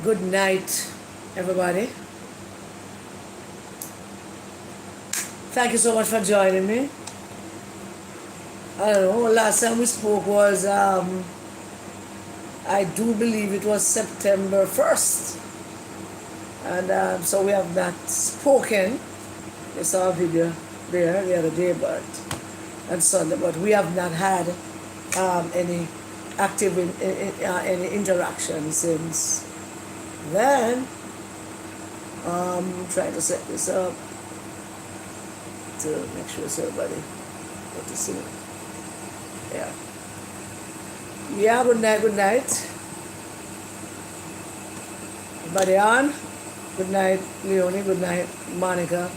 Good night, everybody. Thank you so much for joining me. I don't know, last time we spoke was, I do believe it was September 1st. And so we have not spoken. I saw a video there the other day, and Sunday, but we have not had any active any interaction since then. Trying to set this up to make sure it's everybody get to see it. Yeah. Yeah, good night, good night. Everybody on? Good night, Leonie. Good night, Monica.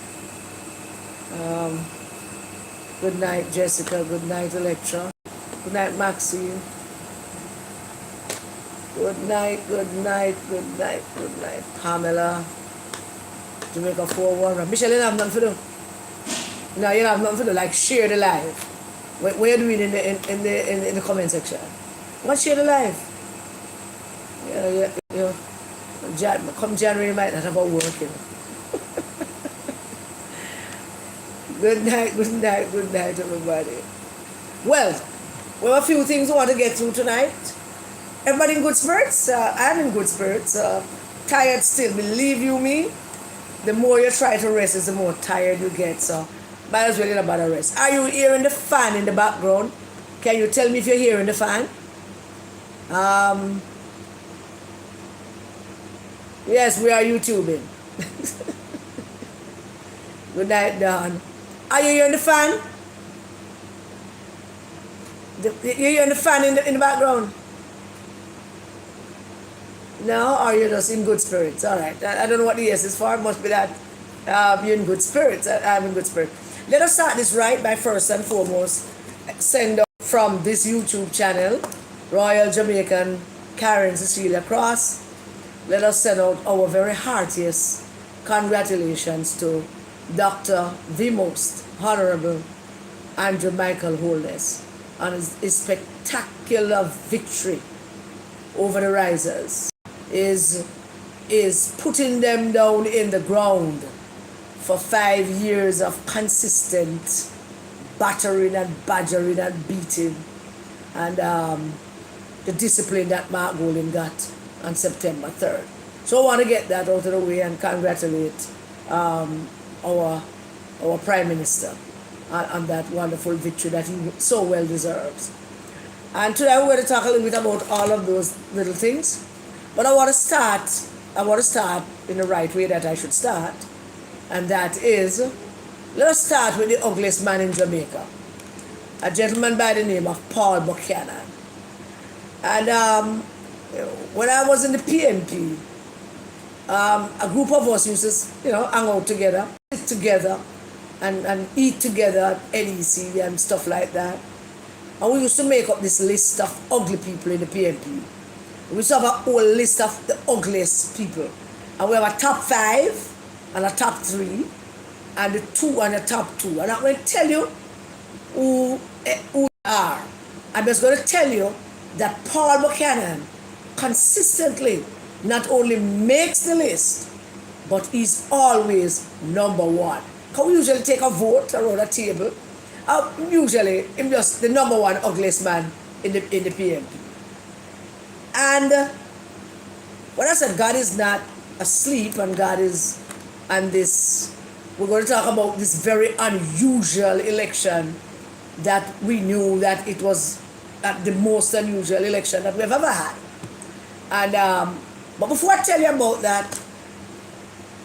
Good night, Jessica. Good night, Electra. Good night, Maxine. Good night, good night, good night, good night, Pamela. Jamaica 4-1. Michelle, you don't have nothing to do. No, you don't have nothing to do. Like share the live. What are you doing in the comment section? What share the live? Come January, you might not have a work, you know. Good night, good night, good night, everybody. Well, we have a few things we want to get through tonight. Everybody in good spirits? I'm in good spirits. Tired still, believe you me. The more you try to rest is the more tired you get. So might as well get about a rest. Are you hearing the fan in the background? Can you tell me if you're hearing the fan? Yes, we are YouTubing. Good night, Dawn. Are you hearing the fan? You hearing the fan in the background? No, or you're just in good spirits? All right. I don't know what the yes is for. It must be that you're in good spirits. I'm in good spirits. Let us start this right by first and foremost send out from this YouTube channel, Royal Jamaican Karen Cecilia Cross. Let us send out our very heartiest congratulations to Dr. the Most Honorable Andrew Michael Holness on his spectacular victory over the risers. Is putting them down in the ground for 5 years of consistent battering and badgering and beating, and the discipline that Mark Golden got on September 3rd. So I want to get that out of the way and congratulate our Prime Minister on that wonderful victory that he so well deserves. And today we're going to talk a little bit about all of those little things. But I want to start in the right way that I should start. And that is, let us start with the ugliest man in Jamaica. A gentleman by the name of Paul Buchanan. And when I was in the PNP, a group of us used to, hang out together, sit together, and eat together at NEC and stuff like that. And we used to make up this list of ugly people in the PNP. We used to have a whole list of the ugliest people. And we have a top 5 and a top 3 and the 2 and the top 2. And I'm going to tell you who they are. I'm just going to tell you that Paul Buchanan consistently not only makes the list, but he's always number 1. Because we usually take a vote around a table. Usually, I'm just the number 1 ugliest man in the PNP. And when I said God is not asleep and God is, and this, we're going to talk about this very unusual election that we knew that it was the most unusual election that we've ever had. And but before I tell you about that,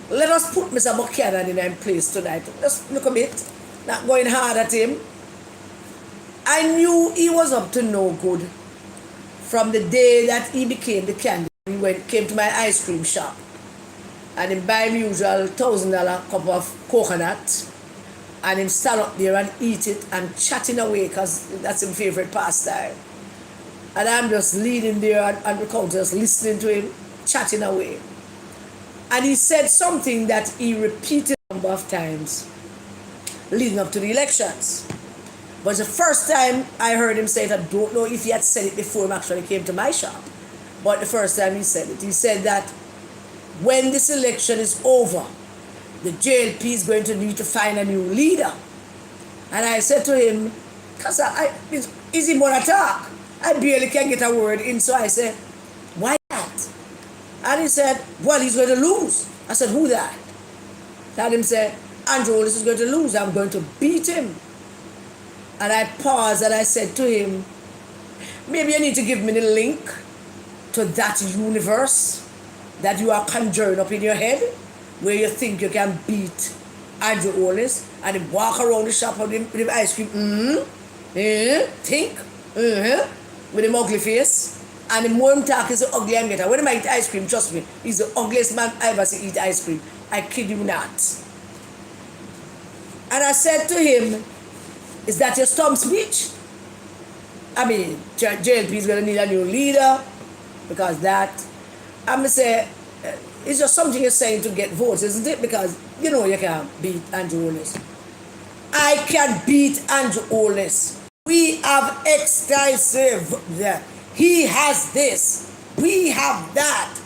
let us put Mr. Buchanan in place tonight. Just look a bit, not going hard at him. I knew he was up to no good from the day that he became the candidate. He came to my ice cream shop and he buy me usual $1,000 cup of coconut and him stand up there and eat it and chatting away because that's his favorite pastime. And I'm just leaning there and the counter just listening to him, chatting away. And he said something that he repeated a number of times leading up to the elections. But the first time I heard him say it, I don't know if he had said it before he actually came to my shop. But the first time he said it, he said that when this election is over, the JLP is going to need to find a new leader. And I said to him, because is he more attack? I barely can get a word in, so I said, why that? And he said, well, he's going to lose. I said, who that? Had him say, Andrew Holness is going to lose. I'm going to beat him. And I paused and I said to him, maybe you need to give me the link to that universe that you are conjuring up in your head, where you think you can beat Andrew Holness, and he walk around the shop with him ice cream, think, with him ugly face. And the more him talk, is the ugly and better. When I eat ice cream, trust me, he's the ugliest man I ever see eat ice cream. I kid you not. And I said to him, is that your stump speech? I mean, JLP is going to need a new leader, because that, I'm going to say, it's just something you're saying to get votes, isn't it? Because you know you can beat Andrew Holness. I can beat Andrew Holness. We have extensive, he has this, we have that.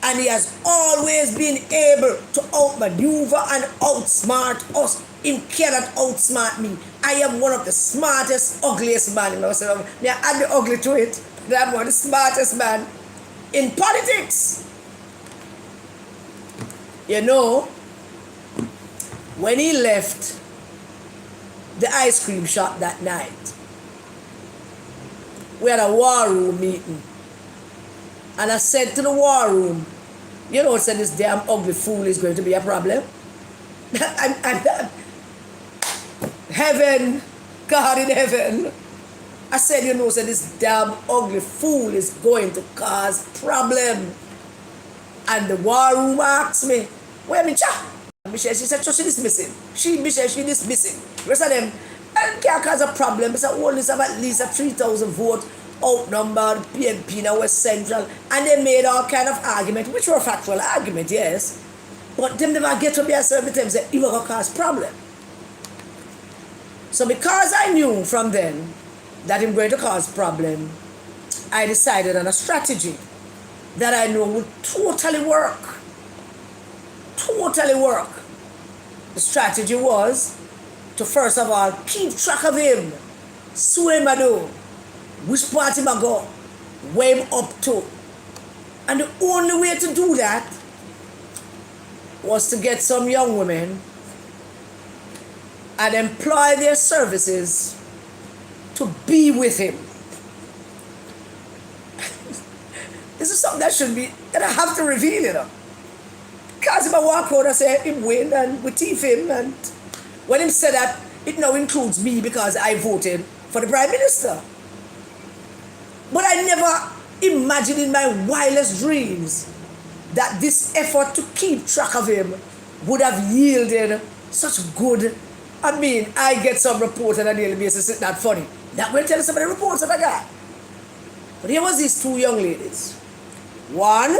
And he has always been able to outmaneuver and outsmart us. He cannot outsmart me. I am one of the smartest, ugliest man in myself. I add the ugly to it. I'm one of the smartest man in politics. You know, when he left the ice cream shop that night, we had a war room meeting. And I said to the war room, you know, said this damn ugly fool is going to be a problem. Heaven, God in heaven. I said, you know, said this damn ugly fool is going to cause problem. And the war room asked me, where me chat? She said, so she dismissing. She dismissing. The rest of them, I can't cause a problem. It's only have at least a 3,000 vote outnumbered PNP in West Central. And they made all kind of argument, which were factual argument, yes. But them never get to be a certain time say, it will cause problem. So because I knew from then that I'm going to cause problem, I decided on a strategy that I know would totally work. Totally work. The strategy was to first of all keep track of him. Sue him I do. Which part him I go. Where him up to. And the only way to do that was to get some young women and employ their services to be with him. This is something that I have to reveal, you know. Because if I walk out and say him win and we thief him, and when him said that, it now includes me because I voted for the Prime Minister. But I never imagined in my wildest dreams that this effort to keep track of him would have yielded such good. I mean, I get some reports on a daily basis, it's not funny. That will tell you some of the reports that I got. But here was these two young ladies. One,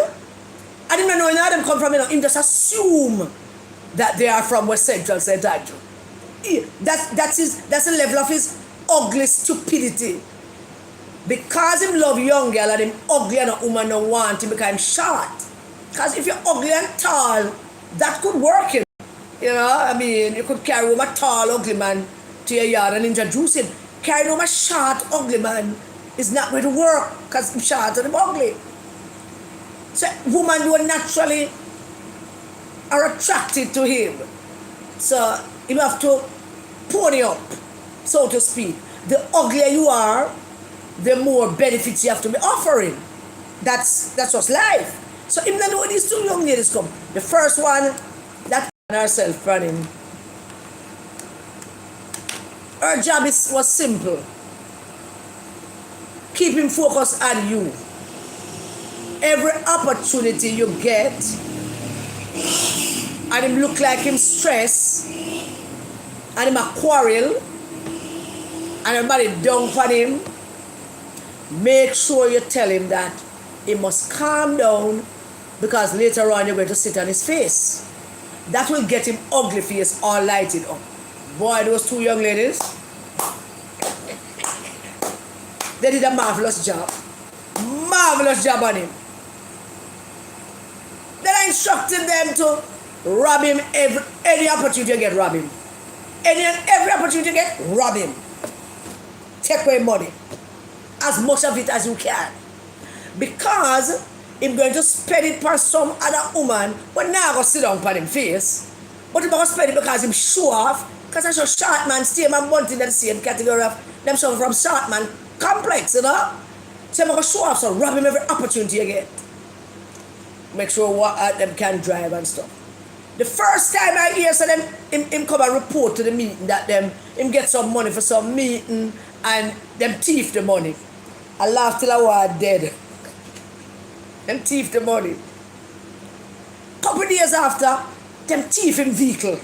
I didn't know any of them come from, him just assume that they are from West Central St. Andrew. That's the level of his ugly stupidity. Because him love young girl and him ugly and a woman don't want him because him short. Because if you're ugly and tall, that could work, you know. You know, I mean, you could carry home a tall, ugly man to your yard and introduce him. Carry home a short, ugly man is not going to work because he's short and ugly. So women who naturally are attracted to him. So you have to pony up, so to speak. The uglier you are, the more benefits you have to be offering. That's just life. So even though these two young ladies come, the first one, that herself running. Her job was simple. Keep him focused on you. Every opportunity you get, and him look like him stressed, and him a quarrel, and everybody down for him, make sure you tell him that he must calm down, because later on you're going to sit on his face. That will get him ugly face all lighted up. Boy, those two young ladies, they did a marvelous job. Marvelous job on him. Then I instructing them to rob him any opportunity you get, rob him. Every opportunity you get, rob him. Take away money. As much of it as you can. Because he's going to spend it for some other woman, but now go sit down on him face. But he's going to spend it because him show off. Because I show short man, stay man bunting in the same category of them some from short man complex, you know? So I'm going to show off, so rob him every opportunity you get. Make sure what them can drive and stuff. The first time I hear so them him come and report to the meeting that him get some money for some meeting and them thief the money. I laughed till I was dead. Them thief the money. Couple days after, them thief him vehicle.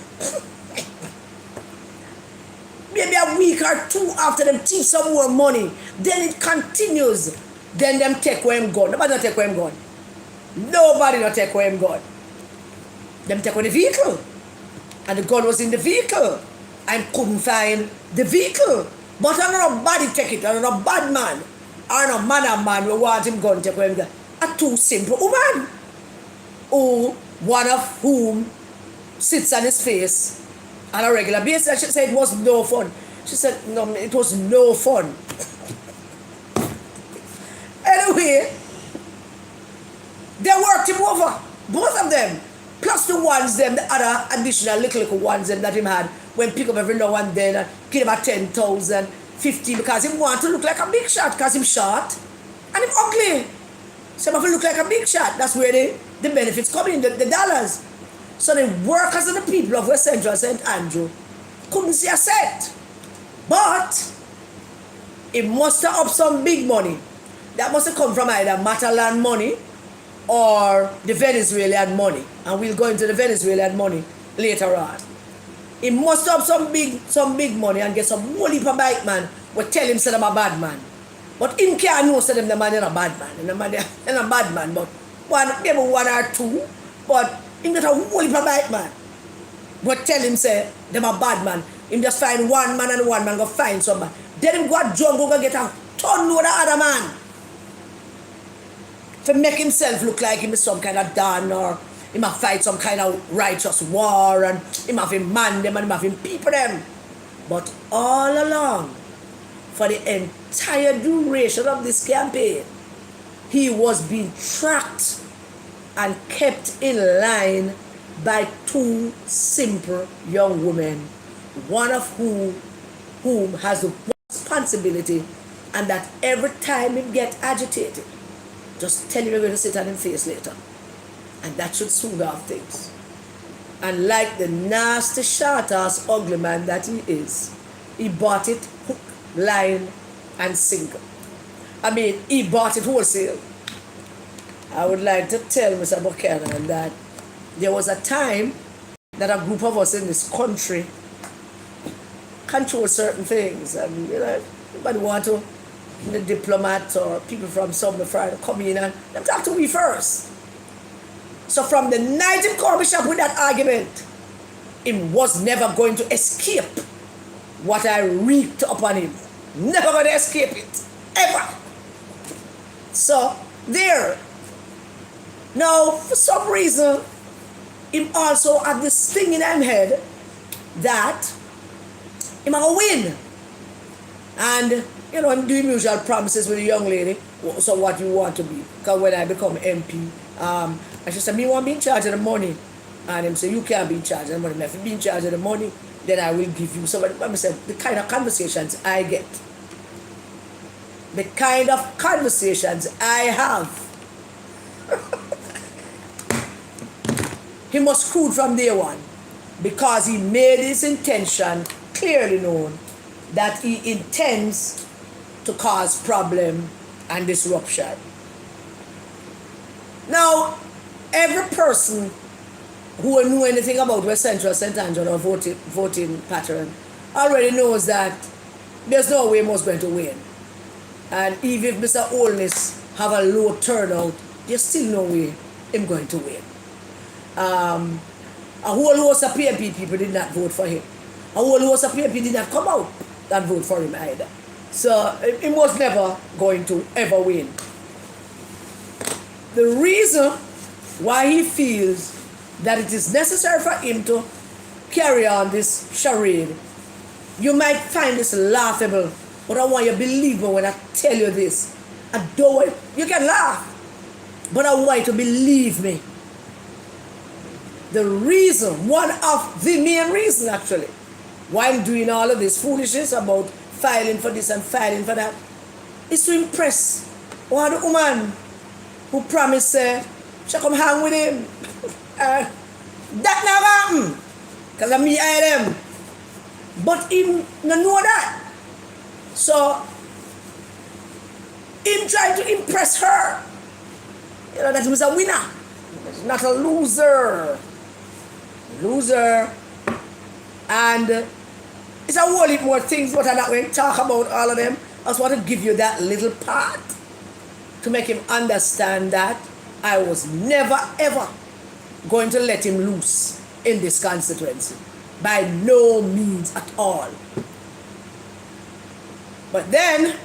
Maybe a week or two after them thief some more money. Then it continues. Then them take away him gun. Nobody not take away him gun. Nobody not take away him gun. Them take away the vehicle. And the gun was in the vehicle. I couldn't find the vehicle. But nobody take it. I'm not a bad man. I'm not a man who want him gun take away him gun. A two simple woman. Who, one of whom sits on his face on a regular basis. She said it was no fun. She said, no, it was no fun. Anyway, they worked him over. Both of them. Plus the ones, them, the other additional little ones them that him had when pick up every now and then and give him a 10,000, 15 because he want to look like a big shot because him short and him ugly. So if he look like a big shot, that's where the benefits come in, the dollars. So the workers and the people of West Central St. Andrew couldn't see a set. But it must have up some big money. That must have come from either Matalan money or the Venezuelan money. And we'll go into the Venezuelan money later on. He must have some big money and get some whole heap of bike man will tell him say I'm a bad man. But him can't know say them the man is a bad man. And the man is a bad man. But maybe one or two. But him get a whole heap of bike man. But tell him say them a bad man. Him just find one man and one man go find somebody. Then him go a jungle go get a ton load of other man. To make himself look like him is some kind of Don or he might fight some kind of righteous war and he might have man them and he might have people them. But all along, for the entire duration of this campaign, he was being tracked and kept in line by two simple young women, one of whom has the responsibility and that every time he get agitated, just tell him you're going to sit on his face later. And that should soothe off things. And like the nasty, short-ass, ugly man that he is, he bought it hook, line, and sinker. I mean, he bought it wholesale. I would like to tell Mr. Buchanan that there was a time that a group of us in this country control certain things. And, you know, nobody want to, the diplomat or people from somewhere to come in and them talk to me first. So from the night he called me shop with that argument, he was never going to escape what I wreaked upon him. Never going to escape it. Ever. So, there. Now, for some reason, he also had this thing in his head that he might win. And, you know, I'm doing usual promises with a young lady. So what you want to be. Because when I become MP, I she said, me want to be in charge of the money. And him say, you can't be in charge of the money. If you be in charge of the money, then I will give you somebody. I said, the kind of conversations I get. The kind of conversations I have. He must crude from day one. Because he made his intention clearly known that he intends to cause problem and disruption. Now, every person who will know anything about West Central St. Andrew or voting pattern already knows that there's no way most going to win. And even if Mr. Holness have a low turnout, there's still no way him going to win. A whole host of PMP people did not vote for him. A whole host of PMP did not come out and vote for him either. So he was never going to ever win. The reason why he feels that it is necessary for him to carry on this charade. You might find this laughable, but I want you to believe me when I tell you this. I don't want you can laugh, but I want you to believe me. The reason, one of the main reasons actually, why I'm doing all of this foolishness about filing for this and filing for that, is to impress one woman who promised she come hang with him. That never happened, because I'm me I them. But him no know that. So him trying to impress her. You know that he was a winner. He's not a loser. Loser. And it's a whole heap more things, but I'm not going to talk about all of them. I just want to give you that little part to make him understand that I was never ever going to let him loose in this constituency. By no means at all. But then,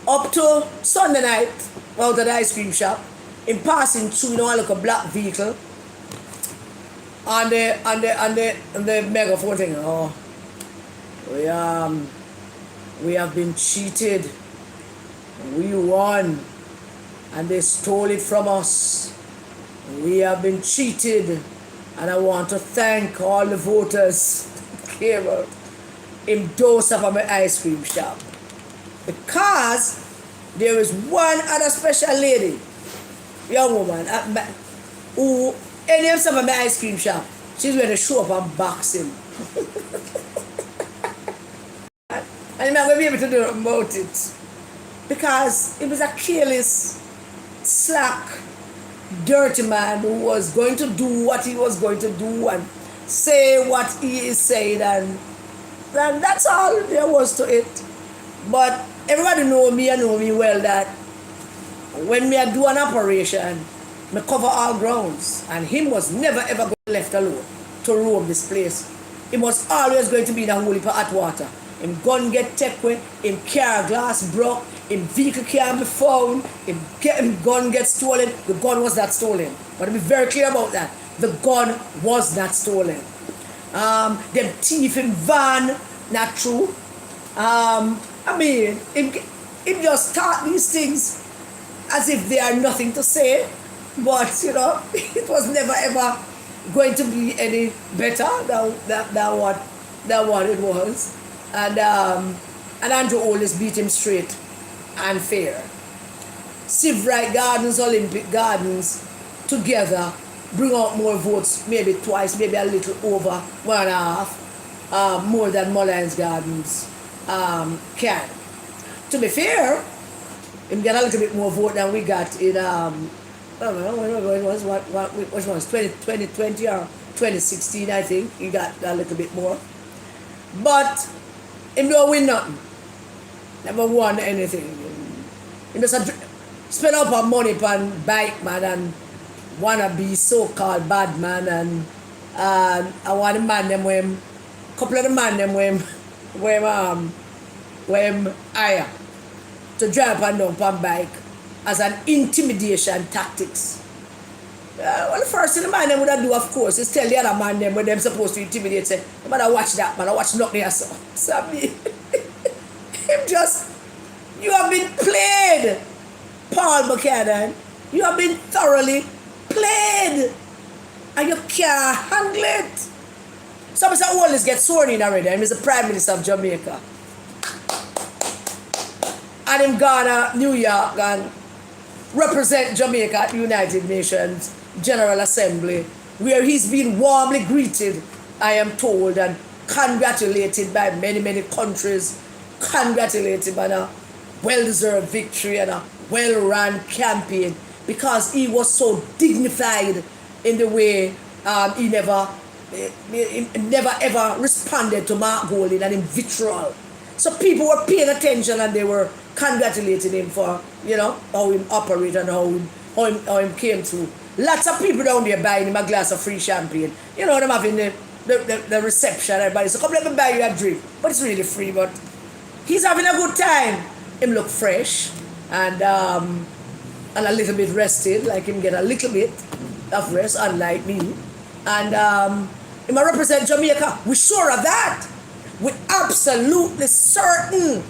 up to Sunday night, out of the ice cream shop, in passing through, like a black vehicle, and the megaphone thing, oh, we have been cheated. We won, and they stole it from us. We have been cheated, and I want to thank all the voters who came out in dose of my ice cream shop. Because there is one other special lady, young woman, who, any of some of my ice cream shop, she's going to show up and box him. And I'm not going to be able to do nothing about it. Because it was a careless, slack, dirty man who was going to do what he was going to do and say what he is saying, and that's all there was to it. But everybody know me and know me well that when me I do an operation, me cover all grounds, and him was never ever going to left alone to roam this place. He was always going to be in a whole heap of hot water. Him gun get taken, him car glass broke, him vehicle can't be found, him gun get stolen. The gun was not stolen. But to be very clear about that, the gun was not stolen. Them thief in van, not true. I mean, him just start these things as if they are nothing to say, but you know, it was never ever going to be any better than what it was. And Andrew always beat him straight and fair. Civ Right Gardens, Olympic Gardens, together bring out more votes, maybe twice, maybe a little over 1.5, more than Mullins Gardens can. To be fair, him get a little bit more vote than we got in I don't know when it was, which was 2020 or 2016, I think. He got a little bit more. But him don't win nothing. Never won anything. He just spend up our money on bike man and wanna be so-called bad man, and I want the man them when couple of the man them when hire to drive up and down on bike as an intimidation tactics. Well, the first thing the man them would do, of course, is tell the other man them when they're supposed to intimidate, say, man, I watch that, man, I watch nothing else. So I mean, him just, you have been played, Paul Buchanan. You have been thoroughly played, and you can't handle it. So Mr. Wallace gets sworn in already, and he's the Prime Minister of Jamaica. And him gone to New York and represent Jamaica at the United Nations General Assembly, where he's been warmly greeted, I am told, and congratulated by many, many countries, congratulated by a well-deserved victory and a well-run campaign, because he was so dignified in the way he never ever responded to Mark Golding and in vitriol. So people were paying attention and they were congratulating him for, you know, how he operated and how him came through. Lots of people down there buying him a glass of free champagne. You know, them having the reception, everybody. So come let me buy you a drink. But it's really free, but he's having a good time. Him look fresh. And and a little bit rested, like him get a little bit of rest, unlike me. And him a represent Jamaica. We sure of that. We absolutely certain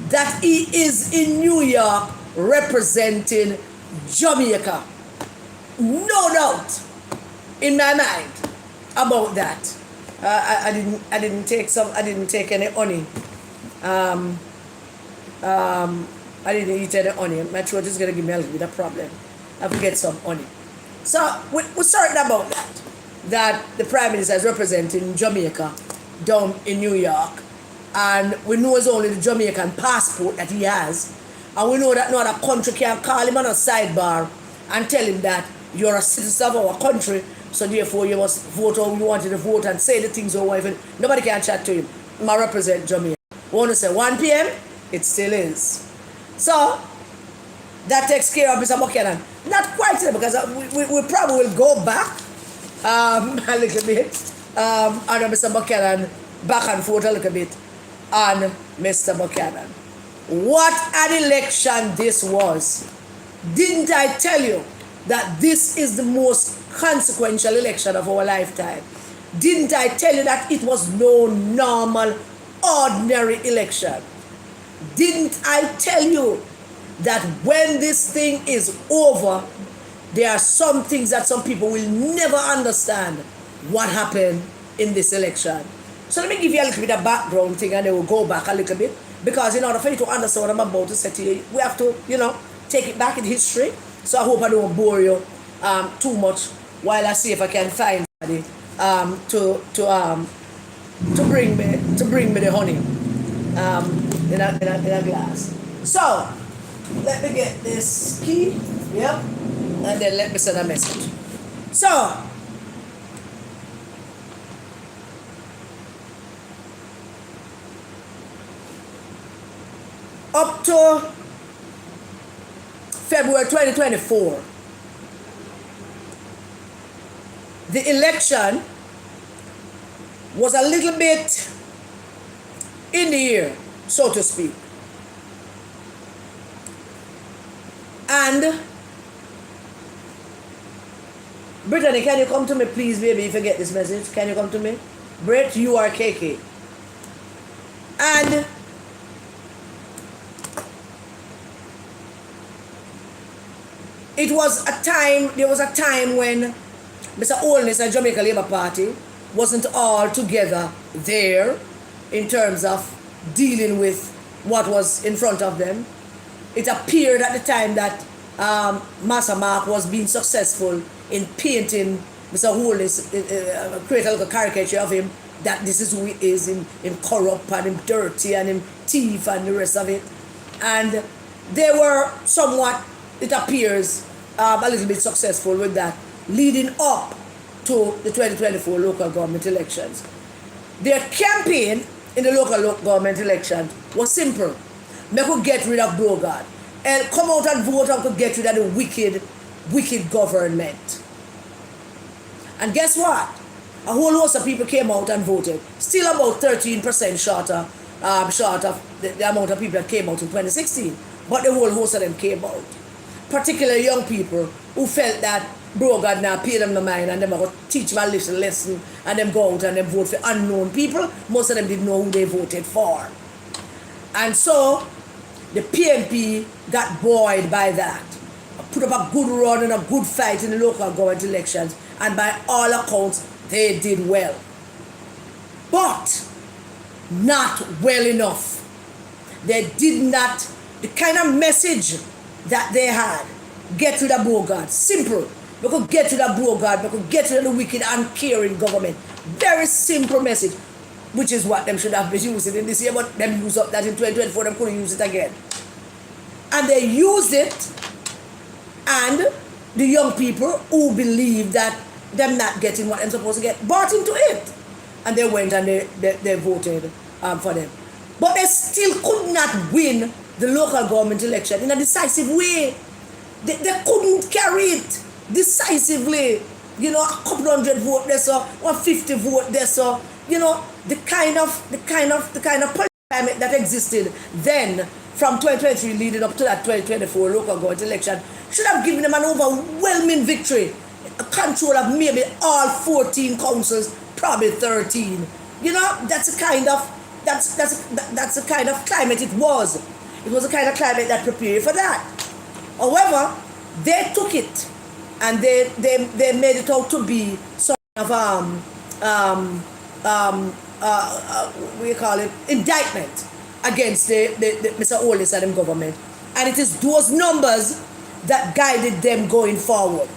that he is in New York representing Jamaica. No doubt in my mind about that. I didn't take any honey. I didn't eat any honey. My throat is gonna give me a little bit of problem. I have to get some honey. So we're certain about that. That the Prime Minister is representing Jamaica down in New York. And we know it's only the Jamaican passport that he has. And we know that no other country can call him on a sidebar and tell him that you're a citizen of our country, so therefore you must vote how you wanted to vote and say the things you want. Nobody can chat to him. I represent Jamaica. We want to say 1 p.m., it still is. So, that takes care of Mr. Buchanan. Not quite today, because we probably will go back a little bit on Mr. Buchanan, back and forth a little bit on Mr. Buchanan. What an election this was. Didn't I tell you that this is the most consequential election of our lifetime? Didn't I tell you that it was no normal, ordinary election? Didn't I tell you that when this thing is over, there are some things that some people will never understand what happened in this election? So let me give you a little bit of background thing and then we'll go back a little bit. Because in order for you to understand what I'm about to say to you, we have to, take it back in history. So I hope I don't bore you too much while I see if I can find somebody to bring me the honey in a glass. So let me get this key, yep, and then let me send a message. So up to February 2024, the election was a little bit in the air, so to speak. And Brittany, can you come to me, please, baby, if you get this message? Can you come to me? Britt, you are KK. And there was a time when Mr. Holness and Jamaica Labour Party wasn't all together there in terms of dealing with what was in front of them. It appeared at the time that Massa Mark was being successful in painting Mr. Holness, create a little caricature of him, that this is who he is, him corrupt and him dirty and him thief and the rest of it. And they were somewhat, it appears, a little bit successful with that, leading up to the 2024 local government elections. Their campaign in the local government election was simple. They could get rid of Brogard and come out and vote and could get rid of the wicked government. And guess what? A whole host of people came out and voted. Still about 13% short of the amount of people that came out in 2016. But the whole host of them came out. Particularly young people who felt that Brogard now paid them the mind and them are going to teach them a little lesson and them go out and them vote for unknown people. Most of them didn't know who they voted for. And so the PNP got buoyed by that. Put up a good run and a good fight in the local government elections, and by all accounts they did well. But not well enough. They did not, the kind of message that they had, get rid of Brogard. Simple. We could get rid of Brogard. We could get rid of the wicked and caring government. Very simple message, which is what them should have been using in this year, but them used up that in 2024, them couldn't use it again. And they used it, and the young people who believe that them not getting what they're supposed to get, bought into it. And they went and they voted for them. But they still could not win the local government election in a decisive way. They couldn't carry it decisively. A couple hundred vote there, so 150 vote there, so the kind of climate that existed then from 2023 leading up to that 2024 local government election should have given them an overwhelming victory, a control of maybe all 14 councils, probably 13. You know, that's the kind of climate it was. It was the kind of climate that prepared you for that. However, they took it and they made it out to be sort of what you call it, indictment against the Mr. Oldest and the government. And it is those numbers that guided them going forward.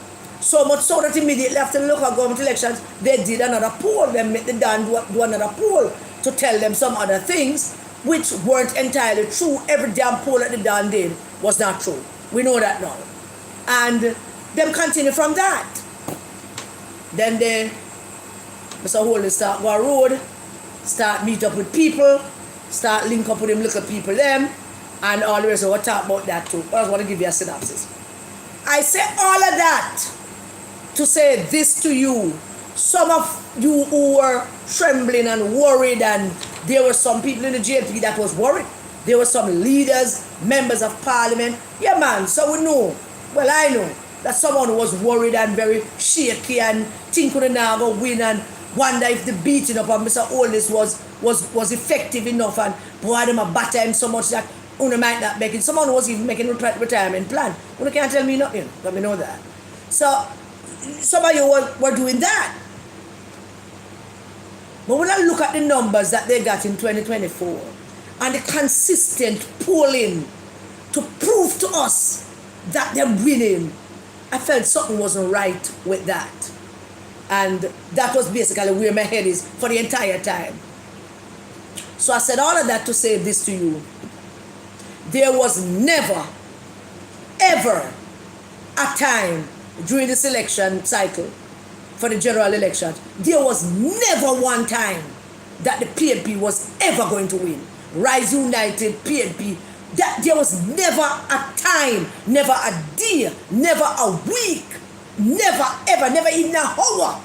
So much so that immediately after the local government elections, they did another poll. They made the Dan do another poll to tell them some other things which weren't entirely true. Every damn poll that the Dan did was not true. We know that now. And them continue from that. Then they, Mr. Holden start go road, start meet up with people, start link up with them little people them, and all the rest of what talk about that too. But I just want to give you a synopsis. I say all of that to say this to you. Some of you who were trembling and worried, and there were some people in the JP that was worried. There were some leaders, members of parliament. Yeah, man, so we know. Well, I know that someone was worried and very shaky and think we now go win and wonder if the beating up of Mr. Oldest was effective enough, and boy, them a batter him so much that Una might not make it. Someone was even making retirement plan. Una can't tell me nothing. Let me know that. So some of you were doing that. But when I look at the numbers that they got in 2024 and the consistent polling to prove to us that they're winning, I felt something wasn't right with that. And that was basically where my head is for the entire time. So I said all of that to say this to you. There was never, ever a time during this election cycle for the general elections, there was never one time that the PNP was ever going to win. Rise United, PNP, that there was never a time, never a day, never a week, never ever, never even an hour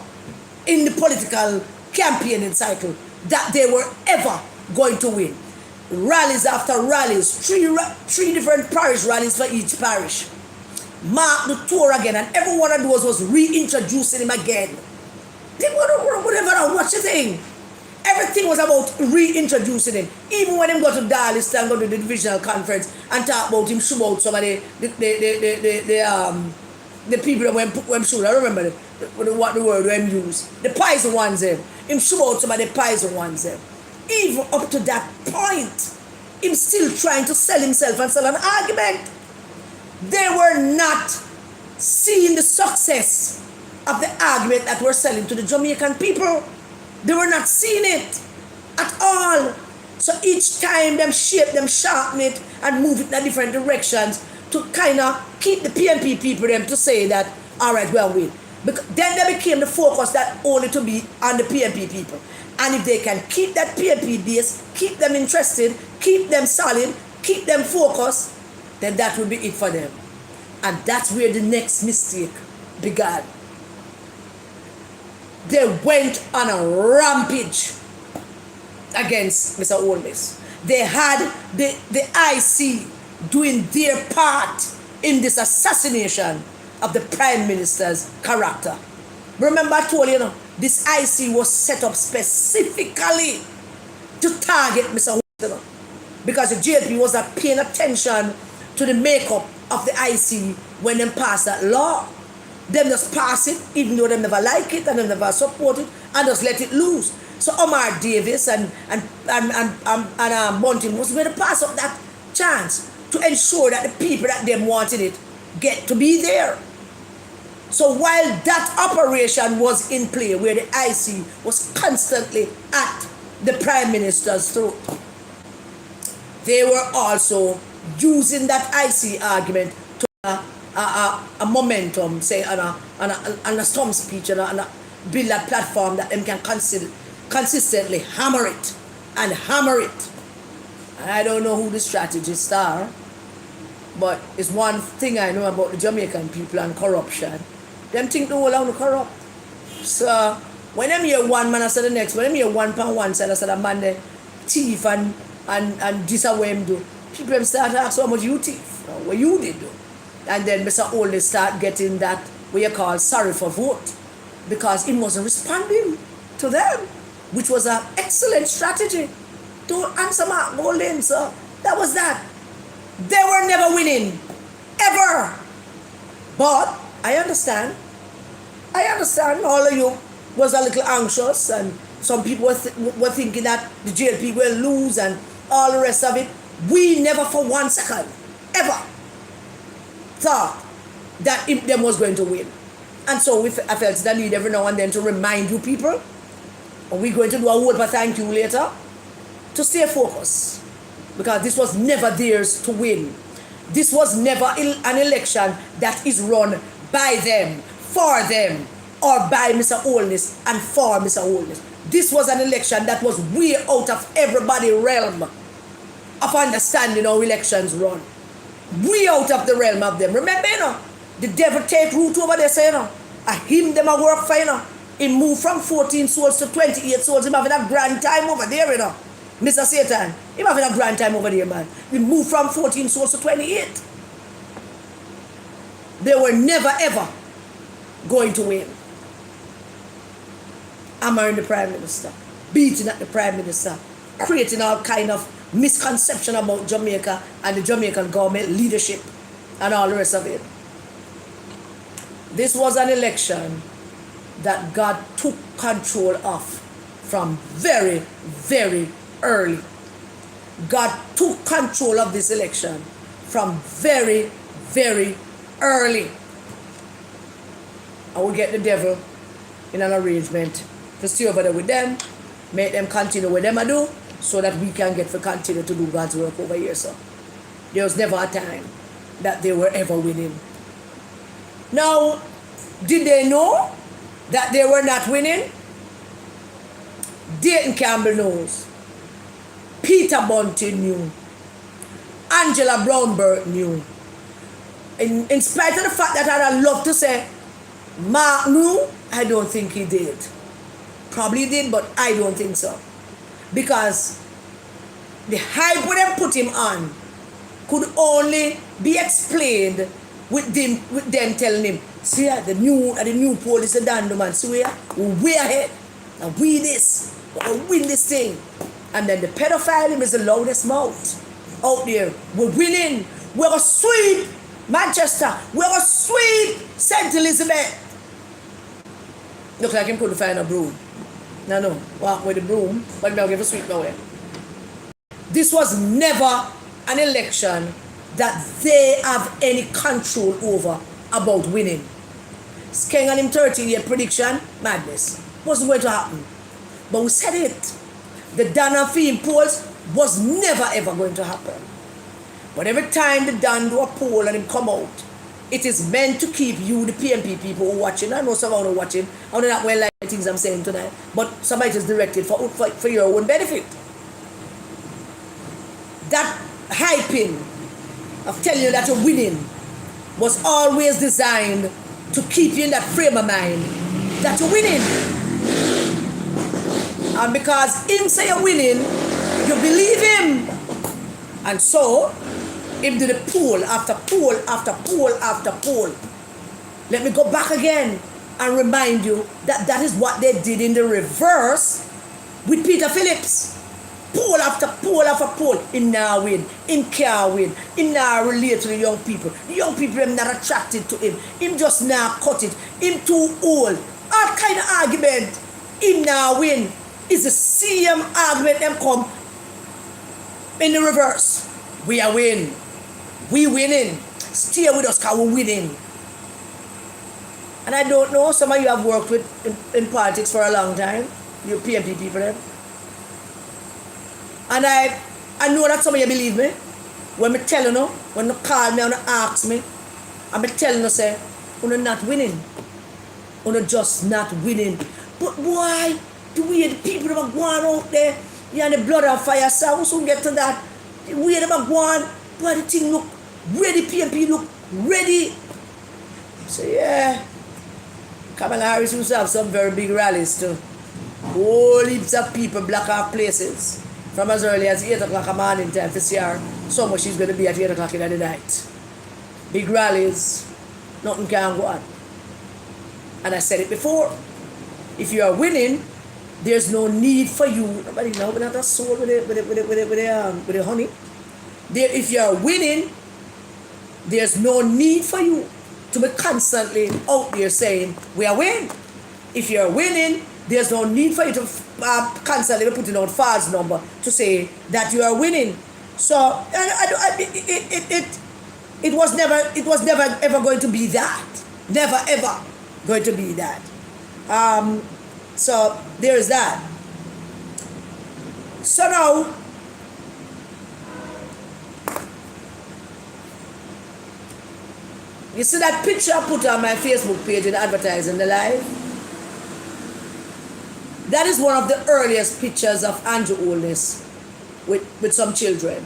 in the political campaigning cycle that they were ever going to win. Rallies after rallies, three different parish rallies for each parish. Mark the tour again, and every one of those was reintroducing him again. Whatever, what's the thing? Everything was about reintroducing him. Even when him go to Darlington and go to the divisional conference and talk about him, shoot out some of the people that went shoot. I remember what the word them use. The poison ones them. Him shoot out some of the poison ones them. Even up to that point, him still trying to sell himself and sell an argument. They were not seeing the success of the argument that we're selling to the Jamaican people. They were not seeing it at all. So each time them shape, them sharpen it and move it in different directions to kind of keep the PNP people them to say that, all right, well, win. Then they became the focus that only to be on the PNP people. And if they can keep that PNP base, keep them interested, keep them solid, keep them focused, then that will be it for them. And that's where the next mistake began. They went on a rampage against Mr. Oldest. They had the IC doing their part in this assassination of the Prime Minister's character. Remember I told you, this IC was set up specifically to target Mr. Oldest, because the JP was not paying attention to the makeup of the IC when they passed that law. Them just pass it, even though they never like it and they never support it, and just let it loose. So Omar Davis and Mountain was going to pass up that chance to ensure that the people that them wanted it get to be there. So while that operation was in play, where the IC was constantly at the Prime Minister's throat, they were also using that IC argument to a momentum, say, on a storm speech, and build a platform that them can consistently hammer it and hammer it. And I don't know who the strategists are, but it's one thing I know about the Jamaican people and corruption. Them think the whole are corrupt. So when them hear one man, I say the next. When them hear one pan one side, I say the man the thief and this is what him do. people them start asking how much you thief, or what you did do. And then Mr. Only start getting that, what you call sorry for vote, because he wasn't responding to them, which was an excellent strategy to answer Mark Golding. So that was that. They were never winning, ever. But I understand all of you was a little anxious, and some people were thinking that the JLP will lose and all the rest of it. We never for 1 second, ever, thought that them was going to win. And so I felt the need every now and then to remind you people, and we're going to do a word for thank you later, to stay focused. Because this was never theirs to win. This was never an election that is run by them, for them, or by Mr. Holness and for Mr. Holness. This was an election that was way out of everybody's realm of understanding how elections run. Way out of the realm of them. Remember, the devil take root over there, say, him them a work for, He moved from 14 souls to 28 souls. He having a grand time over there, Mr. Satan. He having a grand time over there, man. He moved from 14 souls to 28. They were never ever going to win. Hammering the Prime Minister, beating at the Prime Minister, creating all kind of misconception about Jamaica and the Jamaican government leadership and all the rest of it. This was an election that God took control of from very, very early. God took control of this election from very, very early. I will get the devil in an arrangement to stay over there with them, make them continue what them I do, so that we can get to continue to do God's work over here. So there was never a time that they were ever winning. Now, did they know that they were not winning? Dayton Campbell knows. Peter Bunting knew. Angela Brownberg knew. In spite of the fact that I'd love to say Mark knew, I don't think he did. Probably did, but I don't think so. Because the hype when they put him on could only be explained with them telling him, see, the new poll is a done, man. See, we're ahead. And we this. We'll win this thing. And then the pedophile him is the loudest mouth out there. We're winning. We're going to sweep Manchester. We're going to sweep St. Elizabeth. Look like him couldn't find a broom. No. Walk with the broom, but now give a sweep away. This was never an election that they have any control over about winning. Skeng and him 13-year prediction, madness. Wasn't going to happen. But we said it. The Dan and Fee polls was never ever going to happen. But every time the Dan do a poll and him come out, it is meant to keep you, the PMP people who are watching. I know some of you are watching. I know not well like the things I'm saying tonight. But somebody is directed for your own benefit. That hyping of telling you that you're winning was always designed to keep you in that frame of mind that you're winning. And because him say you're winning, you believe him. And so, him did a poll after poll after poll after poll. Let me go back again and remind you that that is what they did in the reverse with Peter Phillips. Poll after poll after poll. Him now win. Him can't win. Him now relate to the young people. The young people are not attracted to him. Him just now cut it. Him too old. All kind of argument. Him now win. It's the same argument them come in the reverse. We are winning. We winning. Stay with us because we're winning. And I don't know, some of you have worked with in politics for a long time. You PMP people there. And I know that some of you believe me. When I tell you, when you call me and you ask me, I'm telling you, say, you're not winning. You're just not winning. But why? The way the people that are going out there, you're in the blood and fire, so we soon get to that. The way they are going, but the thing look ready, PMP look ready. So yeah, Kamala Harris used to have some very big rallies too. Whole heaps of people block off places. from as early as 8 o'clock a morning time to see her somewhere she's going to be at 8 o'clock in the night. Big rallies, nothing can go on. And I said it before, if you are winning, there's no need for you. Nobody know, but not a soul with the honey. If you are winning, there's no need for you to be constantly out there saying, we are winning. If you're winning, there's no need for you to constantly be putting out false number to say that you are winning. So it was never ever going to be that. Never ever going to be that. So there's that. So now, you see that picture I put on my Facebook page in advertising the live? That is one of the earliest pictures of Andrew Holness with some children,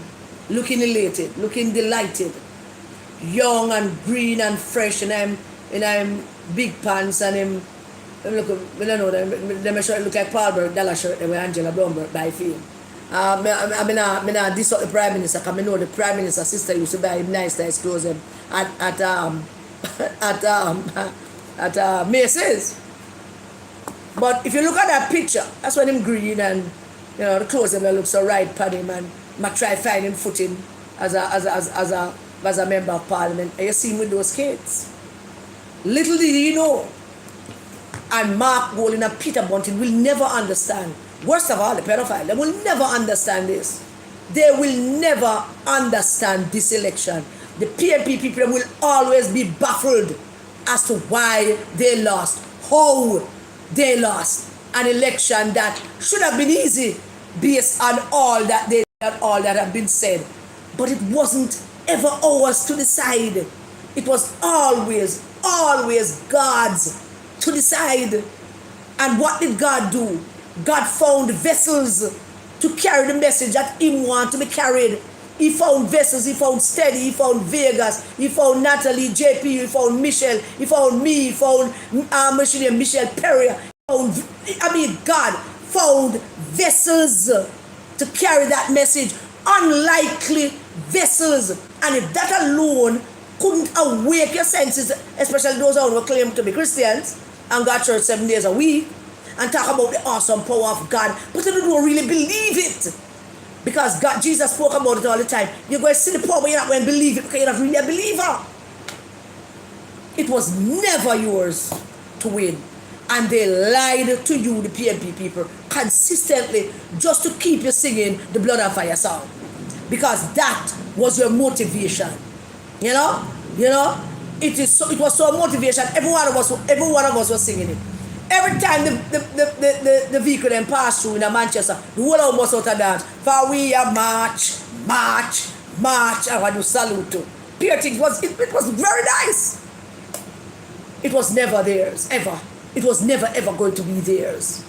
looking elated, looking delighted, young and green and fresh, and I'm big pants and him. Look, I don't know, them shirt look like Paul Burke dollar shirt with Angela Blumberg by film. I mean, this the Prime Minister, because I know the Prime Minister's sister used to buy him nice clothes at Macy's. But if you look at that picture, that's when him green and the clothes them look so right upon him, and I try finding footing as a member of Parliament. And you see him with those kids. Little did he know. And Mark Golding and Peter Bunting will never understand. Worst of all, the pedophile, they will never understand this. They will never understand this election. The PNP people will always be baffled as to why they lost, how they lost an election that should have been easy based on all that have been said. But it wasn't ever ours to decide. It was always God's to decide. And what did God do? God found vessels to carry the message that He wanted to be carried. He found vessels, He found Steady, He found Vegas, He found Natalie, JP, He found Michelle, He found me, He found Michelle Perry. God found vessels to carry that message. Unlikely vessels. And if that alone couldn't awake your senses, especially those who claim to be Christians and go to church 7 days a week, and talk about the awesome power of God, but they don't really believe it. Because Jesus spoke about it all the time. You're going to see the power, but you're not going to believe it because you're not really a believer. It was never yours to win. And they lied to you, the PNP people, consistently just to keep you singing the Blood and Fire song. Because that was your motivation. You know? It was so motivation. Every one of us was singing it. Every time the vehicle then passed through in Manchester, the whole of us out of dance. For we are march, I want to salute to. It was very nice. It was never theirs, ever. It was never ever going to be theirs.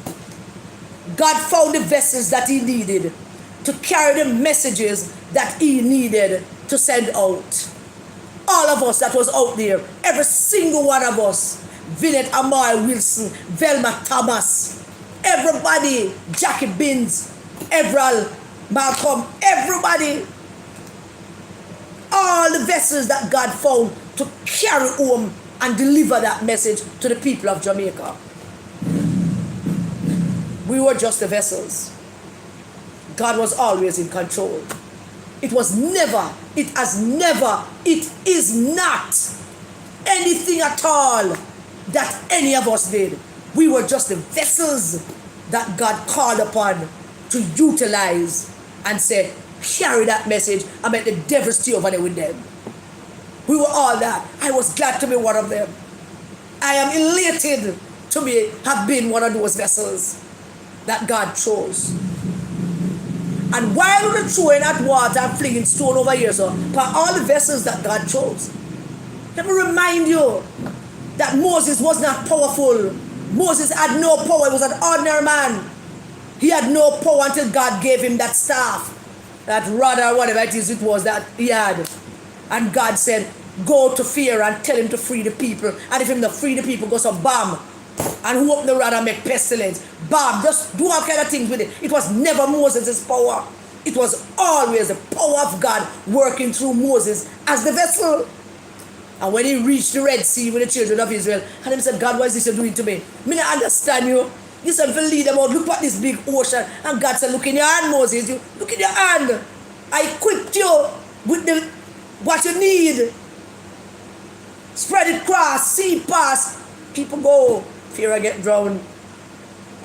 God found the vessels that He needed to carry the messages that He needed to send out. All of us that was out there, every single one of us, Vinette Amoy Wilson, Velma Thomas, everybody, Jackie Binns, Everall, Malcolm, everybody, all the vessels that God found to carry home and deliver that message to the people of Jamaica. We were just the vessels. God was always in control. It was never, it has never, it is not anything at all that any of us did. We were just the vessels that God called upon to utilize and say, carry that message and make the devil stay over there with them. We were all that. I was glad to be one of them. I am elated to have been one of those vessels that God chose. And while we were throwing at water and flinging stone over here, so for all the vessels that God chose, let me remind you that Moses was not powerful. Moses had no power. He was an ordinary man. He had no power until God gave him that staff, that rod or whatever it was that he had. And God said, go to Pharaoh and tell him to free the people. And if him not free the people, go some bomb And who open the rod and make pestilence. Bob, just do all kind of things with it. It was never Moses' power. It was always the power of God working through Moses as the vessel. And when he reached the Red Sea with the children of Israel, and he said, God, what is this you're doing to me? Me not understand you. You said to lead them out. Look at this big ocean. And God said, look in your hand, Moses. You look in your hand. I equipped you with what you need. Spread it across, sea pass. People go. Fear I get drowned.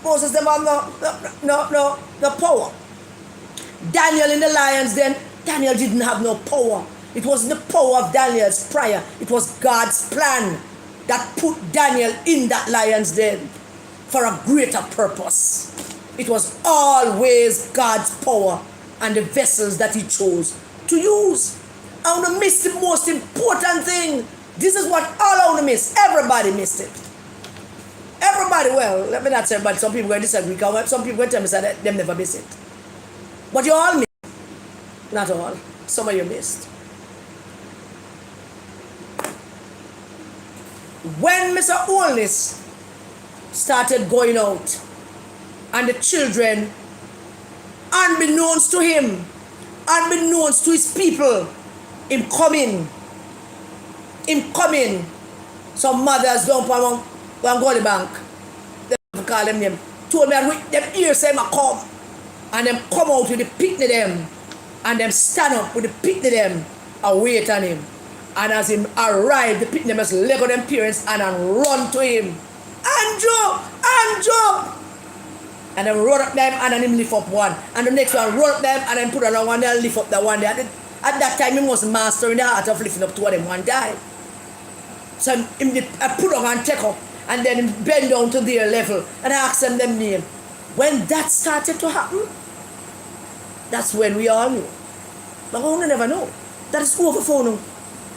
Moses, them have no power. Daniel in the lions den, Daniel didn't have no power. It wasn't the power of Daniel's prayer. It was God's plan that put Daniel in that lion's den for a greater purpose. It was always God's power and the vessels that he chose to use. I want to miss the most important thing. This is what all I want to miss. Everybody missed it. Everybody, well, let me not say everybody. Some people going to disagree. Some people going to tell me that they never miss it. But you all missed. Not all. Some of you missed. When Mr. Holness started going out and the children, unbeknownst to him, unbeknownst to his people, him coming, some mothers don't want to go to the bank, they call them name, told me that them ears say I come, and them come out with the picnic them, and them stand up with the picnic them and wait on him. And as him arrived, the picnic must let go them parents and run to him. Andrew! And then run up them and then him lift up one. And the next one run up them and then put another one there and lift up that one there. At that time, he was master in the art of lifting up two of them one time. So I put up and take up and then him bend down to their level and I ask them name. When that started to happen, that's when we all knew. But we never know. That is over for now.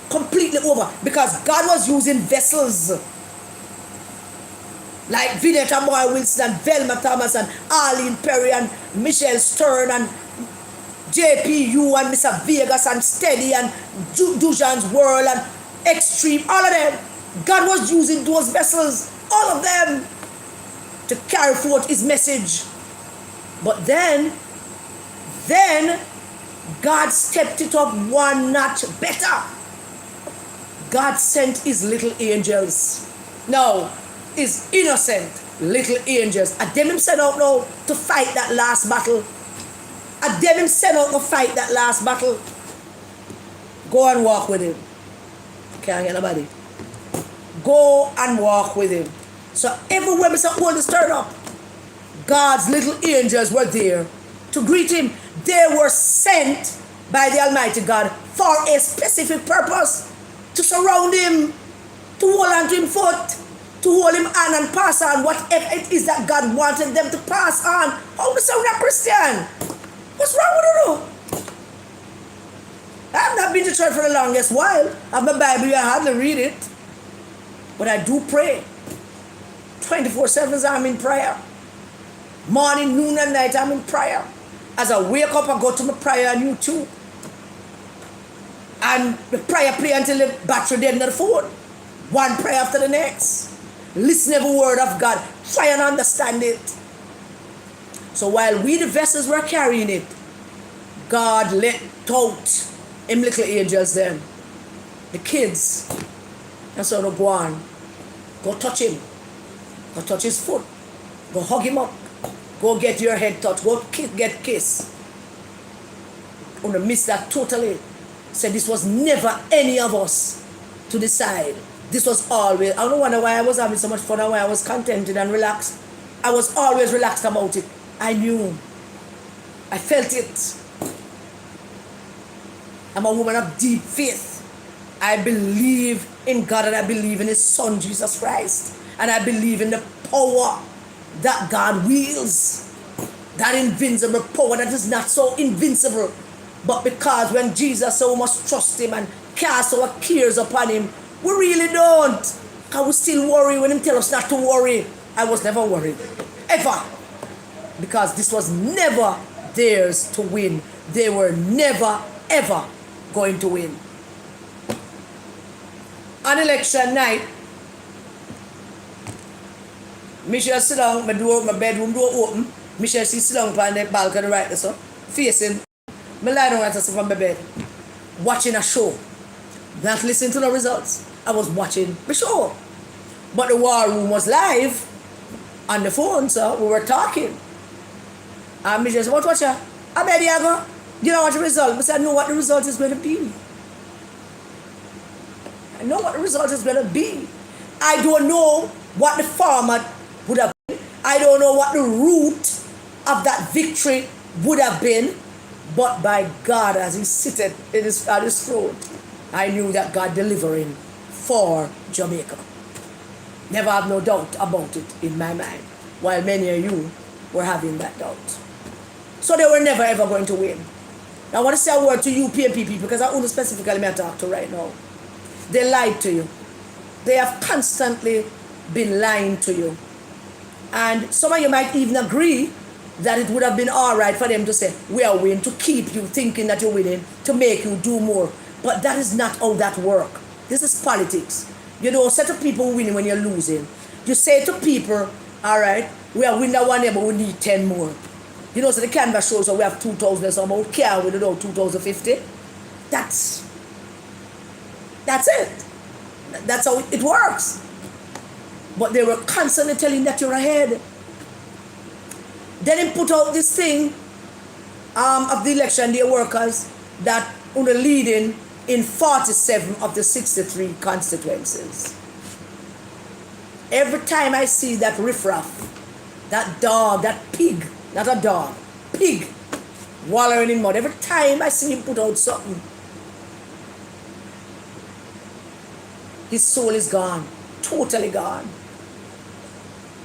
Completely over. Because God was using vessels like Vineta Moy Wilson and Velma Thomas and Arlene Perry and Michelle Stern and JPU and Mr. Vegas and Steady and Dujan's World and Extreme, all of them. God was using those vessels, all of them, to carry forth his message. But then God stepped it up one notch better. God sent his little angels. Now, his innocent little angels. And them him sent out now to fight that last battle. And them him sent out to fight that last battle. Go and walk with him. Can't get nobody. Go and walk with him. So everywhere Mr. Holness turned up, God's little angels were there to greet him. They were sent by the Almighty God for a specific purpose. To surround him, to hold on to him foot, to hold him on and pass on whatever it is that God wanted them to pass on. How is that Christian? What's wrong with you? I have not been to church for the longest while. I have my Bible, I hardly read it. But I do pray. 24/7 I'm in prayer. Morning, noon, and night I'm in prayer. As I wake up, I go to my prayer on YouTube. And the prayer play until the battery dead in the phone. One prayer after the next. Listen every word of God. Try and understand it. So while we the vessels were carrying it, God let out him little angels then. The kids. And so no go on. Go touch him. Go touch his foot. Go hug him up. Go get your head touched. Go get kiss. I'm going to miss that totally. Said this was never any of us to decide. This was always, I don't wonder why I was having so much fun and why I was contented and relaxed. I was always relaxed about it. I knew. I felt it. I'm a woman of deep faith. I believe in God and I believe in his son Jesus Christ. And I believe in the power that God wields. That invincible power that is not so invincible. But because when Jesus said we must trust him and cast our cares upon him, we really don't. Because we still worry when him tell us not to worry. I was never worried. Ever. Because this was never theirs to win. They were never, ever going to win. On election night, Michelle sit down, my bedroom door open. Michelle she sit down on the balcony right there, so facing. Me lie down right from my bed, watching a show. Not listening to the results. I was watching the show. But the war room was live on the phone, so we were talking. And Michelle said, what watch ya? I bet you go. You know what the result? I said, I know what the result is going to be. I know what the result is going to be. I don't know what the format would have been. I don't know what the root of that victory would have been. But by God, as he seated at his throne, I knew that God delivering for Jamaica. Never have no doubt about it in my mind, while many of you were having that doubt. So they were never ever going to win. Now, I want to say a word to you PNP people, because I only specifically may talk to right now. They lied to you. They have constantly been lying to you. And some of you might even agree that it would have been all right for them to say, we are winning, to keep you thinking that you're winning, to make you do more. But that is not how that works. This is politics. You don't say to people winning when you're losing. You say to people, all right, we are winning that one year, but we need 10 more. You know, so the canvas shows that we have 2,000 and some more. Care we don't know 2,050. That's it. That's how it works. But they were constantly telling that you're ahead. Then he put out this thing of the election day workers that were leading in 47 of the 63 constituencies. Every time I see that riffraff, that dog, that pig, not a dog, pig, wallowing in mud, every time I see him put out something, his soul is gone, totally gone.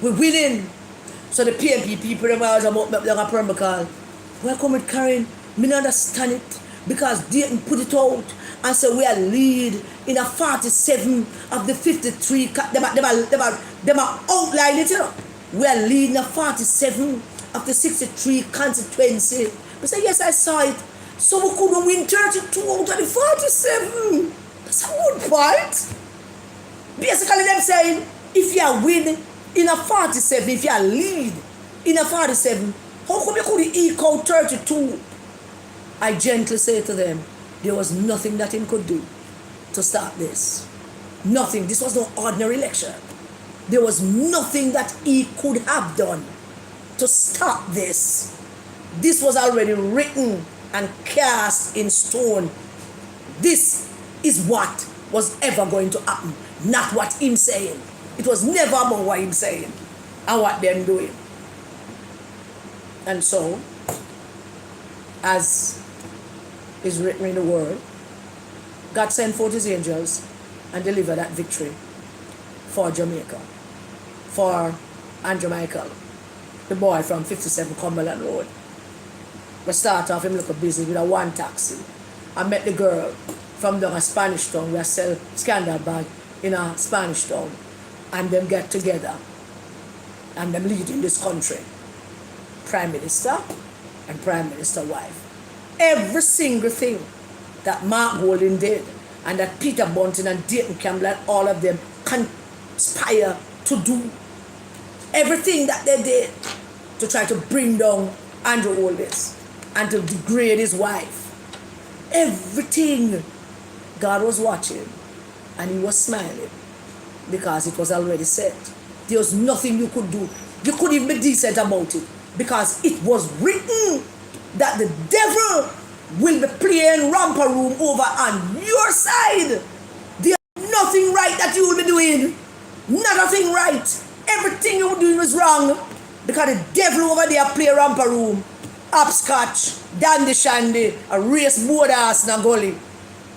We're winning. So the PNP people, them always about them a permacal. Welcome with Karen. Me not understand it. Because they didn't put it out and say we are lead in a 47 of the 53. Them are outlined it, you know. We are leading a 47 of the 63 constituency. I say, yes, I saw it. So we couldn't win 32 out of the 47. That's a good point. Basically, them saying, if you are winning in a 47, if you are lead in a 47, how come you could eke out 32? I gently say to them, there was nothing that him could do to stop this. Nothing. This was no ordinary election. There was nothing that he could have done to stop this. This was already written and cast in stone. This is what was ever going to happen, not what him saying. It was never about what him saying and what them doing. And so, as is written in the word, God sent forth his angels and delivered that victory for Jamaica, for Andrew Michael, the boy from 57 Cumberland Road. We start off him look busy with a one taxi. I met the girl from down a Spanish town. We sell scandal bag in a Spanish town, and them get together and them lead in this country. Prime Minister and Prime Minister wife. Every single thing that Mark Golding did and that Peter Bunting and Dayton Campbell and all of them conspire to do, everything that they did to try to bring down Andrew Oldis and to degrade his wife, everything, God was watching and he was smiling because it was already set. There was nothing you could do. You couldn't even be decent about it because it was written that the devil will be playing romper room over on your side. There's nothing right that you will be doing. Not a thing right. Everything you're doing is wrong because the devil over there play romper room, hopscotch, dandy shandy, a race board ass in a gully.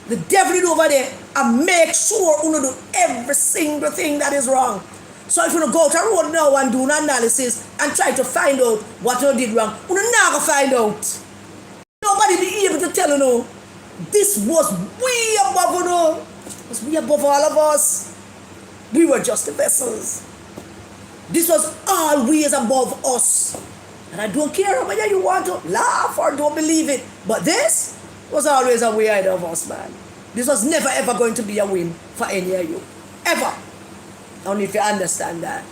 The devil is over there and make sure you do every single thing that is wrong. So if you go to a road now and do an analysis and try to find out what you did wrong, you're not going to find out. Nobody be able to tell you no. This was way above you know. It was way above all of us. We were just the vessels. This was always above us. And I don't care whether you want to laugh or don't believe it. But this was always a way ahead of us, man. This was never ever going to be a win for any of you. Ever. Only if you understand that.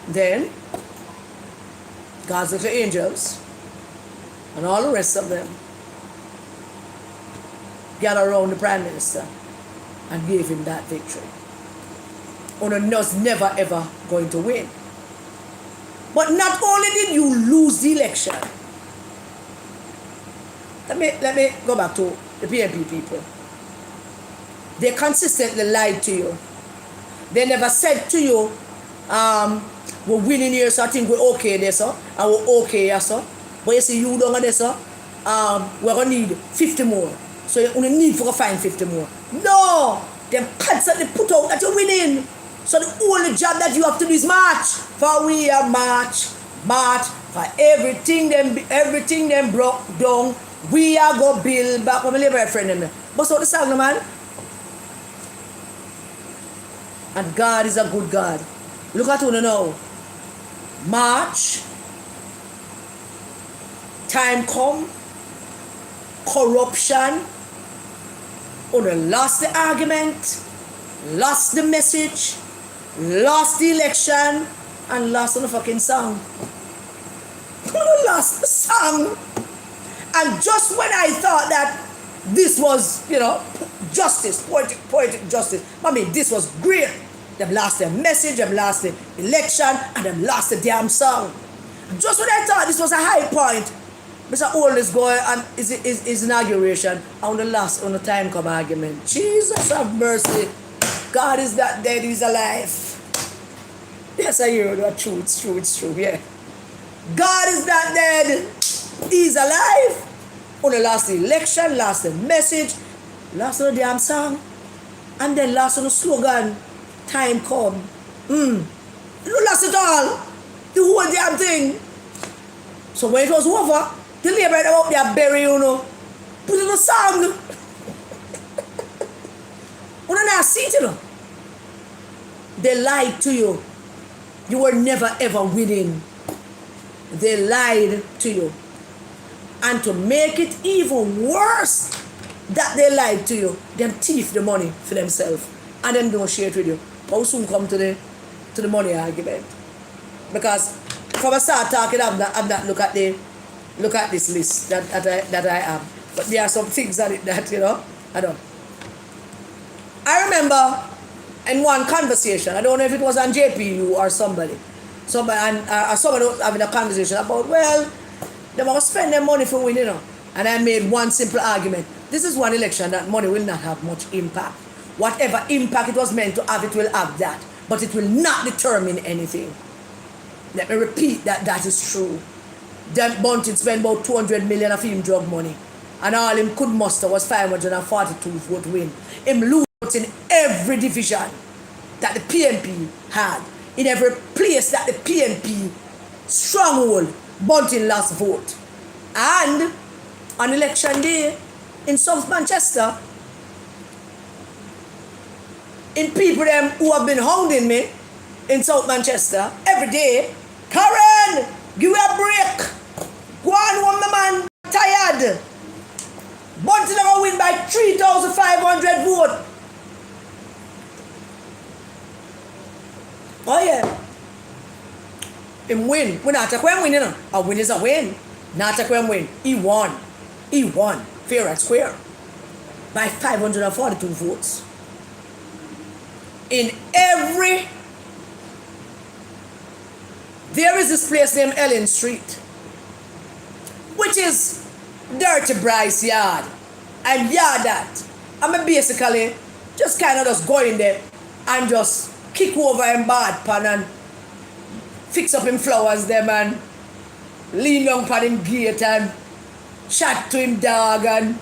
Then God's little angels and all the rest of them gathered around the Prime Minister and gave him that victory. Una was never ever going to win. But not only did you lose the election, let me go back to the PNP people. They consistently lied to you. They never said to you, we're winning here, so I think we're okay there, so, and we're okay here, so. But you see, you don't there, so, we're going to need 50 more. So you only need to find 50 more. No! They constantly put out that you're winning. So the only job that you have to do is march. For we are march. For everything them broke down, we are going to build back. What my liberal friend them. But so the song, no, man. And God is a good God. Look at you now. March. Time come. Corruption. Una lost the argument. Lost the message. Lost the election. And lost on the fucking song. Una lost the song. And just when I thought that this was, justice, poetic justice. I mean, this was great. They've lost their message, they've lost the election, and they've lost the damn song. Just when I thought this was a high point, Mr. Oldest going and his inauguration on the last, on the time come argument. Jesus have mercy. God is not dead, he's alive. Yes, I hear that. True, it's true, yeah. God is not dead, he's alive. Only lost the election, lost the message, lost the damn song, and then lost the slogan, time come. You lost it all, the whole damn thing. So when it was over, the labor up there bury put in a song. You not see it, They lied to you. You were never ever winning. They lied to you. And to make it even worse that they lied to you, them thief the money for themselves and them don't share it with you. How soon come to the money argument? Because if I start talking, I'm not look at this list that I am. But there are some things that I don't. I remember in one conversation, I don't know if it was on JPU or somebody was having a conversation about, well, they must spend their money for winning, And I made one simple argument. This is one election that money will not have much impact. Whatever impact it was meant to have, it will have that. But it will not determine anything. Let me repeat that is true. That Bunting spent about 200 million of him drug money. And all him could muster was 542 vote win. Him lose in every division that the PNP had. In every place that the PNP stronghold, Bunting lost vote. And on election day in South Manchester, in people them who have been hounding me in South Manchester every day, Karen, give me a break. Go on, one man, tired. Bunting never win by 3,500 votes. Oh yeah. Him win. We not take when win, A win is a win. Not take when win. He won. Fair and square. By 542 votes. In every... There is this place named Ellen Street, which is Dirty Bryce yard. And yard that. I'm basically just kind of just go in there and just kick over him bad pan and fix up him flowers them and lean down pan him gate and chat to him dog and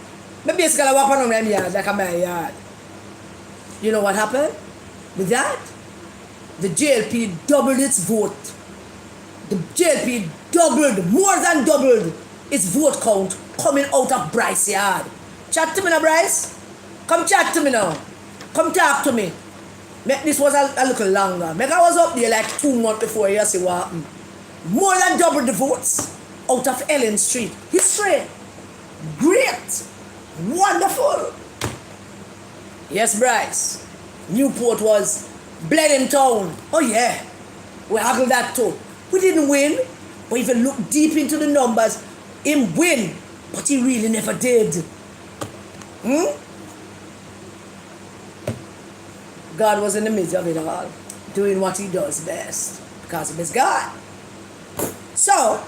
I basically walk around them yard like a my yard. You know what happened? With that, the JLP doubled its vote. The JLP more than doubled its vote count coming out of Bryce yard. Chat to me now, Bryce. Come chat to me now. Come talk to me. This was a little longer. I was up there like 2 months before you see what happened. More than double the votes out of Ellen Street. History. Great. Wonderful. Yes, Bryce. Newport was Bledding Town. Oh yeah. We haggled that too. We didn't win. But if you look deep into the numbers, him win. But he really never did. God was in the midst of it all, doing what he does best because of his God. So,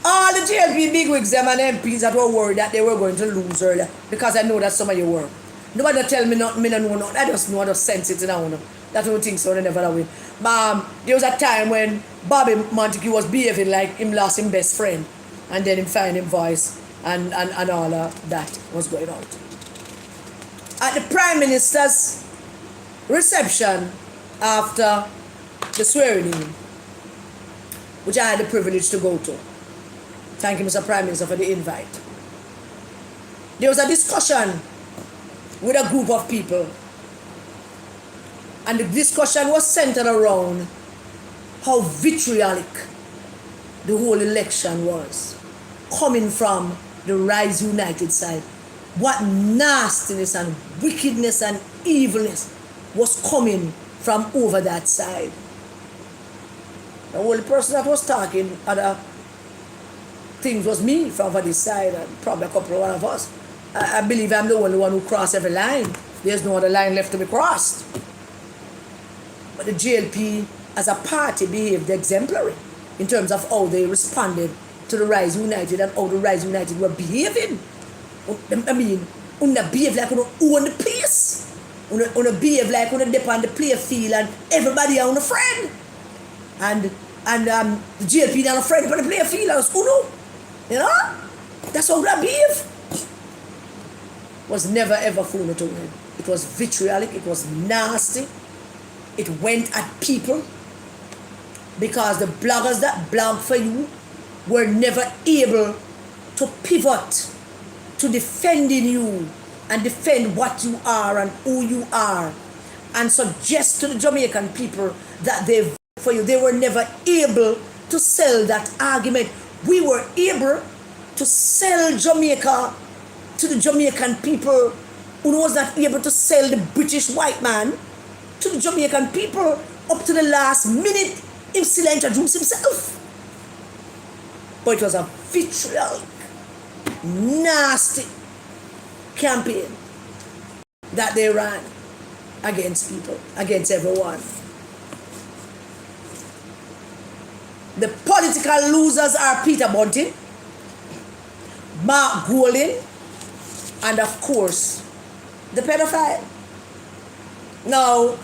all the JLP bigwigs them and MPs that were worried that they were going to lose earlier, because I know that some of you were. Nobody tell me nothing, me no know nothing. I just know, I just sense it in a one. That don't think so, they never win. There was a time when Bobby Montague was behaving like him lost his best friend, and then him find him voice and all of that was going on. At the Prime Minister's reception after the swearing in, which I had the privilege to go to. Thank you, Mr. Prime Minister, for the invite. There was a discussion with a group of people, and the discussion was centered around how vitriolic the whole election was, coming from the Rise United side. What nastiness and wickedness and evilness was coming from over that side. The only person that was talking other things was me from over this side, and probably a couple of one of us. I believe I'm the only one who crossed every line. There's no other line left to be crossed. But the JLP as a party behaved exemplary in terms of how they responded to the Rise United and how the Rise United were behaving. I mean, una behave like una own the place. Una behave like una dip on the play field and everybody are a friend. And the JLP are a friend on the play field as uno. You know? That's how they behave. Was never ever fun to win. It was vitriolic, it was nasty. It went at people because the bloggers that blog for you were never able to pivot to defending you and defend what you are and who you are and suggest to the Jamaican people that they vote for you. They were never able to sell that argument. We were able to sell Jamaica to the Jamaican people who was not able to sell the British white man to the Jamaican people up to the last minute. He still introduced himself. But it was a vitriolic, nasty campaign that they ran against people, against everyone. The political losers are Peter Bunting, Mark Golding, and of course, the pedophile. Now,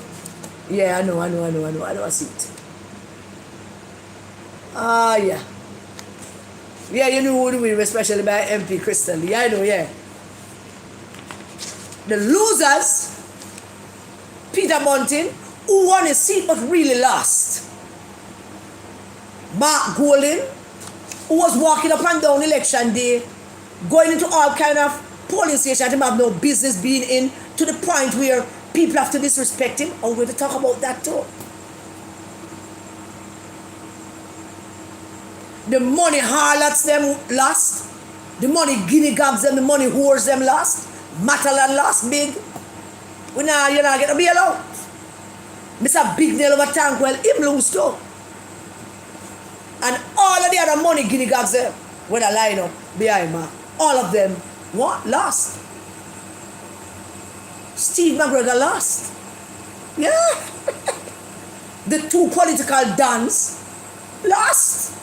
yeah, I know, I see it. Yeah. Yeah, you know who to win, especially by MP Crystal Lee. I know, yeah. The losers, Peter Bunting, who won a seat but really lost. Mark Golding, who was walking up and down election day, going into all kind of polling stations and have no business being in, to the point where people have to disrespect him. I'm going to talk about that too. The money harlots them lost. The money guinea gags them, the money whores them lost. Matalan lost big. You're not going to be allowed. Mr. Big Nail over Tankwell, him lose too. And all of the other money guinea gags them, when I line up behind me, all of them, what? Lost. Steve McGregor lost. Yeah. The two political dons lost.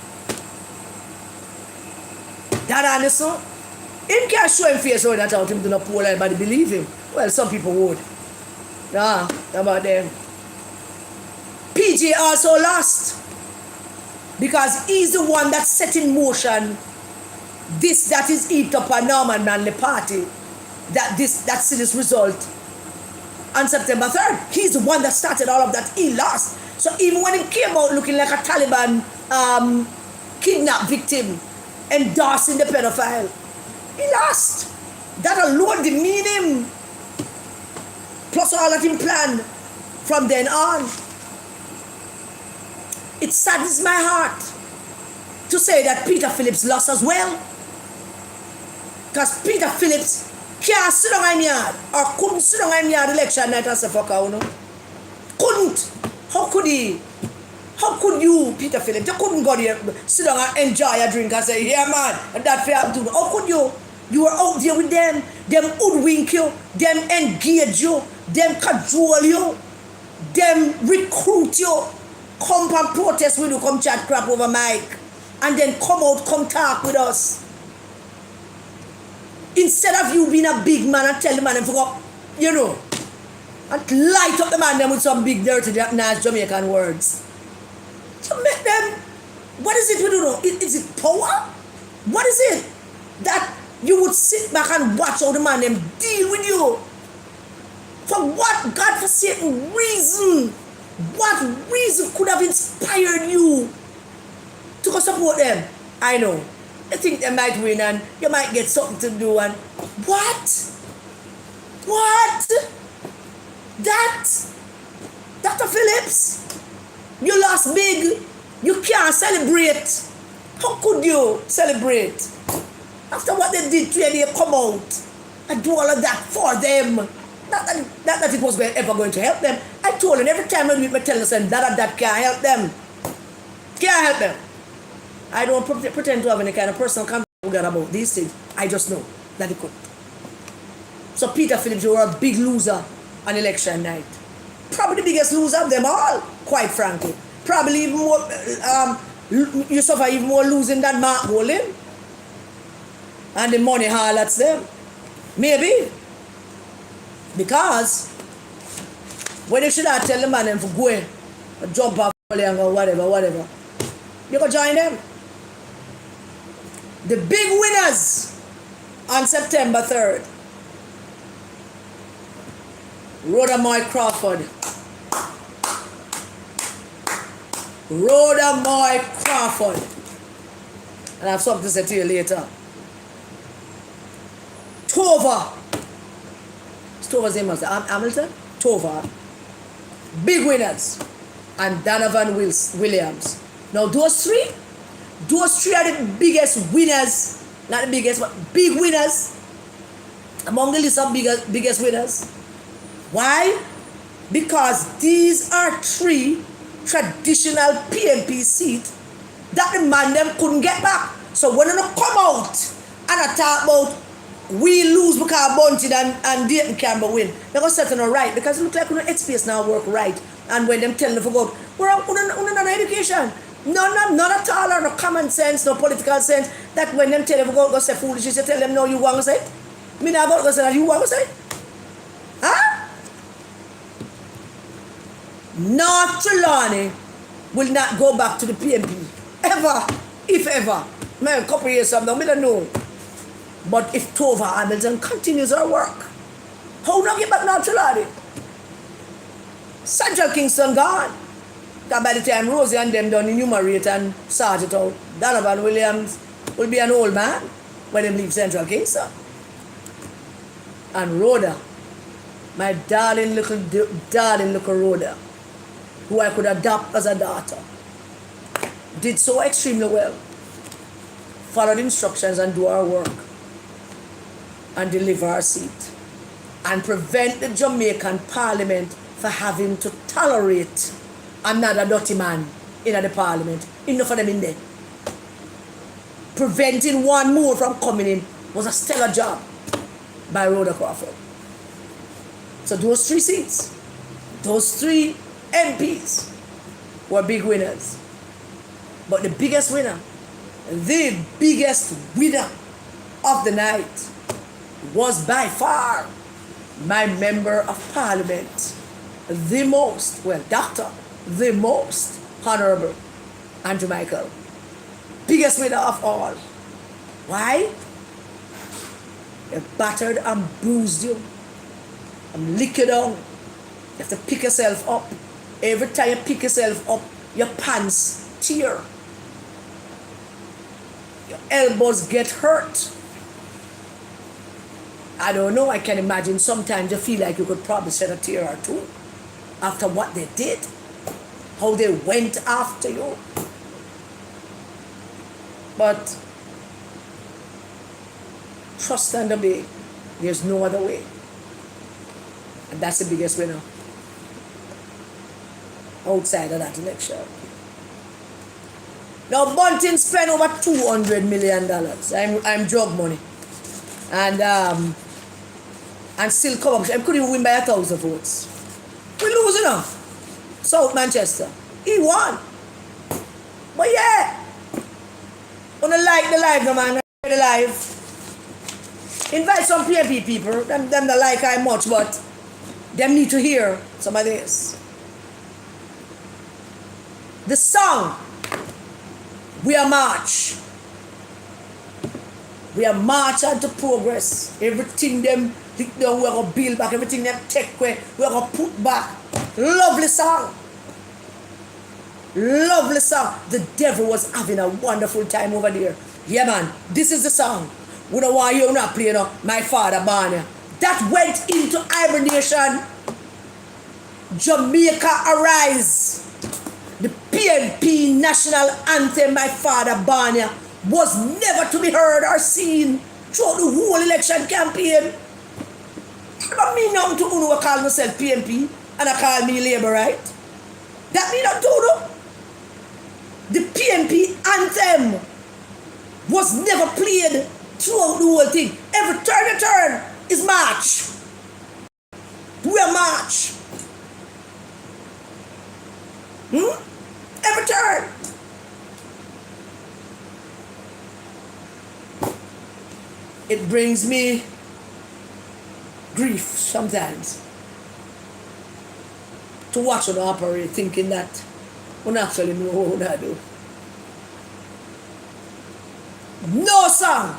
That Anderson, him can't show him face all that out, him do not poll anybody believe him. Well, some people would. Nah, about them. PJ also lost. Because he's the one that set in motion this that is heaped up on Norman Manley Party. That's this result on September 3rd. He's the one that started all of that. He lost. So even when he came out looking like a Taliban kidnapped victim, endorsing the pedophile, he lost. That alone demeaned him. Plus all that he planned from then on. It saddens my heart to say that Peter Phillips lost as well. Because Peter Phillips can't sit down in yard or couldn't sit down in yard election night and say fuck out, no? Couldn't. How could he? How could you, Peter Phillips, you couldn't go there, sit down and enjoy a drink and say, yeah man, and that fair to me. How could you? You were out there with them hoodwink you, them engage you, them cajole you, them recruit you, come and protest with you, come chat crap over mic, and then come out, come talk with us. Instead of you being a big man and tell the man and forgot, you know, and light up the man them with some big dirty nice Jamaican words. So make them, what is it we do know? Is it power? What is it? That you would sit back and watch how the man them deal with you. For what godforsaken reason? What reason could have inspired you to go support them? I know. You think they might win and you might get something to do and what? What? That? Dr. Phillips? You lost big. You can't celebrate. How could you celebrate? After what they did to you, they come out and do all of that for them. Not that it was ever going to help them. I told them every time I meet my tell them that can't help them. Can't help them. I don't pretend to have any kind of personal conversation about these things. I just know that it could. So Peter Phillips, you were a big loser on election night. Probably the biggest loser of them all, quite frankly. Probably even more, you suffer even more losing than Mark Bolin. And the money harlots them. Maybe. Because when you should have tell the man them for go or jump off or whatever, you go join them. The big winners on September 3rd. Rhoda Moy Crawford. Rhoda Moy Crawford. And I have something to say to you later. Tova. Tova's name was Hamilton? Tova. Big winners. And Donovan Williams. Now those three are the biggest winners. Not the biggest, but big winners. Among the list of biggest winners. Why? Because these are three traditional PMP seats that the man them couldn't get back. So when they come out and talk about we lose because Bunting and Dayton Campbell win, they're going to set on right because it looks like HPS now work right. And when them tell them to go, we're on education. None at all, or no common sense, no political sense. That when them tell them to go say foolishness, you tell them no, you want to say? Me not going to say that you want to say? Huh? North Trelawney will not go back to the PMP. Ever. If ever. Man, a couple years from now, I don't know. But if Tova Hamilton continues her work, how do I get back North Trelawney? Central Kingston gone. That by the time Rosie and them done enumerate and sort it out, Donovan Williams will be an old man when they leave Central Kingston. And Rhoda, my darling little Rhoda, who I could adopt as a daughter, did so extremely well. Followed instructions and do our work and deliver our seat and prevent the Jamaican Parliament for having to tolerate another dirty man in the Parliament. Enough of them in there. Preventing one more from coming in was a stellar job by Rhoda Crawford. So those three seats, those three MPs were big winners. But the biggest winner of the night was by far my member of Parliament, the most honorable Andrew Michael. Biggest winner of all. Why? They battered and bruised you and lick you down. You have to pick yourself up. Every time you pick yourself up, your pants tear. Your elbows get hurt. I don't know, I can imagine sometimes you feel like you could probably shed a tear or two after what they did, how they went after you. But trust and obey. There's no other way. And that's the biggest winner outside of that election. Now Bunting spent over $200 million. I'm drug money. And still come up. I couldn't even win by 1,000 votes. We lose enough. South Manchester. He won. But yeah. Wanna like the live, no man. The live. Invite some PMP people. Them don't like I much, but them need to hear some of this. The song. We are march. We are march on to progress. Everything them we're going to build back. Everything them take away, we're going to put back. Lovely song. Lovely song. The devil was having a wonderful time over there. Yeah, man. This is the song. We don't want you not play, My Father Barney. That went into hibernation. Jamaica Arise. The PNP national anthem, My Father Barney, was never to be heard or seen throughout the whole election campaign. That mean nothing to who call myself PNP and I call me Labour, right? That mean nothing to who. The PNP anthem was never played throughout the whole thing. Every turn you turn is march. We are march. Every turn. It brings me grief sometimes to watch them operate thinking that we actually know what I do. No song.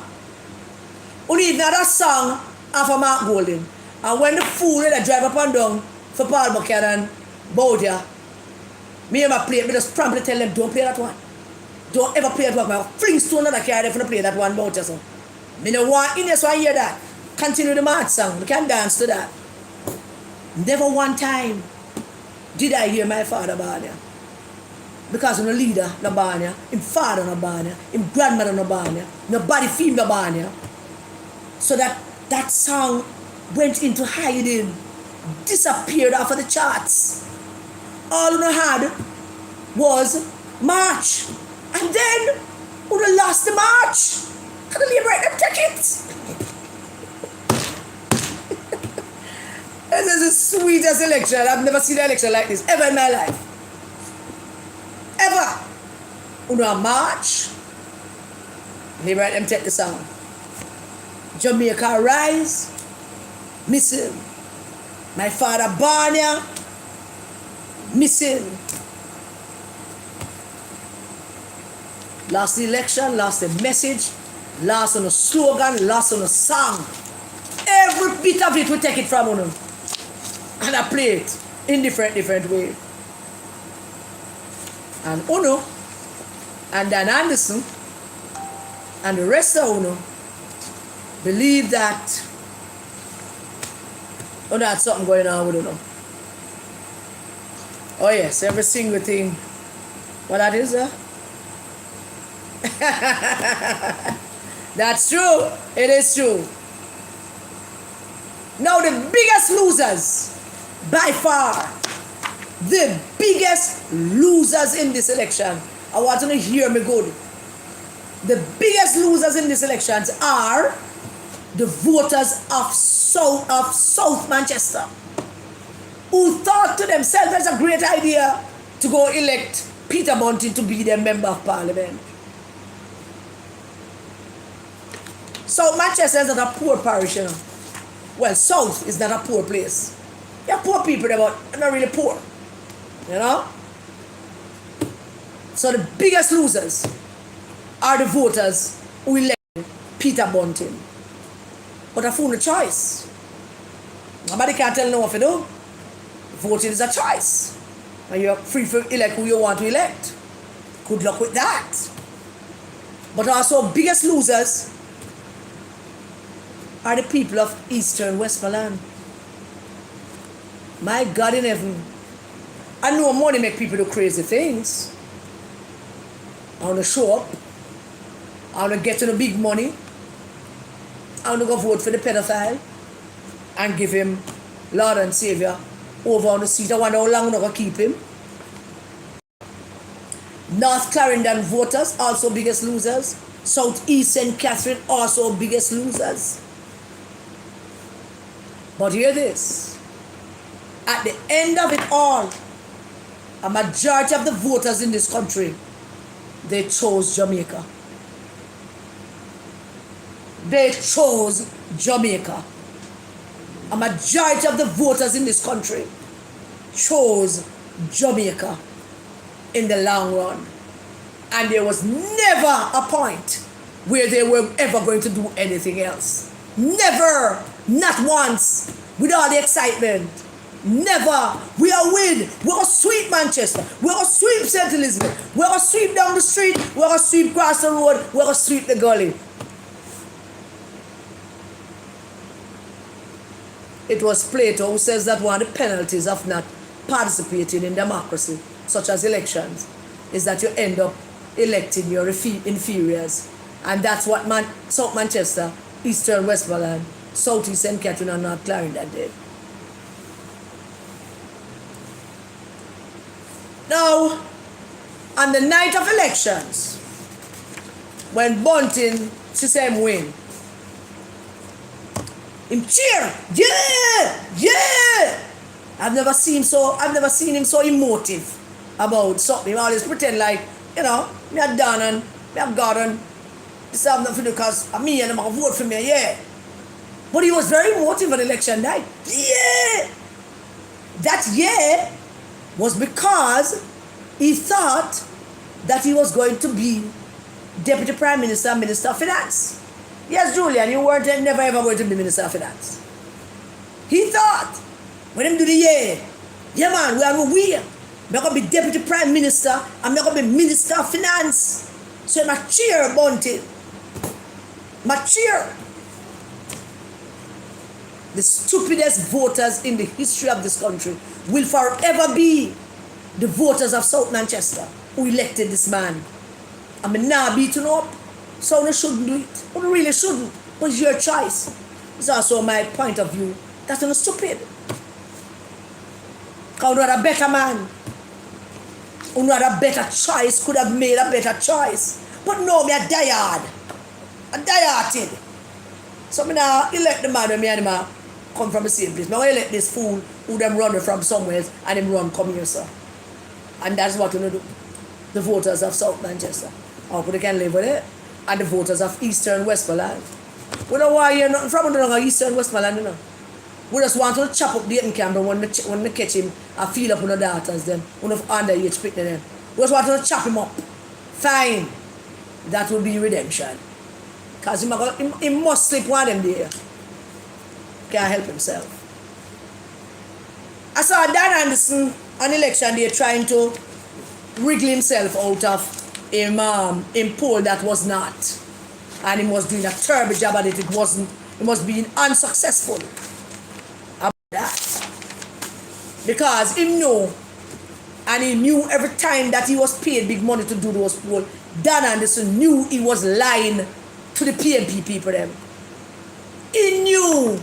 Only another song of a Mark Golding. And when the fool that drive up and down for Paul Buchanan, Bowdia, me and my play, me just promptly tell them, don't play that one. Don't ever play that one. I fling stone on the car if you play that one, Bowdia. So. Me no want in there, so I hear that. Continue the march song. We can dance to that. Never one time did I hear My Father Barney. Because no leader no Barney, him father no Barney, him grandmother no Barney, nobody feel no Barney. So that song went into hiding, disappeared off of the charts. All we had was March. And then we lost the March. How do you write them tickets? This is the sweetest election. I've never seen an election like this ever in my life. Ever. Una march. They write them take the song. Jamaica Rise. Missing. My Father Barney. Missing. Lost the election, lost the message, lost on a slogan, lost on a song. Every bit of it we take it from Uno. And I play it in different way. And Uno, and Dan Anderson, and the rest of Uno believe that that's something going on with Uno. Oh yes, every single thing. What that is, That's true. It is true. Now the biggest losers, by far, the biggest losers in this election, I want you to hear me good. The biggest losers in these elections are the voters of South Manchester, who thought to themselves it's a great idea to go elect Peter Bunting to be their member of parliament. South Manchester is not a poor parish, Well, South is not a poor place. There are poor people there, but not really poor. So the biggest losers are the voters who elected Peter Bunting. But I found a choice. Nobody can tell no what to do. Voting is a choice. And you're free to elect who you want to elect. Good luck with that. But also biggest losers are the people of Eastern Westmoreland. My God in heaven. I know money make people do crazy things. I want to show up. I want to get to the big money. I want to go vote for the pedophile and give him Lord and Savior over on the seat. I wonder how long I'm going to keep him. North Clarendon voters, also biggest losers. Southeast St. Catherine, also biggest losers. But hear this. At the end of it all, a majority of the voters in this country, they chose Jamaica. They chose Jamaica. A majority of the voters in this country chose Jamaica in the long run. And there was never a point where they were ever going to do anything else. Never. Not once. With all the excitement. Never. We are win. We're going to sweep Manchester. We're going to sweep St. Elizabeth. We're going to sweep down the street. We're going to sweep across the road. We're going to sweep the gully. It was Plato who says that one of the penalties of not participating in democracy, such as elections, is that you end up electing your inferiors. And that's what South Manchester, Eastern Westmoreland, Southeast St. Catherine and North Clarendon did. Now, on the night of elections, when Bunting system win, him cheer, yeah. I've never seen him so emotive about something. He always pretend like, me have done and me have gotten. This have nothing to do because of me and I'm going to vote for me, yeah. But he was very emotive on election night. Yeah. That yeah was because he thought that he was going to be Deputy Prime Minister and Minister of Finance. Yes, Julian, you weren't never ever going to be Minister of Finance. He thought, when him do the yeah man, we are going to be Deputy Prime Minister and I'm going to be Minister of Finance. So my cheer Bunting. My cheer. The stupidest voters in the history of this country will forever be the voters of South Manchester who elected this man. I mean, now beaten up. So you shouldn't do it. You really shouldn't. But it's your choice. It's also my point of view. That's not stupid. Because you had a better man. You had a better choice. Could have made a better choice. But no, me a diehard. A dieharded. So me now elect the man when me and him come from the same place. Now I elect this fool who them run from somewhere and him run come here, sir. And that's what you do. The voters of South Manchester. Or they can live with it. And the voters of Eastern Westmoreland. We don't want to hear nothing from Eastern Westmoreland, you know. We just want to chop up Dayton Campbell when they catch him and feel up on the daughters them, on the underage picking them. We just want to chop him up. Fine. That will be redemption. Because he must sleep one of them there. Can't help himself. I saw Dan Anderson on election day trying to wriggle himself out of a poll that was not. And he was doing a terrible job at it. It wasn't. He was being unsuccessful about that. Because he knew, and he knew every time that he was paid big money to do those polls, Dan Anderson knew he was lying to the PMP people them. He knew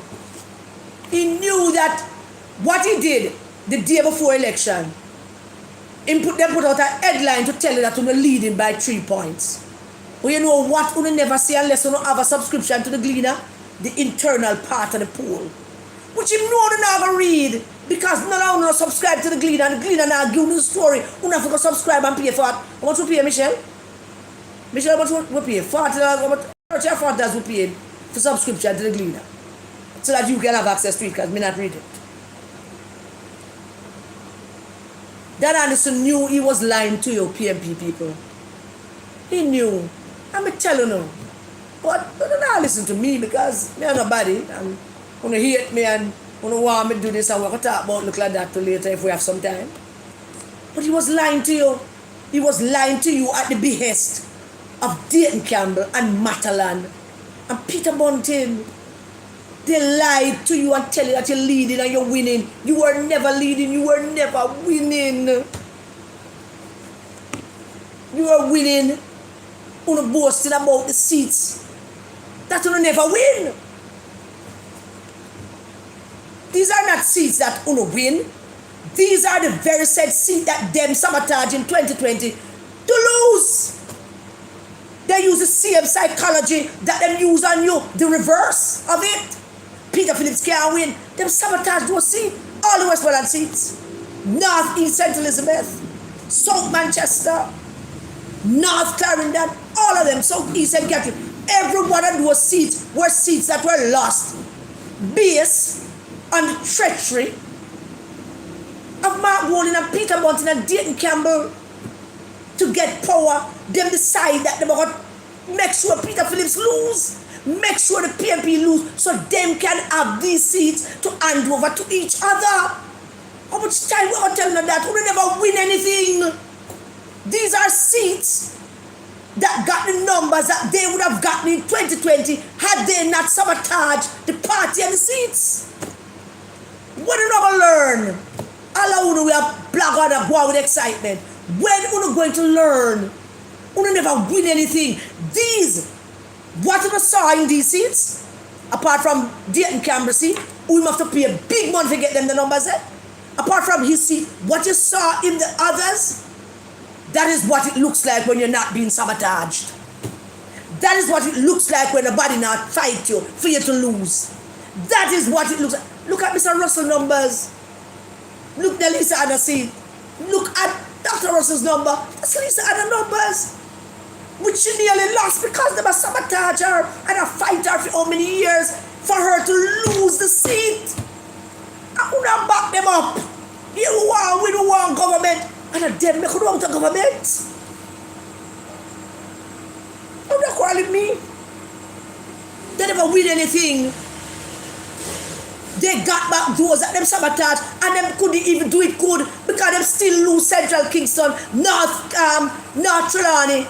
that what he did the day before election, they put out a headline to tell you that you're leading by 3 points. But you know what you never see unless you don't have a subscription to the Gleaner? The internal part of the poll. Which you know you never read. Because none of you subscribe to the Gleaner. The Gleaner now give you the story. You have to subscribe and pay for it. How much you pay, Michelle? Michelle, how much you pay? $40 we pay for subscription to the Gleaner. So that you can have access to it because me not read it. Dan Anderson knew he was lying to you PMP people. He knew. I'm telling you. But you don't listen to me because me are nobody. And you hate me and you want me to do this and we're going to talk about look like that till later if we have some time. But he was lying to you. He was lying to you at the behest of Dayton Campbell and Matalan and Peter Bunting. They lied to you and tell you that you're leading and you're winning. You were never leading. You were never winning. You were winning. You boasting about the seats that you never win. These are not seats that you win. These are the very said seats that them sabotage in 2020 to lose. They use the same psychology that them use on you, the reverse of it. Peter Phillips can't win. Them sabotage those seats, all the Westmoreland seats. North East St. Elizabeth, South Manchester, North Clarendon, all of them, South East and Gatwick. Every one of those seats were seats that were lost based on the treachery of Mark Walling and Peter Bunting and Dayton Campbell to get power. Them decide that they were going to make sure Peter Phillips lose, make sure the PNP lose, so them can have these seats to hand over to each other. How much time we are telling them that? We will never win anything. These are seats that got the numbers that they would have gotten in 2020 had they not sabotaged the party and the seats. What are you not going to learn? All of you are black on a boy with excitement. When are you going to learn? You never win anything. These, what you saw in these seats, apart from Dayton Campbell seat, we have to pay a big money to get them the numbers there. Apart from his seat, what you saw in the others, that is what it looks like when you're not being sabotaged. That is what it looks like when the body not fight you for you to lose. That is what it looks like. Look at Mr. Russell numbers. Look at Lisa Anna seat. Look at Dr. Russell's number. That's Lisa Anna numbers. Which she nearly lost because they were sabotage her and a fight her for how many years for her to lose the seat. I could not back them up. You want with the one government. And a dead me could want a government. You're not calling me. They never win anything. They got back those that them sabotage and them couldn't even do it good because them still lose Central Kingston, North Trelawney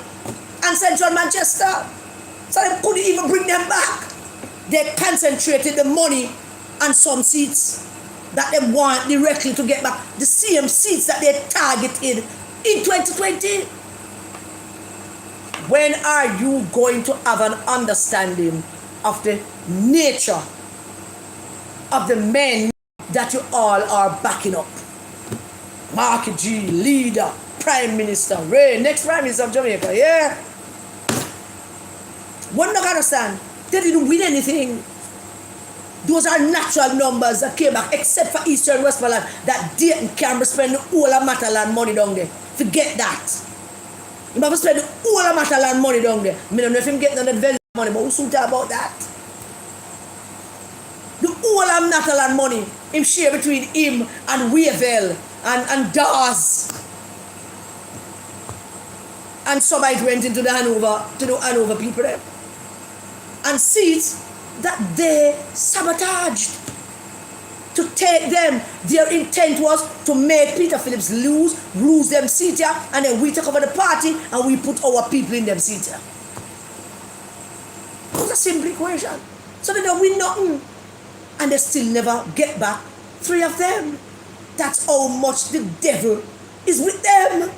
and Central Manchester. So they couldn't even bring them back. They concentrated the money on some seats that they want directly to get back. The same seats that they targeted in 2020. When are you going to have an understanding of the nature of the men that you all are backing up? Mark G, leader, Prime Minister, Ray, next Prime Minister of Jamaica, yeah? What not understand? They didn't win anything. Those are natural numbers that came back, except for Eastern Westmoreland, that Dayton Campbell spend all of Matalan money down there. Forget that. You have to spend all of Matalan money down there. I don't know if him getting on the vendor money, but who's talking about that? The whole of Matalan money, him share between him and Wavell and Dawes. And somebody went into the Hanover people there. And seats that they sabotaged to take them. Their intent was to make Peter Phillips lose them seat here, and then we take over the party and we put our people in them seat here. It's a simple equation. So they don't win nothing. And they still never get back 3 of them. That's how much the devil is with them.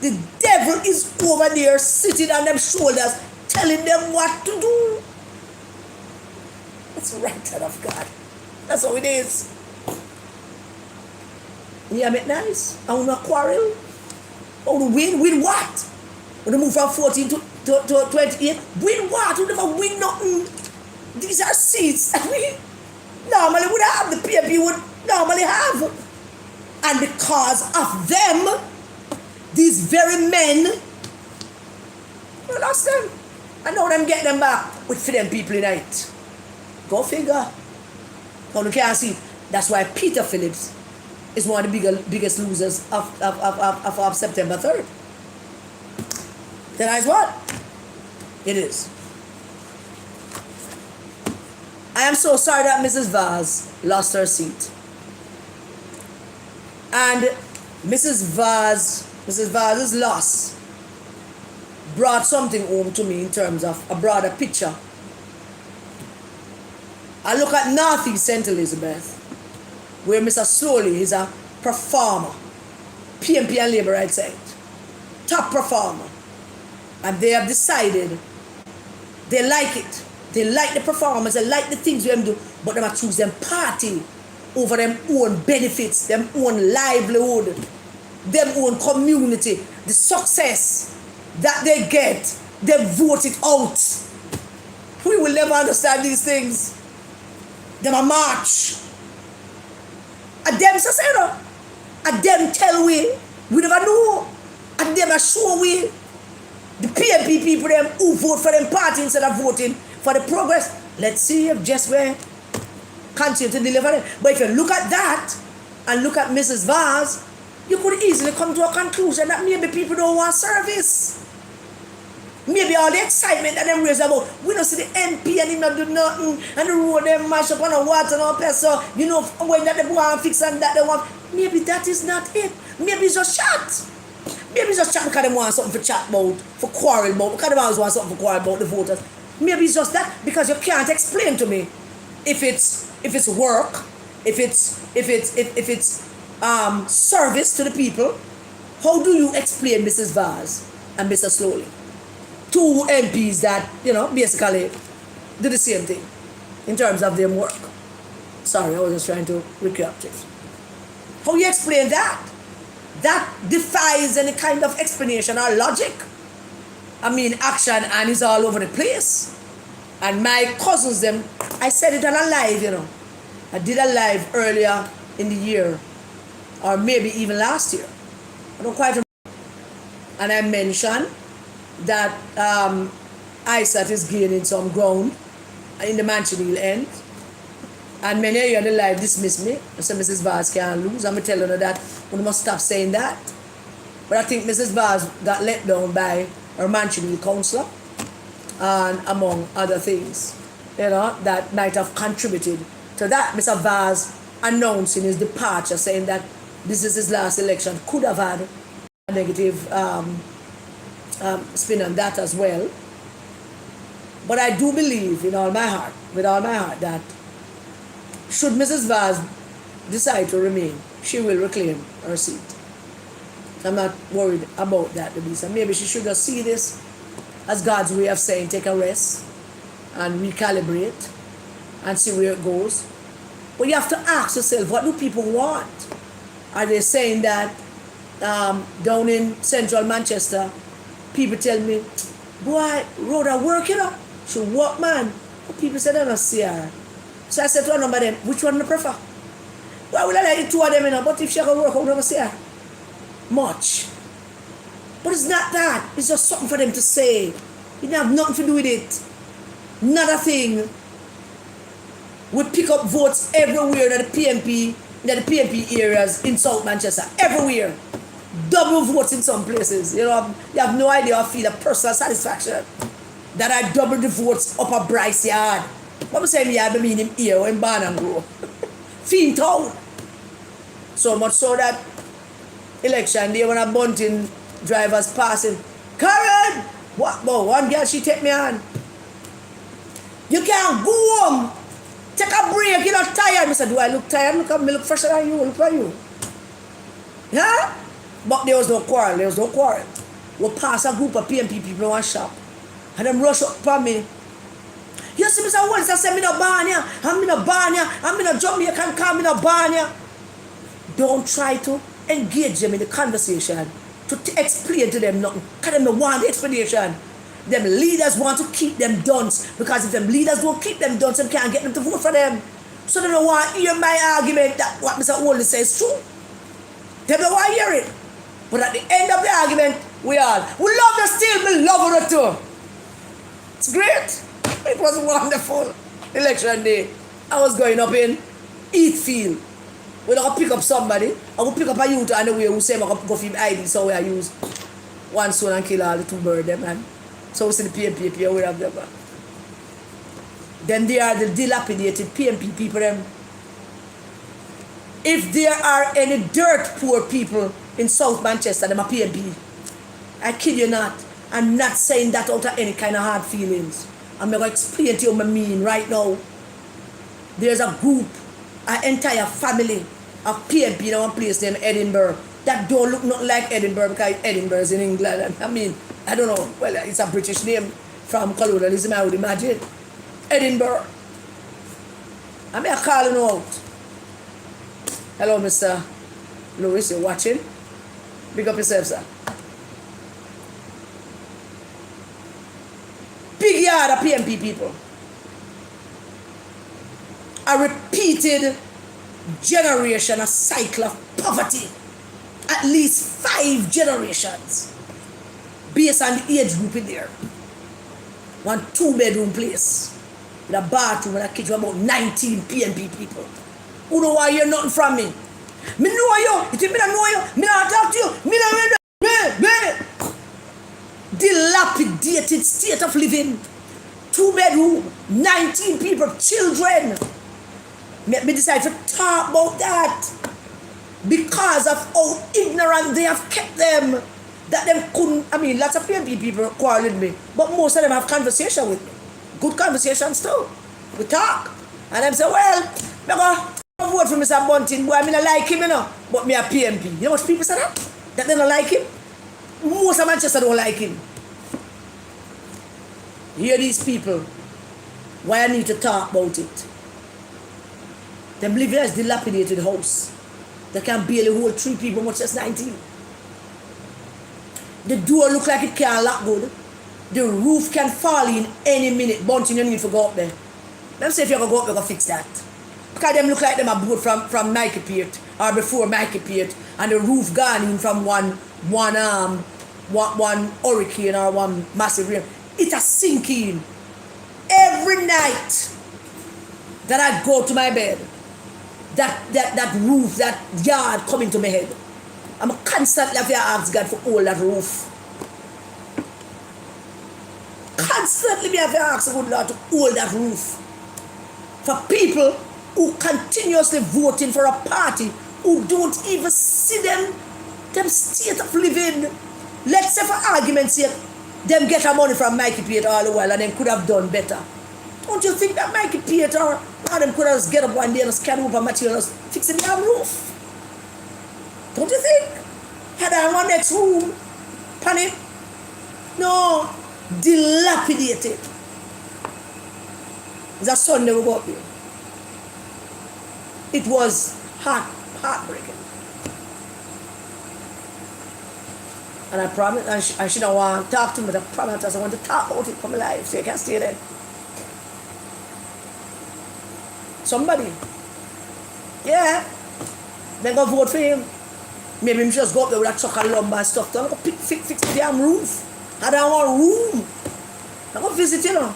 The devil is over there sitting on them shoulders telling them what to do. It's right hand of God. That's how it is. Yeah, make nice. I want to quarrel. I want to win. Win what? I want to move from 14 to 28. Win what? We never win nothing. These are seats that we normally would have. The PNP would normally have. And because of them, these very men, we lost them. And now them get them back with for them people in it. Go figure. Now you can't see. That's why Peter Phillips is one of the biggest losers of September 3rd. That is what? It is. I am so sorry that Mrs. Vaz lost her seat. And Mrs. Vaz's loss brought something home to me in terms of a broader picture. I look at Northeast St. Elizabeth, where Mr. Slowly is a performer, PNP and Labour right side, top performer. And they have decided they like it. They like the performance, they like the things we do, but they must choose them party over them own benefits, them own livelihood. them own community, the success that they get, they vote it out. We will never understand these things. Them a march. And them say, you know, and them tell we never know. And them a show we, the PNP people them who vote for them party instead of voting for the progress. Let's see if just we continue to deliver it. But if you look at that and look at Mrs. Vaz, you could easily come to a conclusion that maybe people don't want service. Maybe all the excitement that them raise about, we don't see the MP and him not do nothing, and the road them mash up on the water and all that, so you know when that they want to fix and that they want. Maybe that is not it. Maybe it's just chat. Maybe it's just chat because they want something for chat about, for quarrel about, because they always want something for quarrel about the voters. Maybe it's just that because you can't explain to me if it's work, if it's service to the people. How do you explain Mrs. Vaz and Mr. Slowly? Two MPs that, you know, basically do the same thing in terms of their work. Sorry, I was just trying to recap it. How you explain that? That defies any kind of explanation or logic. I mean, action and it's all over the place. And my cousins, them, I said it on a live, you know. I did a live earlier in the year, or maybe even last year. I don't quite remember. And I mentioned that ISAT is gaining some ground in the Ministerial end. And many of you on the live dismiss me. I said Mrs. Vaz can't lose. I'm telling her that we must stop saying that. But I think Mrs. Vaz got let down by her Ministerial councillor and among other things, you know, that might have contributed to that. Mr. Vaz announcing his departure, saying that this is his last election, could have had a negative spin on that as well. But I do believe with all my heart, that should Mrs. Vaz decide to remain, she will reclaim her seat. I'm not worried about that, Lisa. Maybe she should just see this as God's way of saying take a rest and recalibrate and see where it goes. But you have to ask yourself, what do people want? Are they saying that down in central Manchester, people tell me, boy, Rhoda work, you know. She work, man. But people say they don't see her. So I said to one of them, which one do you prefer? Well, I like the two of them, you know, but if she can work, I will never see her. Much. But it's not that. It's just something for them to say. It don't have nothing to do with it. Not a thing. We pick up votes everywhere in the PNP areas in South Manchester. Everywhere. Double votes in some places. You know, you have no idea how I feel a personal satisfaction that I double the votes up a Bryce yard. What I'm saying yard, I mean him here or in Barnum Grove. Fiend town. So much so that election day when a bunting drivers passing, Karen! What? Boy, one girl, she take me on. You can't go home. Take a break, you're not tired. I said, do I look tired? Look at me, look fresher than you. Look at you. Yeah? But there was no quarrel. We pass a group of PNP people in one shop. And them rush up upon me. You see, Mr. Wallace, I said, I'm in a Barnia. I'm in a Jamaican car, I'm in a Barnia. Don't try to engage them in the conversation, to explain to them nothing. Because they want the explanation. Them leaders want to keep them dunce. Because if them leaders don't keep them dunce, they can't get them to vote for them. So they don't want to hear my argument that what Mr. Wallace says is true. They don't want to hear it. But at the end of the argument, we love the still, we love her too. It's great. It was wonderful. Election day. I was going up in Eatfield. When I pick up somebody, I will pick up a youth on the way who say I go for him ID, so I use one stone and kill all the two birds them, man. So we see the PNP aware of them. Then there are the dilapidated PNP people them. If there are any dirt poor people in South Manchester, them are PNP. I kid you not. I'm not saying that out of any kind of hard feelings. I'm going to explain to you what I mean right now. There's a group, an entire family of PNP in one place named Edinburgh that don't look nothing like Edinburgh because Edinburgh is in England. I mean, I don't know. Well, it's a British name from colonialism, I would imagine. Edinburgh. I'm here calling out. Hello, Mr. Lewis, you're watching? Big up yourself, sir. Big yard of PMP people. A repeated generation, a cycle of poverty. At least 5 generations. Based on the age group in there. 1 2-bedroom place. With a bathroom and a kitchen, about 19 PMP people. Who don't want to hear nothing from me? Me know you. You think me don't know you? Me not talk to you. Me not. Dilapidated state of living. 2-bedroom, 19 people, children. Me decide to talk about that. Because of how ignorant they have kept them. That them couldn't, I mean, lots of PMP people quarrel with me. But most of them have conversation with me. Good conversations too. We talk. And them say, well, me go vote for Mr. Bunting. Boy, I mean, I like him, you know. But me a PMP. You know what people say that? That they don't like him? Most of Manchester don't like him. Hear these people. Why I need to talk about it. Them live in a dilapidated house. They can barely hold 3 people, much as 19. The door look like it can't lock good. The roof can fall in any minute. Bunting, you need to go up there. Let me say if you're going to go up, you're going to fix that. Because them look like them are boat from Mikey Piet or before Mikey Piet, and the roof gone in from one hurricane or one massive rain. It has sink in. Every night that I go to my bed, that roof, that yard come into my head. I'm constantly have to ask God for all that roof. Constantly me have to ask the good Lord to hold that roof. For people who continuously voting for a party who don't even see them state of living. Let's say for argument's sake, them get a money from Mikey Piet all the while and then could have done better. Don't you think that Mikey Piet or them could have just get up one day and scan over materials, fixing the damn roof? Don't you think? Had I one next room, panic? No, dilapidated. It's a Sunday we go up here. It was heartbreaking. And I promised, and she don't want to talk to me, but I promised I want to talk about it for my life, so you can stay there. Somebody. Yeah. Then go vote for him. Maybe him just go up there with a truck and lumber and stuff. Then go fix the damn roof. I don't want room. I go visit, you know.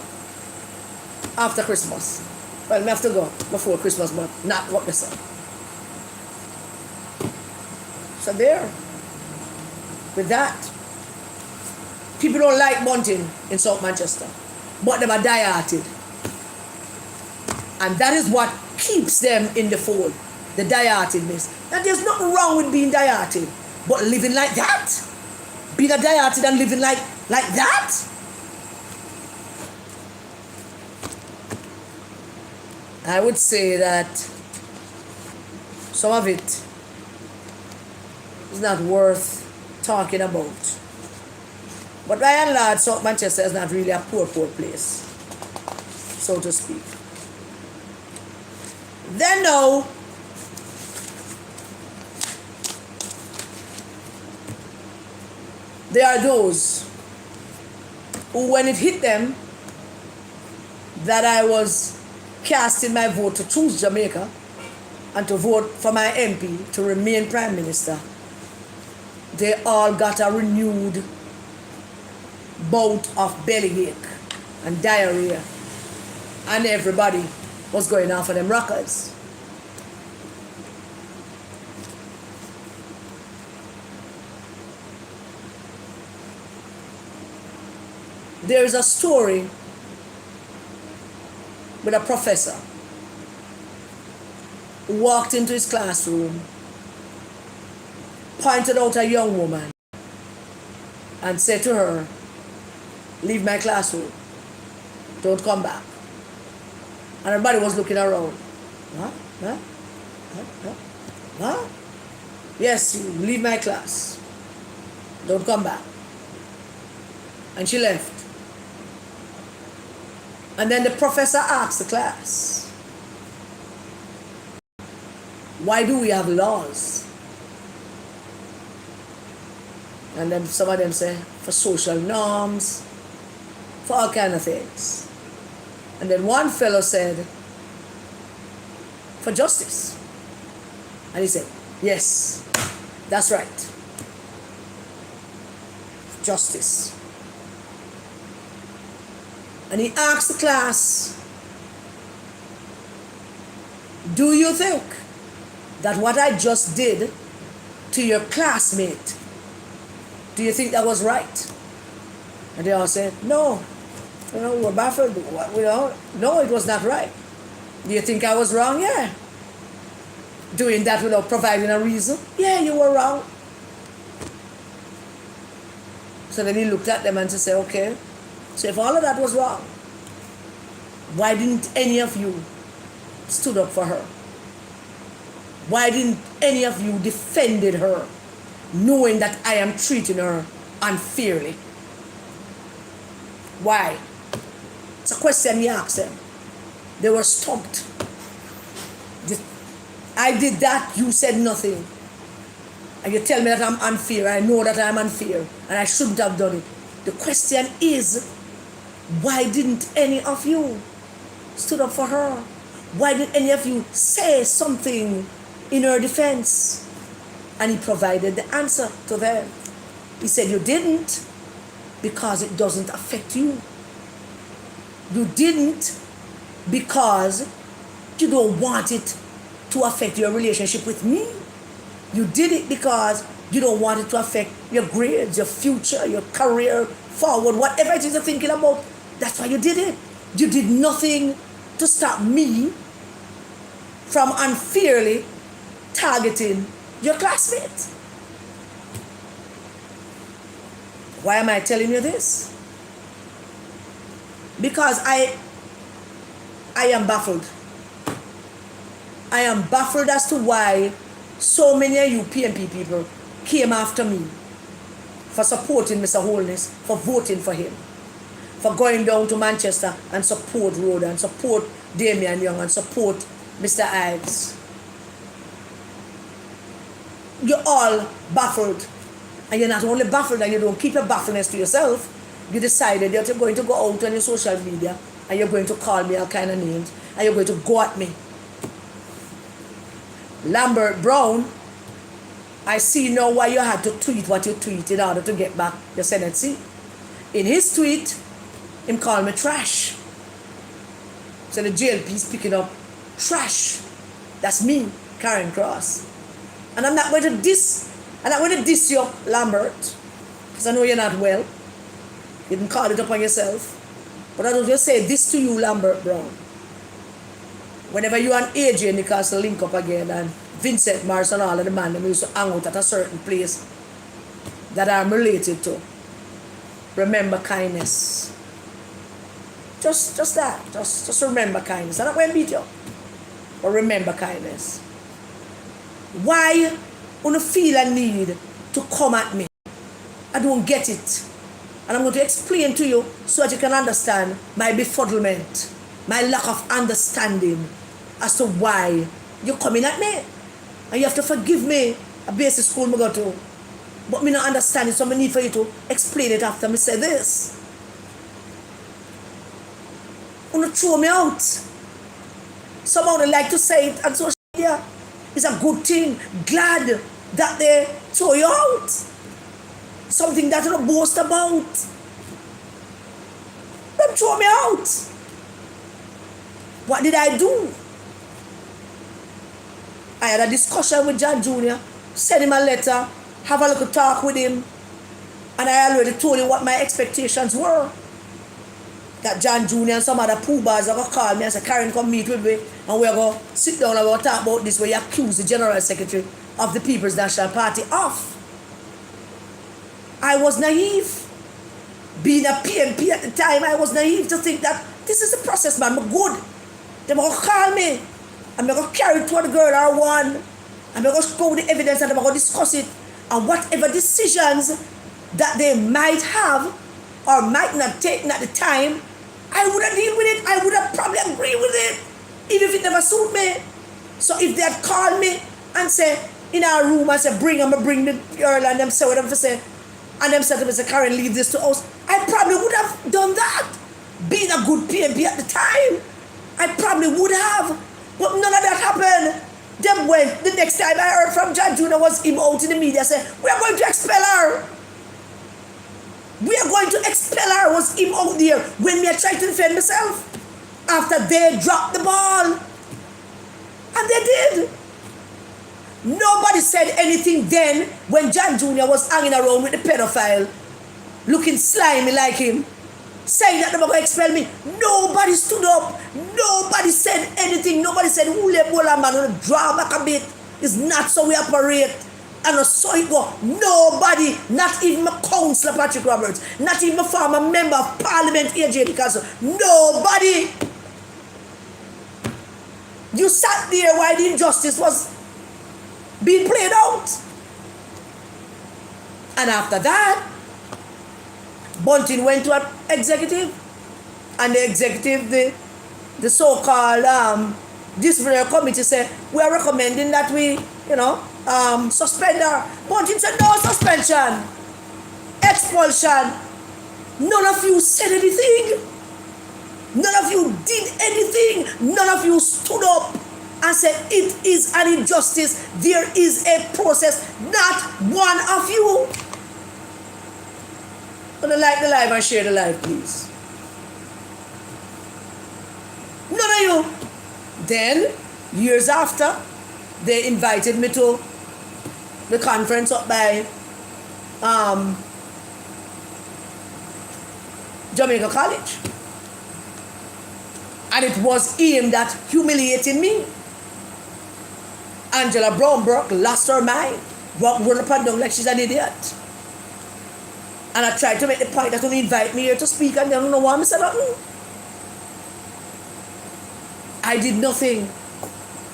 After Christmas. Well, I have to go before Christmas, but not what they say. So there. With that, people don't like Bunting in South Manchester, but they are die-hearted. And that is what keeps them in the fold, the die-heartedness. And there's nothing wrong with being die-hearted, but living like that? Being a die-hearted and living like that? I would say that some of it is not worth talking about. But by and large, South Manchester is not really a poor place, so to speak. Then now, there are those who, when it hit them that I was casting my vote to choose Jamaica and to vote for my MP to remain Prime Minister, they all got a renewed bout of bellyache and diarrhea, and everybody was going off of them rockers. There is a story with a professor who walked into his classroom, pointed out a young woman and said to her, "Leave my classroom, don't come back." And everybody was looking around. What? Yes, you leave my class, don't come back. And she left. And then the professor asked the class, "Why do we have laws? And then some of them say for social norms, for all kind of things. And then one fellow said, for justice. And he said, yes, that's right. Justice. And he asked the class, do you think that what I just did to your classmate, do you think that was right? And they all said, no. We're baffled. No, it was not right. Do you think I was wrong? Yeah. Doing that without providing a reason? Yeah, you were wrong. So then he looked at them and said, okay, so if all of that was wrong, why didn't any of you stood up for her? Why didn't any of you defended her, knowing that I am treating her unfairly? Why? It's a question he asked them. They were stumped. I did that, you said nothing. And you tell me that I'm unfair. I know that I'm unfair and I shouldn't have done it. The question is, why didn't any of you stood up for her? Why didn't any of you say something in her defense? And he provided the answer to them. He said, you didn't because it doesn't affect you. You didn't because you don't want it to affect your relationship with me. You did it because you don't want it to affect your grades, your future, your career, forward, whatever it is you're thinking about. That's why you did it. You did nothing to stop me from unfairly targeting your classmates. Why am I telling you this? Because I am baffled. I am baffled as to why so many of you PNP people came after me for supporting Mr. Holness, for voting for him, for going down to Manchester and support Rhoda and support Damian Young and support Mr. Ives. You're all baffled. And you're not only baffled, and you don't keep your baffledness to yourself. You decided that you're going to go out on your social media and you're going to call me all kind of names and you're going to go at me. Lambert Brown, I see now why you had to tweet what you tweet in order to get back your Senate seat. In his tweet, him called me trash. So the JLP's picking up trash. That's me, Karen Cross. And I'm not going to diss you, Lambert, because I know you're not well. You didn't call it upon yourself. But I don't just say this to you, Lambert Brown. Whenever you and AJ Nicholson link up again and Vincent Morris and all of the man them used to hang out at a certain place that I'm related to, remember kindness. Just that. Just remember kindness. I'm not going to beat you. But remember kindness. Why you feel a need to come at me? I don't get it. And I'm going to explain to you so that you can understand my befuddlement, my lack of understanding as to why you're coming at me. And you have to forgive me. A basic school I go to. But me not understand it, so I need for you to explain it after me say this. You throw me out. Someone would like to say it on social media. It's a good thing. Glad that they throw you out. Something that you don't boast about. Them throw me out. What did I do? I had a discussion with John Jr., send him a letter, have a little talk with him, and I already told him what my expectations were. That John Jr. and some other poo bars are going to call me and say, Karen, come meet with me, and we're going to sit down and we're going to talk about this, where you accuse the General Secretary of the People's National Party of. I was naive. Being a PNP at the time, I was naive to think that this is the process, man. I'm good. They're going to call me. I'm going to carry it to the girl I want. I'm going to go with the evidence and I'm going to discuss it. And whatever decisions that they might have or might not take at the time, I would have deal with it. I would have probably agree with it, even if it never suit me. So if they had called me and say, in our room, I say, bring the girl, and them say whatever, say, and them said to me, say, Karen, leave this to us, I probably would have done that. Being a good PMP at the time, I probably would have. But none of that happened. Them went, the next time I heard from John Jr. was him out in the media say, we are going to expel her. We are going to expel her, was him out there when me I tried to defend myself. After they dropped the ball. And they did. Nobody said anything then when John Jr. was hanging around with the pedophile, looking slimy like him, saying that they were going to expel me. Nobody stood up. Nobody said anything. Nobody said, Ule Bola man, draw back a bit. It's not so we operate. And so it go. Nobody, not even my councillor Patrick Roberts, not even a former member of Parliament, AJ Council. Nobody. You sat there while the injustice was being played out. And after that, Bunting went to an executive, and the executive, the so-called disciplinary committee said, we are recommending that we, suspend her. Bunting said, no suspension, expulsion. None of you said anything. None of you did anything. None of you stood up and said, it is an injustice. There is a process. Not one of you. Gonna like the live and share the live, please. None of you. Then, years after, they invited me to the conference up by Jamaica College. And it was aimed at humiliating me. Angela Brownbrook lost her mind, walked run up and down like she's an idiot. And I tried to make the point that they invite me here to speak, and they don't know why I said nothing. I did nothing.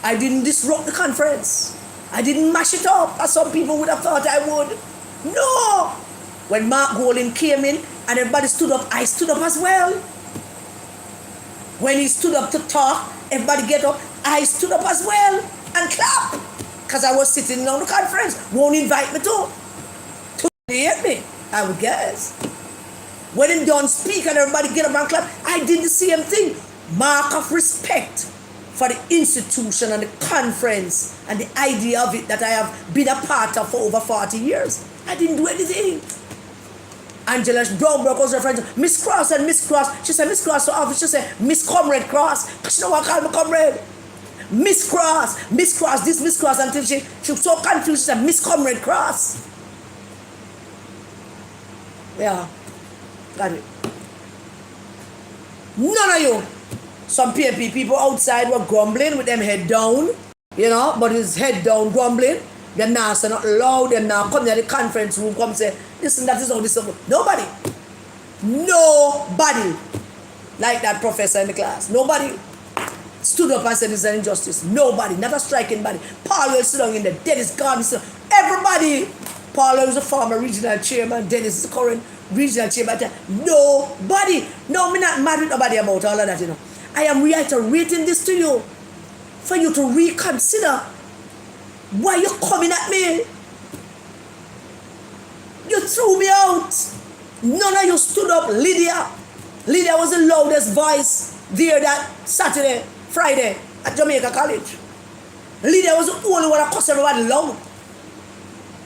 I didn't disrupt the conference. I didn't mash it up, as some people would have thought I would. No! When Mark Golding came in and everybody stood up, I stood up as well. When he stood up to talk, everybody get up, I stood up as well and clap. Because I was sitting on the conference. Won't invite me to hate me, I would guess. When him done speak and everybody get up and clap, I did the same thing. Mark of respect for the institution and the conference and the idea of it that I have been a part of for over 40 years. I didn't do anything. Angela Brownbrook was referring to Miss Cross and Miss Cross. She said Miss Cross so often. She said Miss Comrade Cross. Because she don't want to call me Comrade. Miss Cross, this Miss Cross, until she was so confused. She said Miss Comrade Cross. Yeah, got it. None of you. Some PMP people outside were grumbling with them head down, but his head down grumbling. They're not saying not loud, they're not coming to the conference room, come say, listen, that is how this is. Nobody. Nobody like that professor in the class. Nobody stood up and said it's an injustice. Nobody, not a striking body. Paul was sitting in the Dennis Garden. Everybody. Paul was a former regional chairman. Dennis is the current regional chairman. Nobody. No, I'm not mad with nobody about all of that, I am reiterating this to you for you to reconsider why you're coming at me. You threw me out. None of you stood up. Lydia was the loudest voice there that Saturday, Friday at Jamaica College. Lydia was the only one that cussed everybody loud.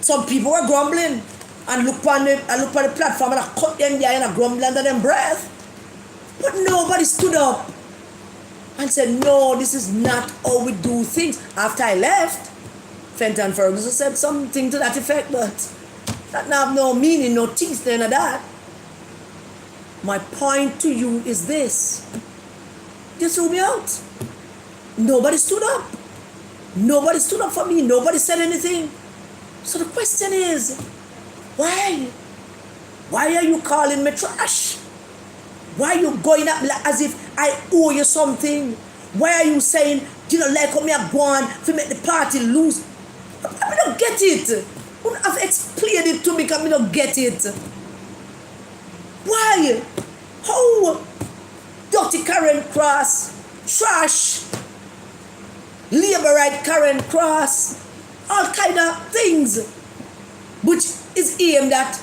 Some people were grumbling and look on the platform and I cut them there and I grumbled under them breath. But nobody stood up and said, no, this is not how we do things. After I left, Fenton Ferguson said something to that effect, but that have no meaning, no teeth, none of that. My point to you is this. You threw me out. Nobody stood up. Nobody stood up for me. Nobody said anything. So the question is, why? Why are you calling me trash? Why are you going up as if I owe you something? Why are you saying, like how me have gone to make the party lose? I don't get it. You have explained it to me because I don't get it. Why? How? Dirty Karen Cross, trash, labor right Karen Cross, all kind of things which is aimed at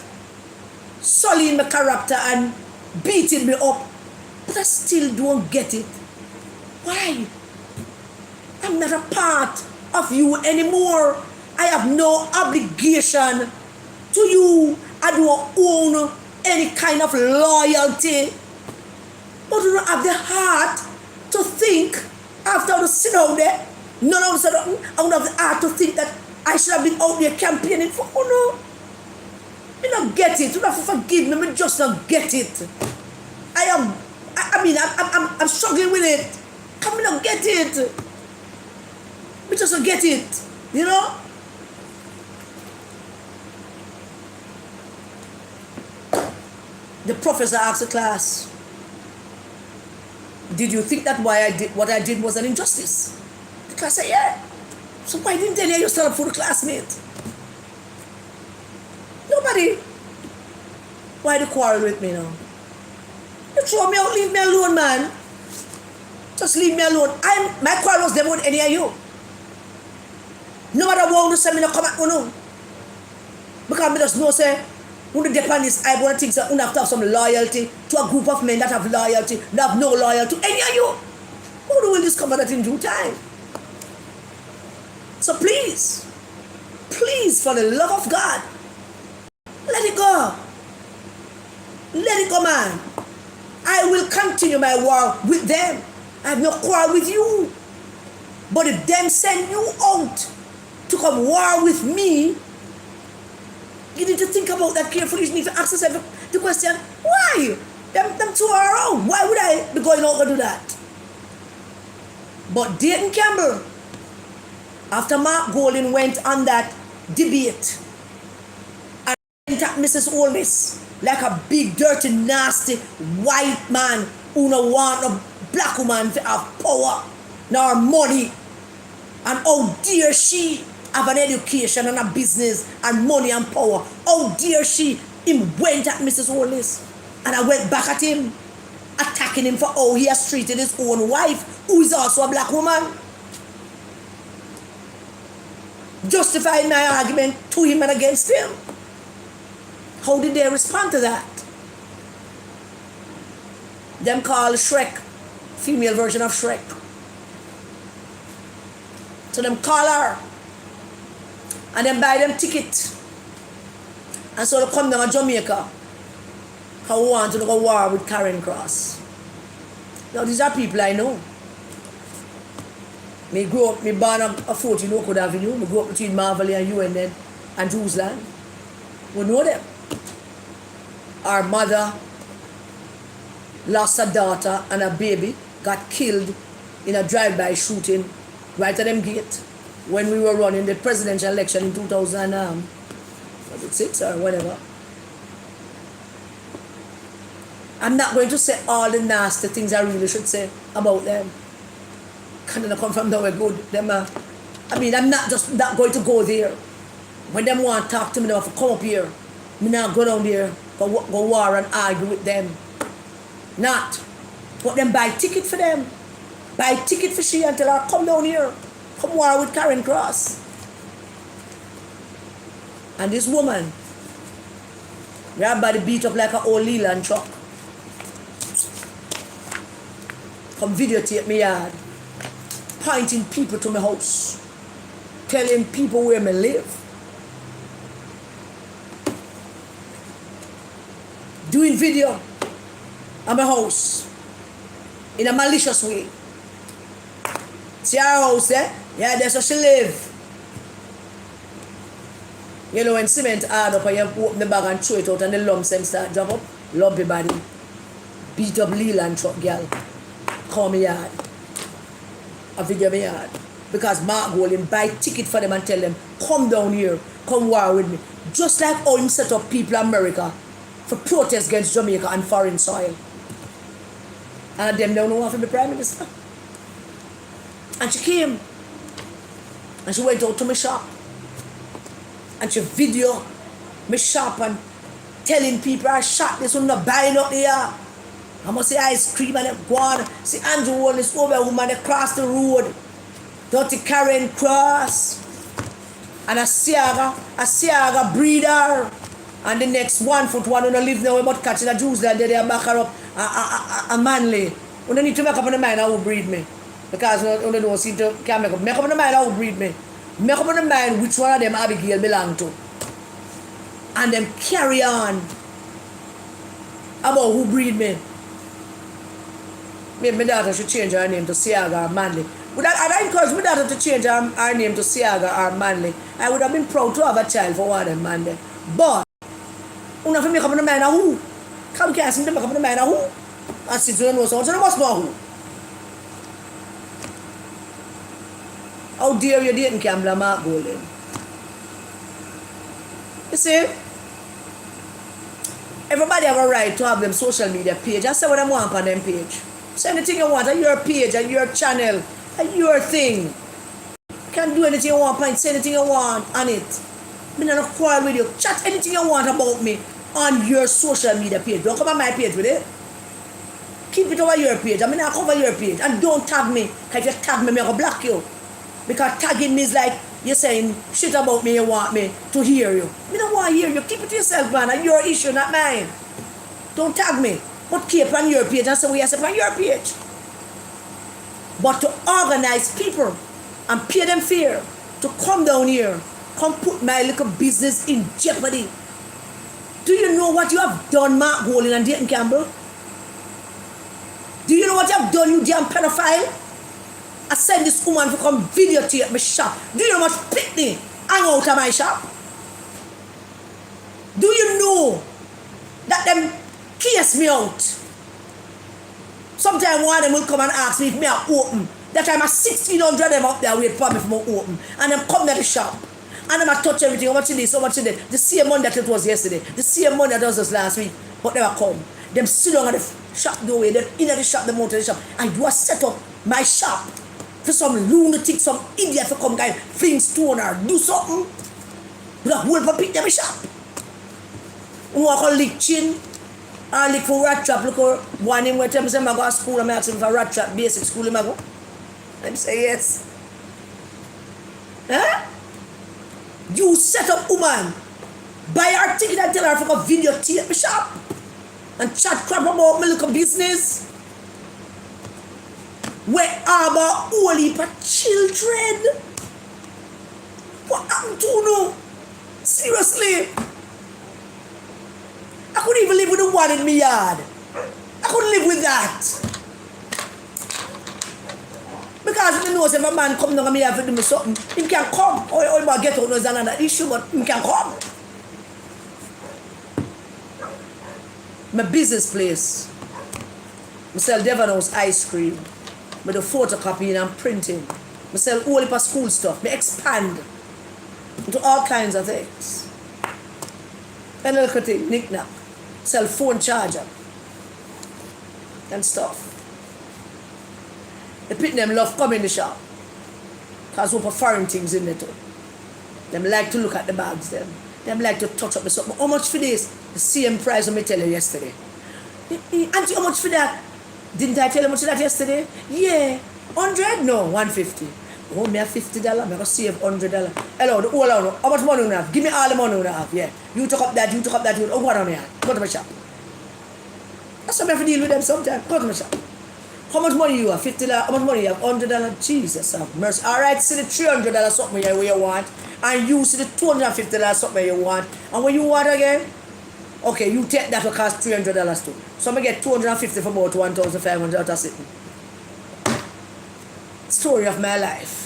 sullying my character and beating me up. But I still don't get it. Why? I'm not a part of you anymore. I have no obligation to you. I don't own any kind of loyalty. But you don't have the heart to think after I sit down there. None of us I don't have the heart to think that I should have been out there campaigning for. Oh no. I don't get it. You don't have to forgive me. I just don't get it. I'm struggling with it. Come on, not get it. We just don't get it. You know? The professor asked the class, did you think that what I did was an injustice? The class said, yeah. So why didn't any of you stand up for the classmate? Nobody. Why do you quarrel with me now? You throw me out, leave me alone, man. Just leave me alone. My quarrel was never with any of you. No matter what you say, me not come at you. Because I just know, say, when the depend is, I want to think that you have to have some loyalty to a group of men that have loyalty, that have no loyalty to any of you. Who will discover that in due time? So please, for the love of God, let it go. Let it go, man. I will continue my war with them. I have no quarrel with you. But if them send you out to come war with me, you need to think about that carefully. You need to ask yourself the question, why? Them two are around. Why would I be going out and do that? But Dayton Campbell, after Mark Golding went on that debate and went at Mrs. Olmis like a big, dirty, nasty white man who no want a black woman to have power nor money, and how dare she have an education and a business and money and power. How dare she? Him went at Mrs. Hollis, and I went back at him, attacking him for how he has treated his own wife, who is also a black woman. Justifying my argument to him and against him. How did they respond to that? Them call Shrek, female version of Shrek. So them call her and then buy them ticket. And so they come down to Jamaica. How want to go war with Karen Cross. Now these are people I know. Me grew up, me born a 14 Oakwood Avenue. Me grew up between Marvelly and UNN and Jerusalem. We know them. Our mother lost a daughter and a baby, got killed in a drive-by shooting right at them gate when we were running the presidential election in 2006 or whatever. I'm not going to say all the nasty things I really should say about them. Kind of come from nowhere good. I'm not going to go there. When them want to talk to me, they have to come up here. Me not go down there, go war and argue with them. Not. But them buy ticket for them. Buy ticket for she and tell her, come down here. Come war with Karen Cross. And this woman, her body beat up like an old Leland truck. Come videotape me yard. Pointing people to my house. Telling people where me live. Doing video at my house in a malicious way. See our house there? Yeah, that's where she live. You know when cement hard up and you open the bag and throw it out and the lumps them start drop up? Lumpy body. Beat up Leland truck girl. Call me yard. A video me yard. Because Mark Golding buy ticket for them and tell them, come down here, come war with me. Just like how him set up people in America for protest against Jamaica and foreign soil. And them don't know how to be Prime Minister. And she came. And she went out to my shop. And she video my shop and telling people I shot this one not buying up there. I must say ice cream and go on. See Andrew Wallace over a woman across the road. Dirty Karen Cross. And a Siaga breeder. And the next 1 foot one who live now about catching a Jews that they are back her up a manly. You don't need to make up in the mind how who breed me. Because you don't seem to can make up in the mind how who breed me. Make up in the mind which one of them Abigail belong to. And them carry on about who breed me. Maybe my daughter should change her name to Siaga or Manley. Would I encourage my daughter to change her name to Siaga or Manley? I would have been proud to have a child for one of them, Manley. But, you have to make up in the mind of who? Come cast him to make up in the mind of who? And since you don't know someone, so you must know who. How dare you dating Campbell Mark Golden? You see? Everybody have a right to have them social media page. I say what I want on them page. Say anything you want on your page, on your channel, on your thing. You can do anything you want, say anything you want on it. I'm not quarrel with you. Chat anything you want about me on your social media page. Don't come on my page with it. Keep it over your page. I'm not cover your page. And don't tag me. If you tag me, I'm going to block you. Because tagging me is like you're saying shit about me, you want me to hear you. I don't want to hear you. Keep it to yourself, man. And your issue, not mine. Don't tag me. But keep on your page and say what you say on your page. But to organize people and pay them fair to come down here, come put my little business in jeopardy. Do you know what you have done, Mark Golden and Dayton Campbell? Do you know what you have done, you damn pedophile? I send this woman to come videotape my shop. Do you know how much picnic hang out of my shop? Do you know that them case me out? Sometimes one of them will come and ask me if me are open. That time I 1,600 them up there wait for me if I'm open. And them come to the shop. And them I touch everything. How much it is, how much it is. The same money that it was yesterday. The same money that was last week. But never come. Them sit down at the shop doorway. Them in the shop, them out of the shop. And you are set up my shop for some lunatic, some idiot to come guy fling stone or do something. You have whole for pick them shop. You want to lick chin. I lick for rat trap. Look for one him where tell me say I go to school and I ask him for rat trap basic school him I go. And say yes. Huh? You set up woman. Buy her ticket and tell her to go videotape my shop. And chat crap about my little business. Where are about all heap of children? What happened to you? Seriously? I couldn't even live with the one in my yard. I couldn't live with that. Because you know if a man come down and me have to do me something, he can come. Or get out is another issue, but he can come. My business place. I sell Devon House ice cream. I do photocopying and printing. I sell all heap of school stuff. I expand into all kinds of things. And a little thing, knick-knack. Sell phone charger and stuff. The people them love come in the shop. Because we put foreign things in there too. Them like to look at the bags them. Them like to touch up the something. How much for this? The same price I tell you yesterday. Auntie, how much for that? Didn't I tell you how much for that yesterday? Yeah. 100? No, 150. Oh, me have $50. I'm going to save $100. Hello, the whole hour. How much money you have? Give me all the money you have. Yeah. You took up that, you took up that. Oh, what on here? Go to my shop. That's why I have to deal with them sometimes. Go to my shop. How much money you have? $50? How much money you have? $100? Jesus have mercy. Alright, see the $300 something where you want. And you see the $250 something you want. And when you want again, okay, you take that will cost $300 too. So I'm going to get $250 for about $1,500 out of sitting. Story of my life.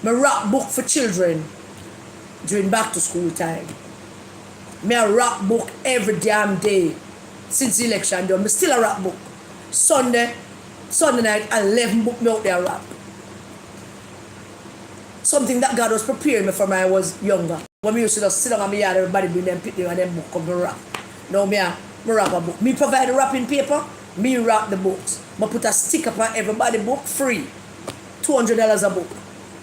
My rap book for children during back to school time. Me a rap book every damn day since the election done. Me still a rap book. Sunday night, 11 book me out there rap. Something that God was preparing me for when I was younger. When we used to just sit down on my yard, everybody bring them picnic and them book come to rap. Now me rap a book. Me provide the wrapping paper, me wrap the books. Me put a sticker on everybody book free. $200 a book.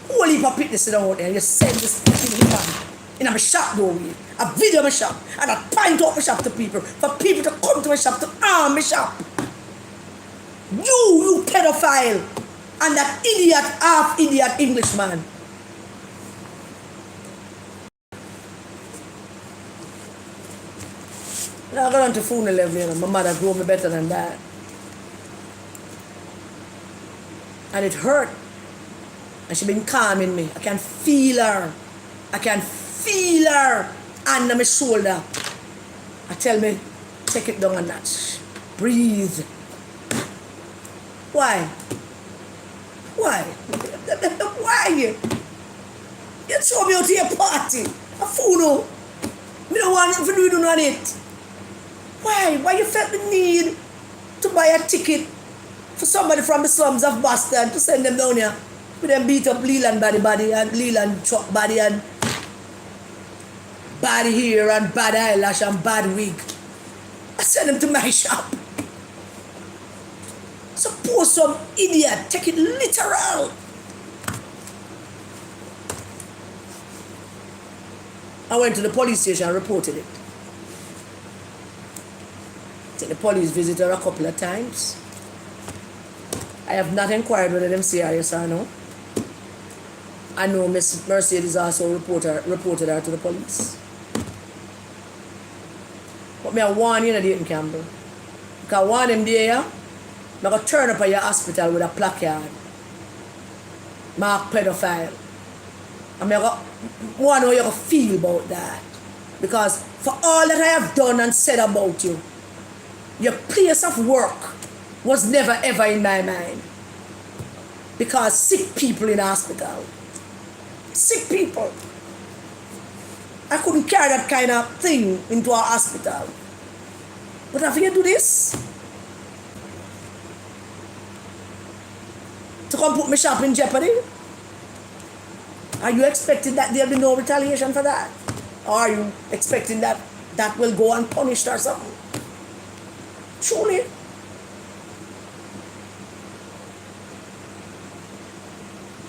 Whole heap of picnic sit down out there and you send this thing in my shop doorway. I video my shop and I point out my shop to people for people to come to my shop to arm my shop. You pedophile and that idiot, half idiot Englishman. Now I got on to phone level, you know. My mother grew me better than that. And it hurt. And she been calming me. I can feel her. I can feel her under my shoulder. I tell me, take it down a notch. Breathe. Why? Why? Why? You throw me out to your party. A fool, no. Me don't want nothing to do on it. Why? Why you felt the need to buy a ticket for somebody from the slums of Boston to send them down here with them beat up Leland body and Leland truck body and bad hair and bad eyelash and bad wig? I send them to my shop. Suppose some idiot take it literal. I went to the police station and reported it. Take the police visitor a couple of times. I have not inquired whether them serious or no. I know Miss Mercedes also reported her to the police. But me I warn you, Dayton Campbell. Because one them there, I'm going to turn up at your hospital with a placard. Mark pedophile. And I'm going to want how you going to feel about that. Because for all that I have done and said about you, your place of work was never ever in my mind. Because sick people in the hospital. Sick people. I couldn't carry that kind of thing into our hospital. But have you do this? To come put my shop in jeopardy? Are you expecting that there'll be no retaliation for that? Or are you expecting that that will go unpunished or something? Truly.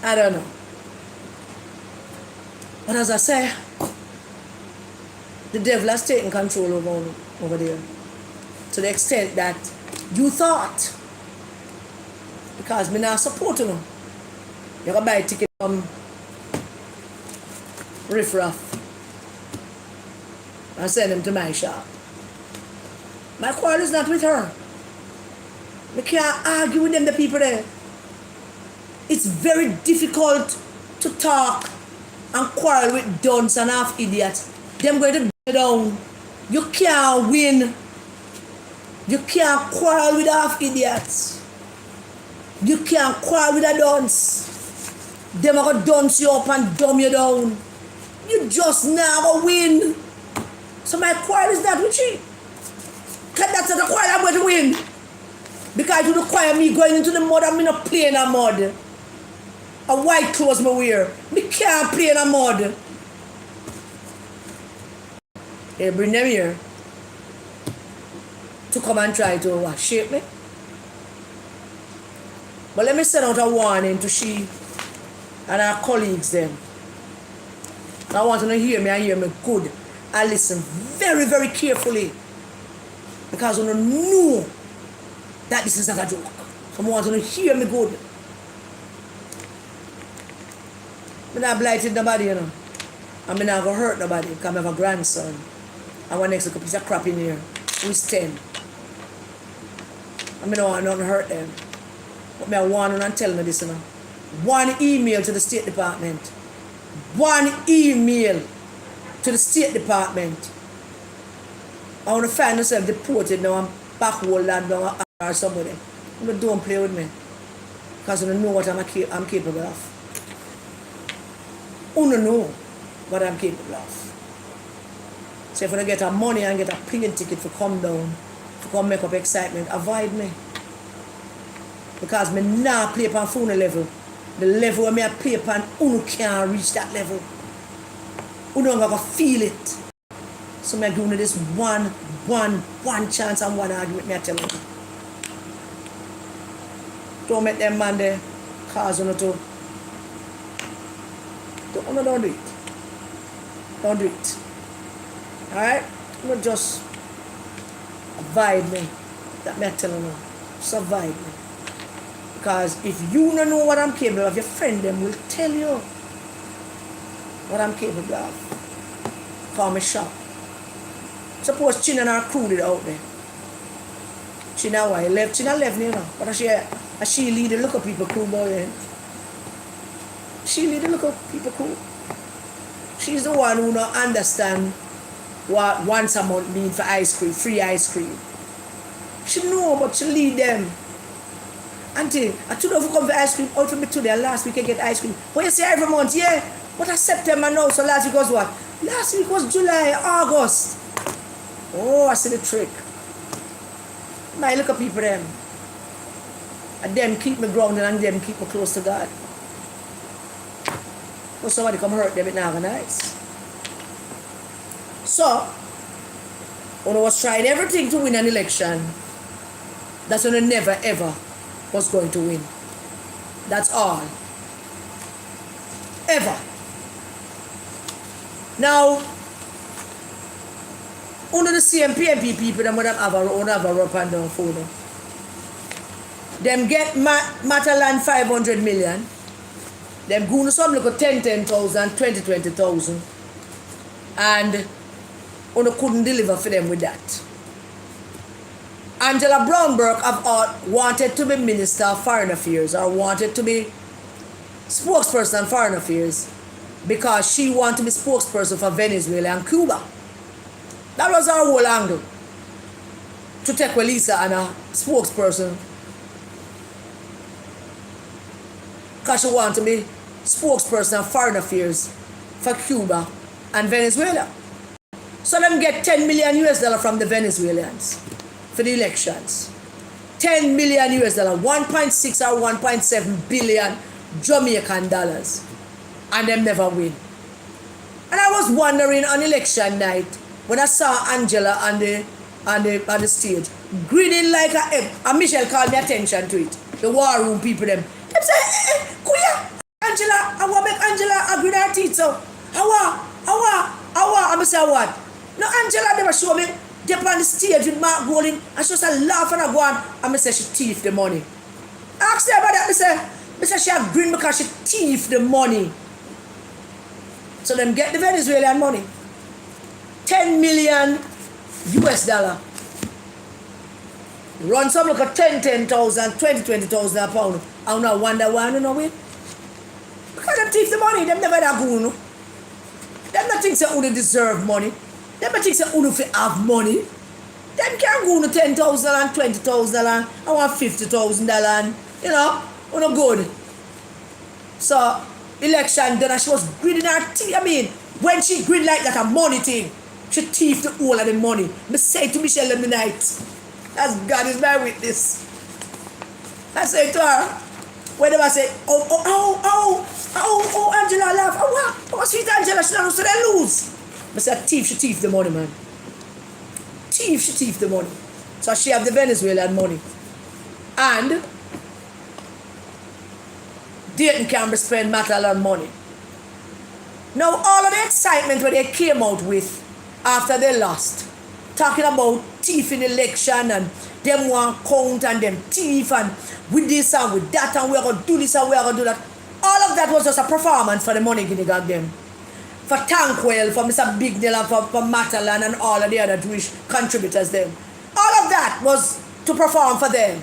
I don't know. But as I say, the devil has taken control over there. To the extent that you thought, because me not support you, you can buy a ticket from Riff Raff and send them to my shop. My quarrel is not with her. I can't argue with them, the people there. It's very difficult to talk and quarrel with dunce and half idiots. Them going to go down. You can't win. You can't quarrel with half idiots. You can't quarrel with a dunce. Them are going to dunce you up and dumb you down. You just never win. So my quarrel is not with you. Because that's not the quarrel I'm going to win. Because it would require me going into the mud and me not playing in the mud. A white clothes me wear. Me can't play in the mud. They bring them here to come and try to shape me. But let me send out a warning to she and our colleagues them. I want them to hear me and hear me good. I listen very, very carefully. Because I know that this is not a joke. So I want them to hear me good. I'm not blighted nobody, you know. I'm not going to hurt nobody because I have a grandson. I want next to a piece of crap in here who's 10. I don't want nothing to hurt them. But I want them and tell them this, you know. One email to the State Department. One email to the State Department. I want to find myself deported now and backward land down or somebody. But don't play with me. Because I don't know what I'm capable of. I don't know what I'm capable of. So if I get a money and get a plane ticket for come down, to come make up excitement, avoid me. Because me not play upon phone level. The level where me I play upon, you can't reach that level. You don't have to feel it. So me giving you this one chance and one argument, me I tell you. Don't make them man there cause you to. Don't do it. Don't do it. Alright? You just avoid me. That me I tell you. Just avoid me. Because if you don't know what I'm capable of, your friend them will tell you what I'm capable of. Call me shop. Suppose Chin and her crew did out there. China why left? China left, you know. But she lead the local people crew boy. She lead the local people crew. She's the one who don't understand what once a month mean for ice cream, free ice cream. She know, but she lead them. Auntie, I told her to come for ice cream out for me today. Last week I get ice cream. But you say every month, yeah. But it's September now, so last week was what? Last week was July, August. Oh, I see the trick. I look at people them. And them keep me grounded and them keep me close to God. But somebody come hurt them, it's not nice. So, when I was trying everything to win an election, that's when I never ever was going to win. That's all. Ever. Now, under the CMPMP people, them would have a up and down for them. Them get Matalan 500 million. Them go to some look at 10,000, 20,000. And Uno couldn't deliver for them with that. Angela Brownberg have wanted to be Minister of Foreign Affairs or wanted to be spokesperson on Foreign Affairs because she wanted to be spokesperson for Venezuela and Cuba. That was our whole angle. To take Lisa and a spokesperson because she wanted to be spokesperson of Foreign Affairs for Cuba and Venezuela. So them get $10 million from the Venezuelans for the elections. $10 million, 1.6 or 1.7 billion Jamaican dollars. And them never win. And I was wondering on election night when I saw Angela on the stage, grinning like a egg. And Michelle called me attention to it. The war room people them. Them say, Kuya, Angela, I want to make Angela agree her teeth so. How? I'm say what? No, Angela never show me. They on the stage with Mark Golding and she just a laugh and a go on. And I say she thief the money. Ask her about that. I say she a grin because she thief the money. So them get the Venezuelan money. $10 million. Run some look at 10,000, 20,000 a pound. I don't wonder why you know wait. Because them thief the money, them never that go no. Them not think say who deserve money. Them not think say who have money. Them can't go no 10,000 and 20,000 and I want $50,000 and you know, no good. So election done and she was greedy her teeth. I mean, when she greedy like that a money thing, she thief the whole of the money. Me say to Michelle in the night, as God is my witness. I say to her, whenever I say, Angela laugh, oh, sweet Angela, she don't lose. I say, thief, she thief the money, man. Thief, she thief the money. So she have the Venezuelan money. And Dayton can spend Matalan money. Now all of the excitement what they came out with after they lost, talking about thief in election and them want count and them thief and with this and with that and we're going to do this and we're going to do that. All of that was just a performance for the money guinea got them. For Tankwell, for Mr. Bignell and for Matalan and all of the other Jewish contributors them. All of that was to perform for them.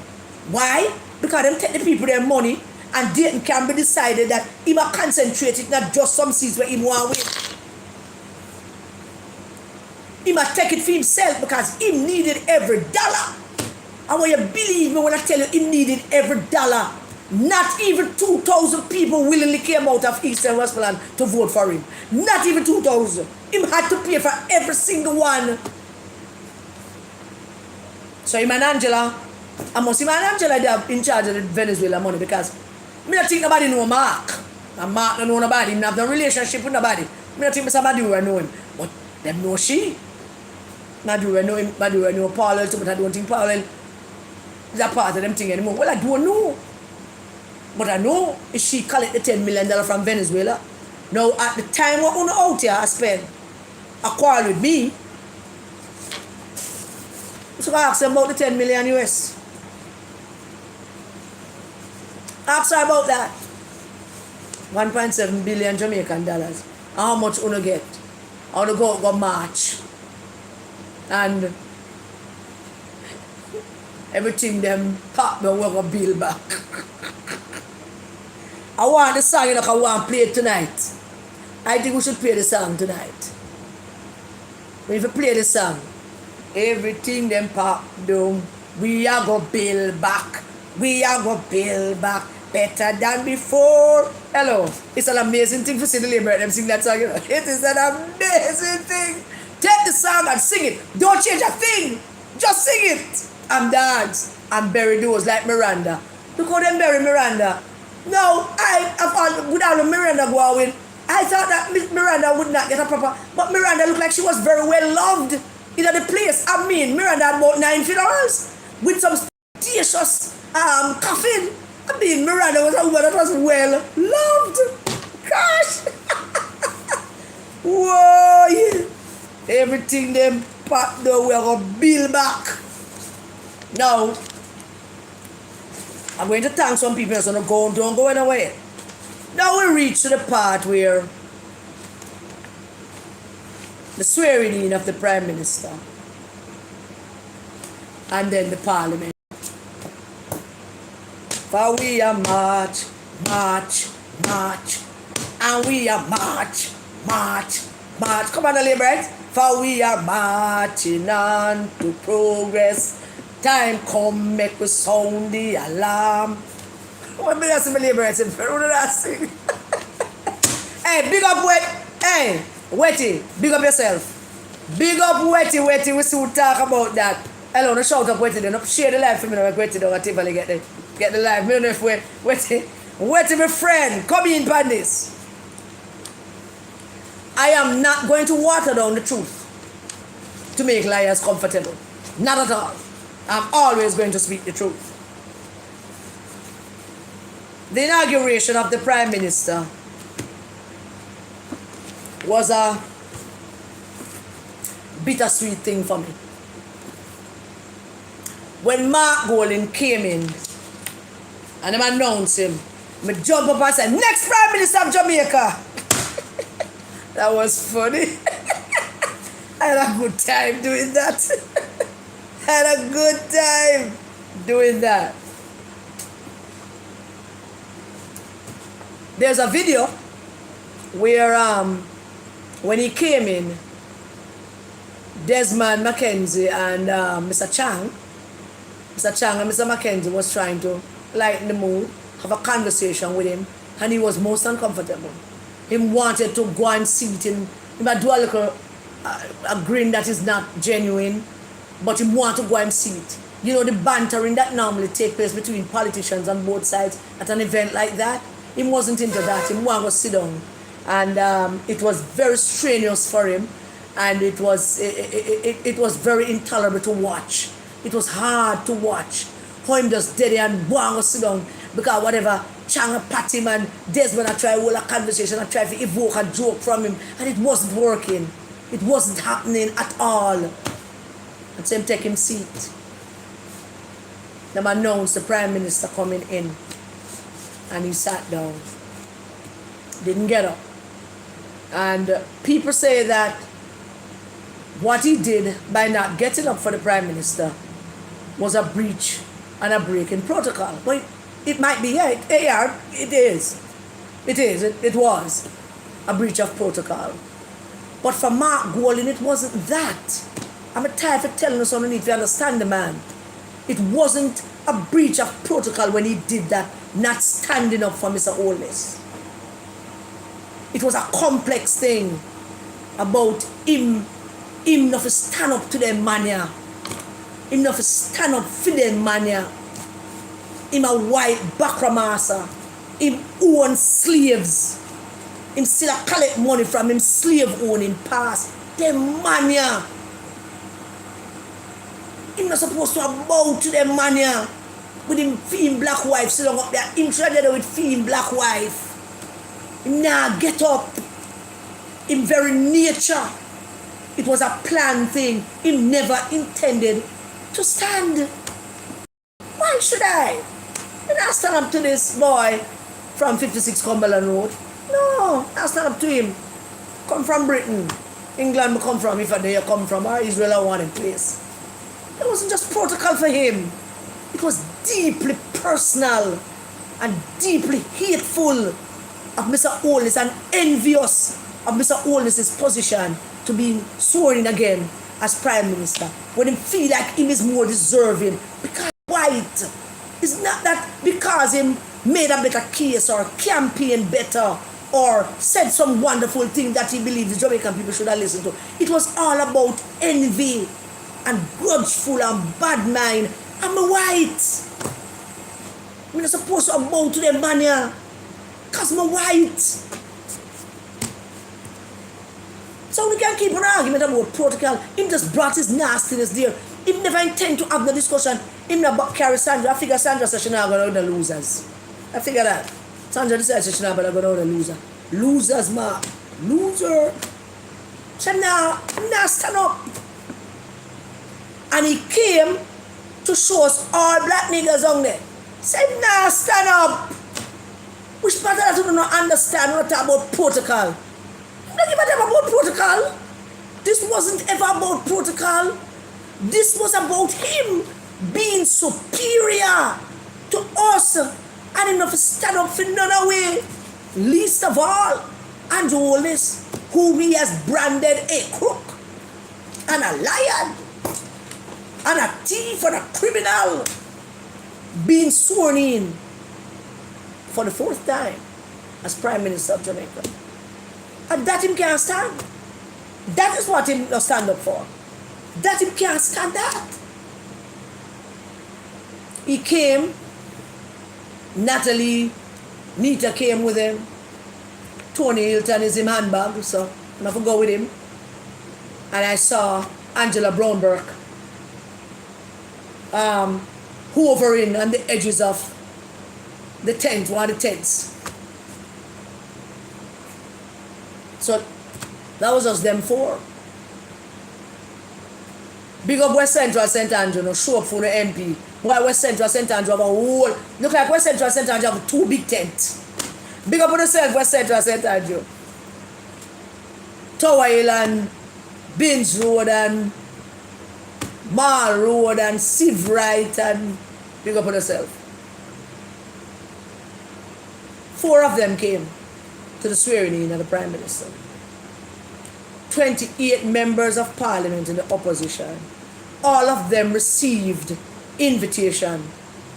Why? Because them take the people their money and Dayton can be decided that he must concentrate it, not just some seats where he want win. He must take it for himself because he needed every dollar. And when you believe me when I tell you he needed every dollar, not even 2,000 people willingly came out of East and Westmoreland to vote for him. Not even 2,000. He had to pay for every single one. So him and Angela, I must him and Angela they are in charge of the Venezuela money because I don't think nobody know Mark. And Mark don't know nobody. He have no relationship with nobody. I don't think Mr. Maduro know him. But them know she. Maduro know him. Maduro know Paul too, but I don't think Paul is a part of them thing anymore. Well, I don't know. But I know if she collect the $10 million from Venezuela. Now, at the time when I'm out here, I spend a quarrel with me. So I asked her about the 10 million US. Ask her about that. 1.7 billion Jamaican dollars. And how much uno get? How to go march. And everything them pop me, we're gonna build back. I want the song, you know, I want to play it tonight. I think we should play the song tonight. If you play the song, everything them pop down, we are gonna build back. We are gonna build back better than before. Hello. It's an amazing thing to see the Labour them sing that song, you know. It is an amazing thing. Take the song and sing it. Don't change a thing. Just sing it. And dance. And bury those like Miranda. Look how them bury Miranda. No, with all the Miranda going, I thought that Miranda would not get a proper, but Miranda looked like she was very well loved in the place. I mean, Miranda had about 9 funerals with some spacious coffin. I mean, Miranda was a woman that was well loved. Gosh. Whoa, yeah. Everything them pop though, we're going to build back. Now, I'm going to thank some people so don't go anywhere. Now we reach to the part where the swearing in of the Prime Minister and then the Parliament. For we are march, march, march, and we are march, march, march. Come on, Labour. For we are marching on to progress. Time come, make we sound the alarm. What me that's my liberating for who did I sing? Hey, big up Hey, Wetty, big up yourself. Big up Wetty, we still talk about that. Hello, no shout up Wetty then. Share the live for me now, Wetty don't Tivoli get the live. I don't know if Wetty my friend, come in on this. I am not going to water down the truth to make liars comfortable. Not at all. I'm always going to speak the truth. The inauguration of the Prime Minister was a bittersweet thing for me. When Mark Golding came in and I announced him, I jumped up and said, next Prime Minister of Jamaica. That was funny. I had a good time doing that. Had a good time doing that. There's a video where when he came in, Desmond Mackenzie and Mr. Chang and Mr. Mackenzie was trying to lighten the mood, have a conversation with him, and he was most uncomfortable. He wanted to go and sit him. He might do a little a grin that is not genuine, but he wanted to go and sit. You know, the bantering that normally takes place between politicians on both sides at an event like that. He wasn't into that. He wanted to sit down. And it was very strenuous for him. And it was very intolerable to watch. It was hard to watch. How him just dead and wanted to sit down. Because whatever, Chang pat him and Desmond I try to hold a conversation and try to evoke a joke from him. And it wasn't working. It wasn't happening at all. And so him take him seat. Them announced the Prime Minister coming in. And he sat down. Didn't get up. And people say that what he did by not getting up for the Prime Minister was a breach and a break in protocol. But it might be, it is. It was a breach of protocol. But for Mark Golding, it wasn't that. I'm tired of telling us underneath, you understand the man. It wasn't a breach of protocol when he did that, not standing up for Mr. Holness. It was a complex thing about him not to stand up to them mania. Him not to stand up for them mania. Him a white backramasa. Him own slaves. Him still collect money from him slave owning past. Them mania. Him not supposed to bow to them mania. With him female black wife sitting up there. Him together with female black wife. Him nah get up. In very nature. It was a planned thing. Him never intended to stand. Why should I? And I stand up to this boy from 56 Cumberland Road. No, I stand up to him. Come from Britain. England come from, if they come from, or Israel I want in place. It wasn't just protocol for him. It was deeply personal and deeply hateful of Mr. Holness and envious of Mr. Holness's position to be sworn in again as Prime Minister when he feel like him is more deserving because white. It's not that because him made a better case or campaign better or said some wonderful thing that he believes the Jamaican people should have listened to. It was all about envy and grudgeful and bad mind. I'm a white. We're not supposed to bow to them man here because I'm a white. So we can keep an argument about protocol. Him just brought his nastiness there. He never intend to have no discussion. Him not carry Sandra. I figure Sandra said she not going to the losers. I figure that. Sandra decided she not going to go the loser. Losers, ma. Loser. She not stand up. And he came to show us all black niggas on there. Said, nah, stand up. Which part of that you don't understand when we talk about protocol? Don't give a damn about protocol. This wasn't ever about protocol. This was about him being superior to us and enough to stand up for another way. Least of all, Andrew Holness, who he has branded a crook and a liar and a thief and a criminal, being sworn in for the fourth time as Prime Minister of Jamaica. And that him can't stand. That is what him stand up for. That him can't stand that. He came, Natalie, Nita came with him, Tony Hilton is in handbag, so I'm going to go with him. And I saw Angela Brownberg hovering on the edges of the tent, one of the tents. So that was us them four. Big up West Central St. Andrew, no show up for the MP. Why West Central St. Andrew have a whole, look like West Central St. Andrew have two big tents. Big up on yourself, West Central St. Andrew. Tower Hill and Binge Road and Mall Road and Civ Right and big up on yourself. Four of them came to the swearing in of the Prime Minister. 28 members of Parliament in the opposition. All of them received invitation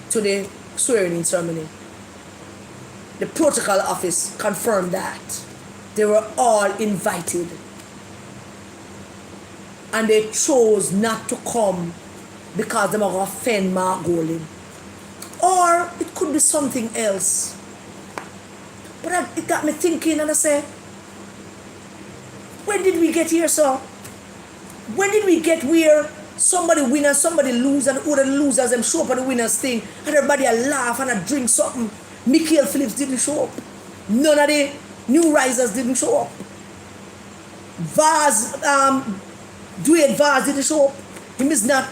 to the swearing in ceremony. The protocol office confirmed that. They were all invited. And they chose not to come because they were going to offend Mark Golding. Or it could be something else. But it got me thinking, and I said, when did we get here, sir? When did we get where somebody win and somebody lose, and all the losers them show up on the winners thing, and everybody a laugh and a drink something? Michael Phillips didn't show up. None of the new risers didn't show up. Dwayne Vaz didn't show up. Him is not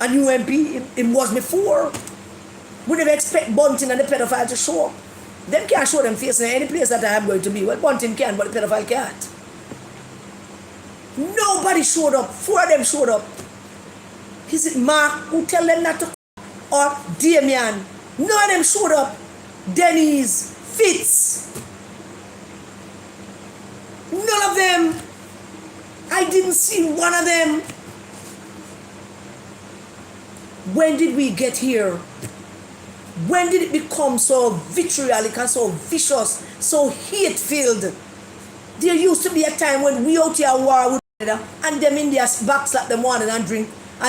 a new MP. Him was before. We never expect Bunting and the pedophile to show up. Them can't show them face in any place that I am going to be. Well, Bunting can, but the pedophile can't. Nobody showed up. Four of them showed up. Is it Mark who tell them not to come? Or Damien? None of them showed up. Denise, Fitz. None of them. I didn't see one of them. When did we get here? When did it become so vitriolic and so vicious, so hate-filled? There used to be a time when we out here war with each other and them in their backslap them one and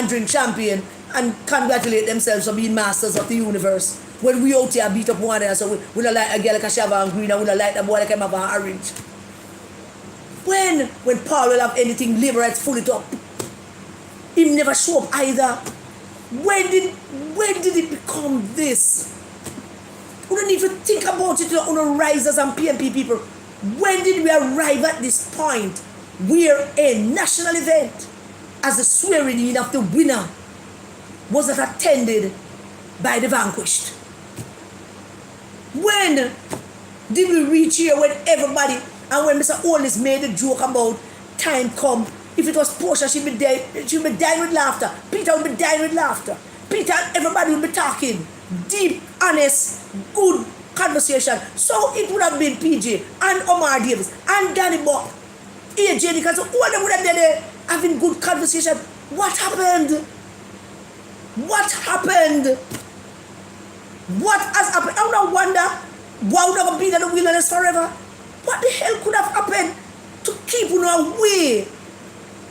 drink champagne and congratulate themselves for being masters of the universe. When we out here beat up one another, so we don't like a girl like a Shava and green and we don't like a boy like a Mava and orange. When Paul will have anything, labor rights full it up. Him never show up either. When did it become this? We don't need to think about it on the risers and PNP people. When did we arrive at this point where a national event as the swearing in of the winner was not attended by the vanquished? When did we reach here when everybody, and when Mr. Holness made a joke about time come, if it was Portia, she'd be dead. She'd be dying with laughter. Peter would be dying with laughter. Peter and everybody would be talking. Deep, honest, good conversation. So it would have been PJ and Omar Davis and Danny Buck, AJ, because all of them would have been there having good conversation. What happened? What happened? What has happened? I would wonder why would have been in the wilderness forever? What the hell could have happened to keep you away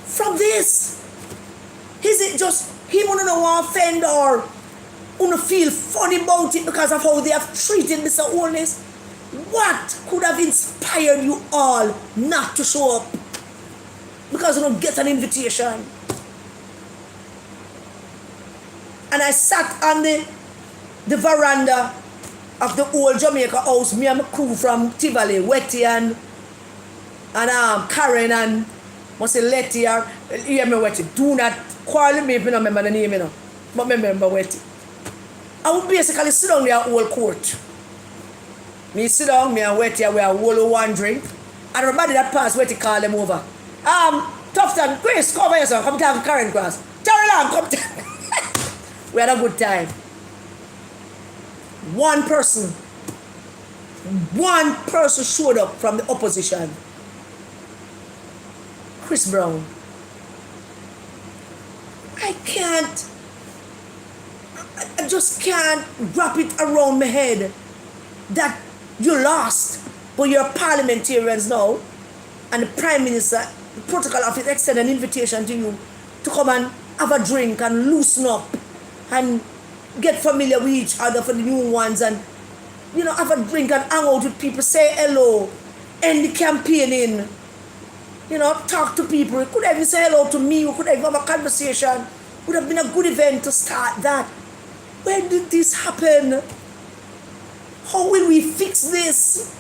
from this? Is it just him who don't want to offend or who feel funny about it because of how they have treated Mr. Holness? What could have inspired you all not to show up? Because you don't get an invitation. And I sat on the veranda of the old Jamaica house, me and my crew from Tivoli, Wetty and Karen and must say Letty or hear me Wetty. Do not quarrel me if you don't remember the name, you know. But I remember Wetty. I would basically sit down there at Old Court. Me sit down, me and Wetty, we are all wandering. And everybody that passed, Wetty call them over. Tufton, Chris, come over here, son. Come talk to Karen Cross. Terry Lamb, come talk. We had a good time. One person showed up from the opposition. Chris Brown. I just can't wrap it around my head that you lost, but you're parliamentarians now, and the Prime Minister, the protocol office, extend an invitation to you to come and have a drink and loosen up and get familiar with each other for the new ones and, you know, have a drink and hang out with people, say hello, end the campaigning, you know, talk to people. You could even say hello to me, we could even have a conversation. Would have been a good event to start that. When did this happen? How will we fix this?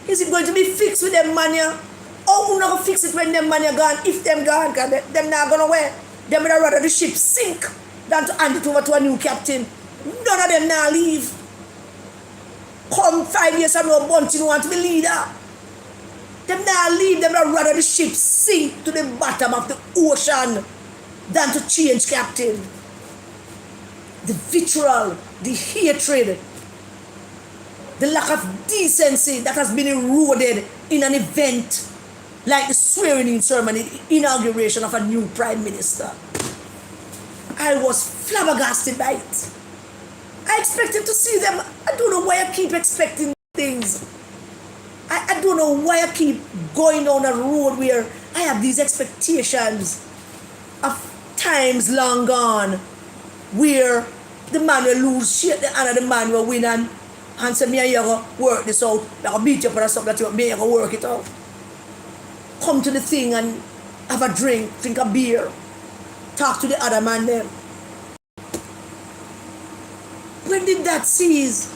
Is it going to be fixed with them money? Or we not going to fix it when them money are gone? If them gone, because them not going to wear. Them would rather the ship sink than to hand it over to a new captain. None of them now leave. Come 5 years from now, Bunting want to be leader. Them now leave, them would rather the ship sink to the bottom of the ocean than to change captain. The vitriol, the hatred, the lack of decency that has been eroded in an event like the swearing-in ceremony, the inauguration of a new Prime Minister. I was flabbergasted by it. I expected to see them. I don't know why I keep expecting things. I don't know why I keep going down a road where I have these expectations of times long gone where the man will lose shit and the man will win and say, me and you go work this out. I go beat you up on something that you me and you go work it out. Come to the thing and have a drink a beer, talk to the other man there. When did that cease?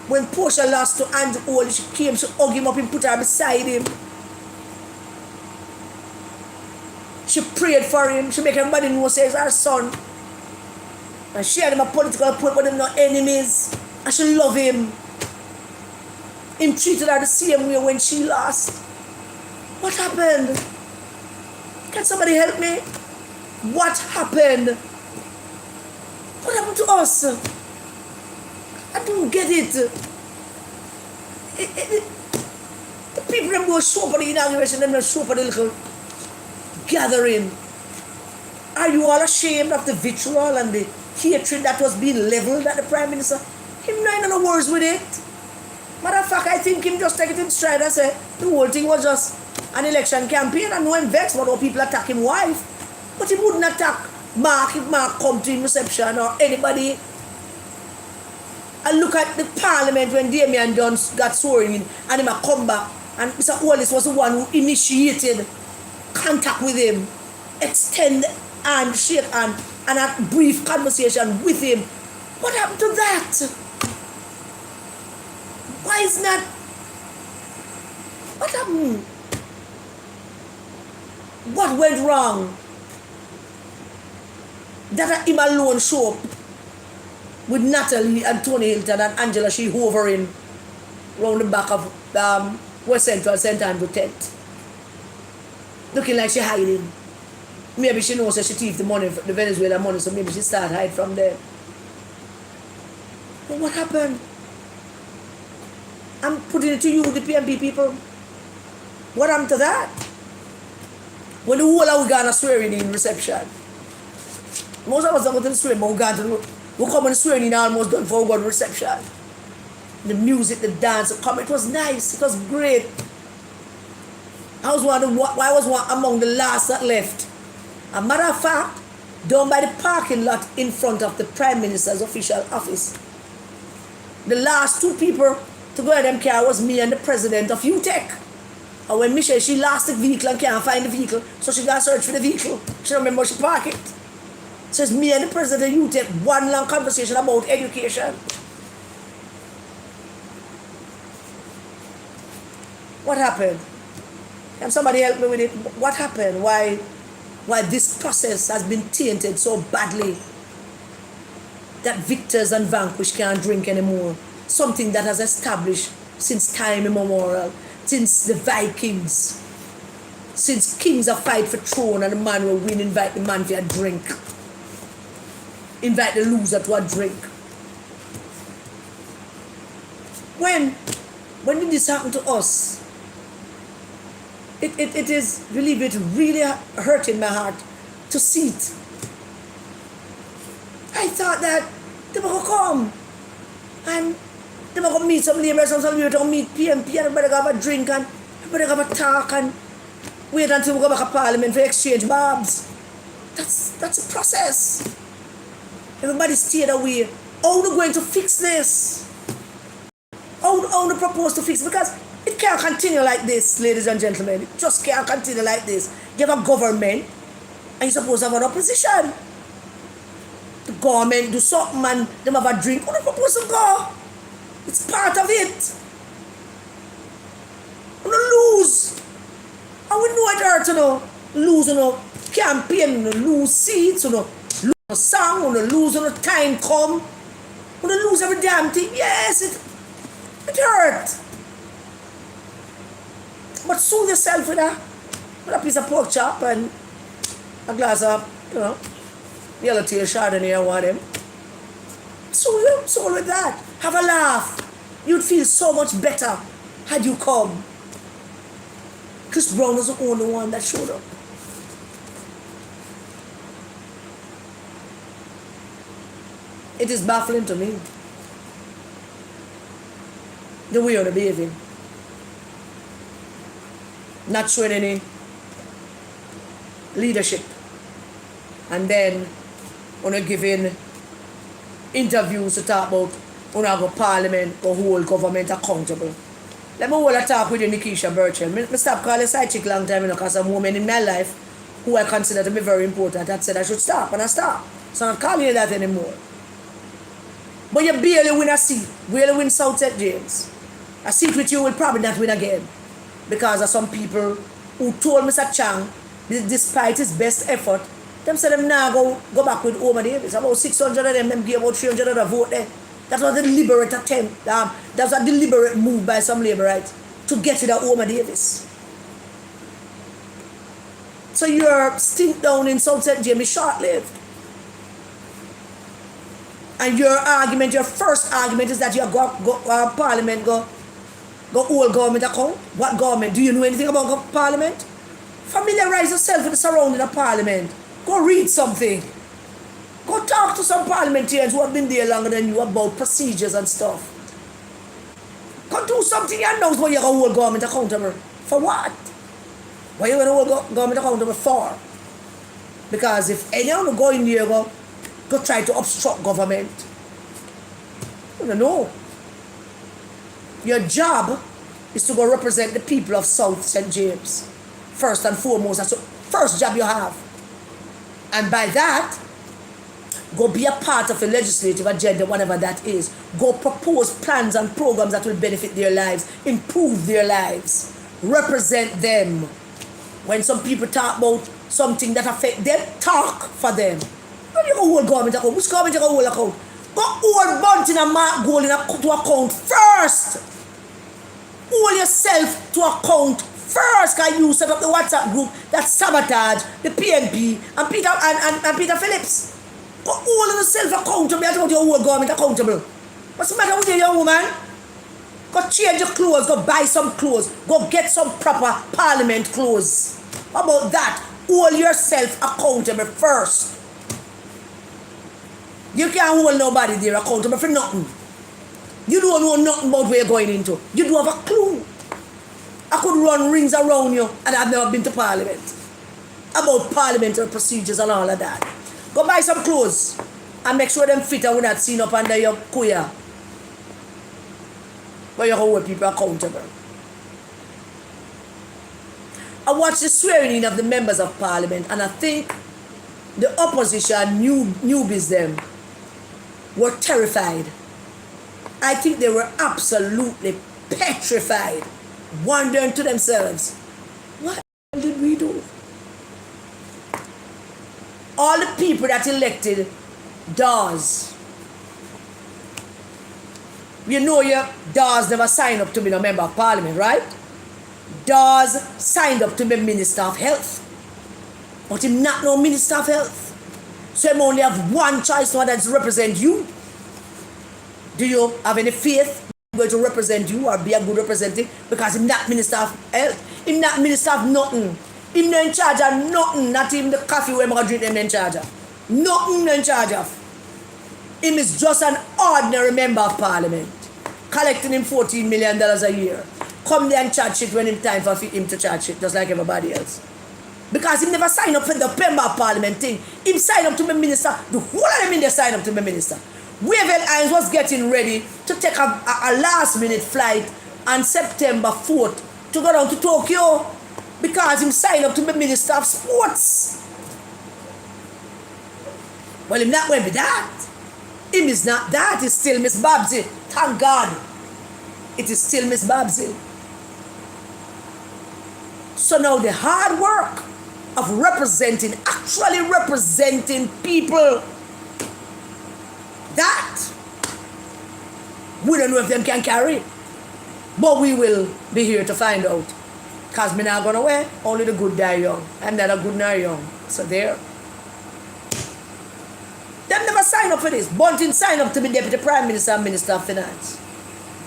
When Portia lost to Andrew Oldie, she came, she hugged him up and put her beside him. She prayed for him. She make everybody know say it's her son. And she had him a political approach, but them not enemies. And she love him. Him treated her the same way when she lost. What happened? Can somebody help me? What happened? What happened to us? I don't get it. The people that go show for the inauguration, them show for the little gathering. Are you all ashamed of the vitriol and the hatred that was being leveled at the Prime Minister? Him not in no words with it. Matter of fact, I think him just take it in stride and say the whole thing was just an election campaign and no one vexed about how people attack him wife. But he wouldn't attack Mark if Mark come to him reception or anybody. And look at the parliament when Damien Dunn got sworn in and him a come back and Mr. Wallace was the one who initiated contact with him, extend and shake hand and a brief conversation with him. What happened to that? Why is not? What happened? What went wrong? That him alone show up with Natalie and Tony Hilton and Angela, she hovering round the back of West Central St. Andrew tent. looking like she hiding. Maybe she knows that she thieved the money, the Venezuelan money, so maybe she start hide from them. But what happened? I'm putting it to you, the PMP people. What happened to that? When the whole of Uganda swearing in reception. Most of us don't go to the swearing, but we come and swearing in almost done for one reception. The music, the dance, the comment, it was nice, it was great. I was one among the last that left. A matter of fact, down by the parking lot in front of the Prime Minister's official office. The last two people to go in them car was me and the president of UTEC. And when Michelle, she lost the vehicle and can't find the vehicle, so she got to search for the vehicle. She don't remember she parked it. So it's me and the president of UTEC, one long conversation about education. What happened? Can somebody help me with it? What happened? Why this process has been tainted so badly that victors and vanquished can't drink anymore? Something that has established since time immemorial, since the Vikings, since kings have fight for throne and the man will win, invite the man for a drink. Invite the loser to a drink. When did this happen to us? It is, believe it, really hurting my heart to see it. I thought that they were going to come and they were going to meet some laborers, some laborers going to meet PMP and everybody going to have a drink and everybody going to have a talk and wait until we go back to Parliament for exchange barbs. That's a process. Everybody stayed away. How are we going to fix this? How do we propose to fix it? Because it can't continue like this, ladies and gentlemen. It just can't continue like this. You have a government and you're supposed to have an opposition. The government do something and them have a drink. How do you propose to go? It's part of it. We don't lose. And we know it hurts, you know. Lose, you know, campaign, you know, lose seats, you know, lose a song, you know, lose, you know, time come. You know, lose every damn thing. Yes, it hurts. But soothe yourself with a piece of pork chop and a glass of, you know, yellowtail Chardonnay or whatever. Soothe with that. Have a laugh. You'd feel so much better had you come. Chris Brown was the only one that showed up. It is baffling to me the way you're behaving. Not showing any leadership. And then when you're giving interviews to talk about when I go Parliament, go hold government accountable. Let me hold a talk with you, Nikisha Burchell. I stop calling side chick long time because some woman in my life who I consider to be very important had said I should stop, and I stopped. So I'm not calling you that anymore. But you barely win a seat. Barely win South St. James. A seat with you will probably not win again. Because of some people who told Mr. Chang, despite his best effort, them said them now go back with Omar Davis. About 600 of them gave about 300 of the vote there. That was a deliberate attempt. That was a deliberate move by some laborites to get rid of Omar Davis. So your stint down in South St. James is short-lived. And your argument, your first argument is that you go Parliament, go hold government account. What government? Do you know anything about Parliament? Familiarize yourself with the surrounding of Parliament. Go read something. Go talk to some parliamentarians who have been there longer than you about procedures and stuff. Go do something you know what you're going to hold government accountable. For what? What are you going to hold government accountable for? Because if anyone go in there, go try to obstruct government. I don't know. Your job is to go represent the people of South St. James. First and foremost, that's the first job you have. And by that, go be a part of a legislative agenda, whatever that is. Go propose plans and programs that will benefit their lives, improve their lives, represent them. When some people talk about something that affects them, talk for them. How do you go hold government account? Which government you go hold account? Go hold bunting and mark goal to account first. Hold yourself to account First, can you set up the WhatsApp group that sabotage the PNP and Peter Phillips? But all of yourself accountable, you hold your whole government accountable. What's the matter with you, young woman? Go change your clothes, go buy some clothes, go get some proper parliament clothes. How about that? Hold yourself accountable first. You can't hold nobody there accountable for nothing. You don't know nothing about where you're going into. You don't have a clue. I could run rings around you and I've never been to parliament. About parliamentary procedures and all of that. Go buy some clothes and make sure them fit and we're not seen up under your kuya. But you hold people accountable. I watched the swearing in of the members of parliament and I think the opposition newbies them were terrified. I think they were absolutely petrified, wondering to themselves, what did we do? All the people that elected Dawes. You know your Dawes never signed up to be a member of parliament, right? Dawes signed up to be Minister of Health. But him not no Minister of Health. So him only have one choice now that's represent you. Do you have any faith going to represent you or be a good representative? Because him not Minister of Health. Him not Minister of nothing. Him not in charge of nothing. Not even the coffee where I'm going to drink him in charge of. Nothing in charge of. Him is just an ordinary member of parliament. Collecting him $14 million a year. Come there and charge it when it's time for him to charge it, just like everybody else. Because he never signed up for the member of parliament thing. He signed up to be minister. The whole of them in there signed up to be minister. Wavell Hines was getting ready to take a last minute flight on September 4th to go down to Tokyo because he signed up to be Minister of Sports. Well, him not going to be that. Him is not that. It's still Miss Babsy. Thank God. It is still Miss Babsy. So now the hard work of representing, actually representing people, that we don't know if them can carry. But we will be here to find out. Because me not gonna wear, only the good die young. I'm not a good nor young. So there. Them never sign up for this. Bunting signed up to be Deputy Prime Minister and Minister of Finance.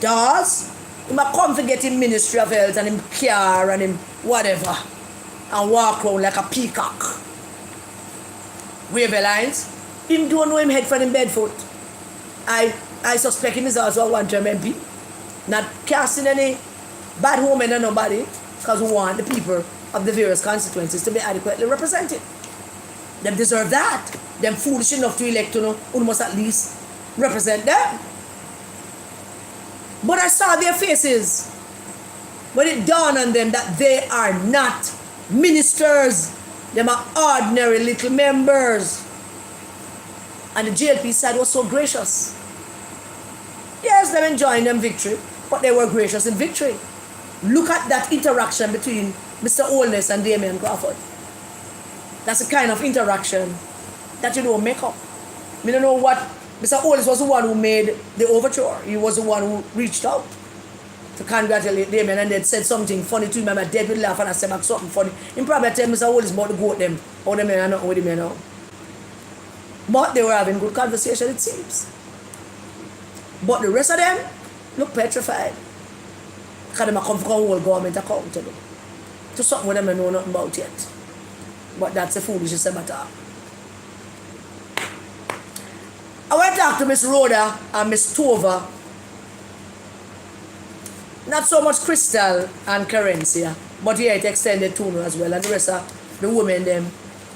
Does he might come to get him Ministry of Health and him car and him whatever and walk around like a peacock. Wavell Hines, him don't know him head from him Bedford. I suspect him is also a one-term MP. Not casting any bad omen on nobody because we want the people of the various constituencies to be adequately represented. Them deserve that. Them foolish enough to elect, who must at least represent them. But I saw their faces when it dawned on them that they are not ministers. Them are ordinary little members. And the JLP side was so gracious. Yes, them enjoying them victory, but they were gracious in victory. Look at that interaction between Mr. Holness and Damian Crawford. That's the kind of interaction that you don't make up. I don't know what. Mr. Holness was the one who made the overture. He was the one who reached out to congratulate Damian and then said something funny to him. I'm dead with laugh and I said something funny. He probably tell Mr. Holness about the goat them. How them are not with him now. But they were having good conversation, it seems. But the rest of them look petrified. Because they come from the whole government accountable to something with them they know nothing about yet. But that's a foolishness of matter. I want to talk to Miss Rhoda and Miss Tova. Not so much Crystal and Carencia, but here it extended to as well. And the rest of the women, them,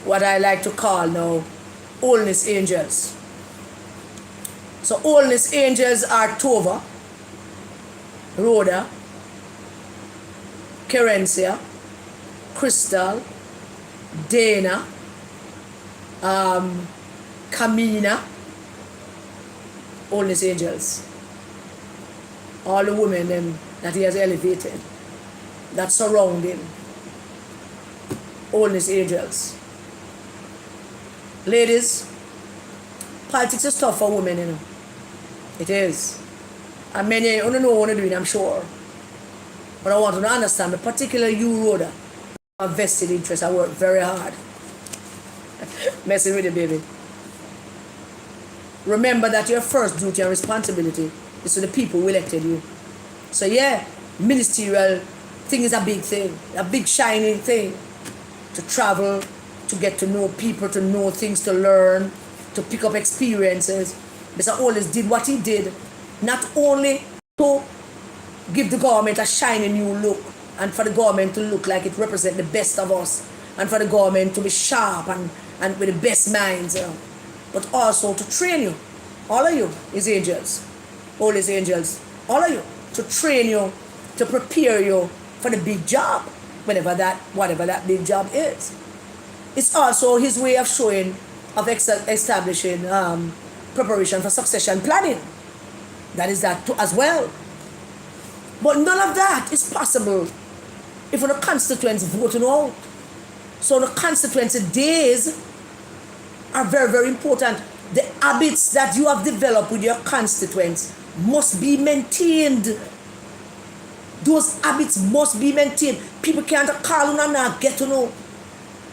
what I like to call now, Holness Angels. So Holness Angels are Tova, Rhoda, Carencia, Crystal, Dana, Kamina, Holness Angels. All the women them that he has elevated, that surround him. Holness Angels. Ladies, politics is tough for women, you know. It is. And many, you don't know what they're doing, I'm sure. But I want you to understand, the particular you, Rhoda, a vested interest. I work very hard. Messing with you, baby. Remember that your first duty and responsibility is to the people who elected you. So yeah, ministerial thing is a big thing, a big shining thing. To travel, to get to know people, to know things, to learn, to pick up experiences. Mr. Olis did what he did, not only to give the government a shiny new look, and for the government to look like it represents the best of us, and for the government to be sharp and with the best minds, but also to train you, all of you, his angels, all his angels, all of you, to train you, to prepare you for the big job, whatever that big job is. It's also his way of showing, of establishing preparation for succession planning. That is that too as well. But none of that is possible if the constituents voting out. So the constituency days are very, very important. The habits that you have developed with your constituents must be maintained. Those habits must be maintained. People can't call on and not get to know.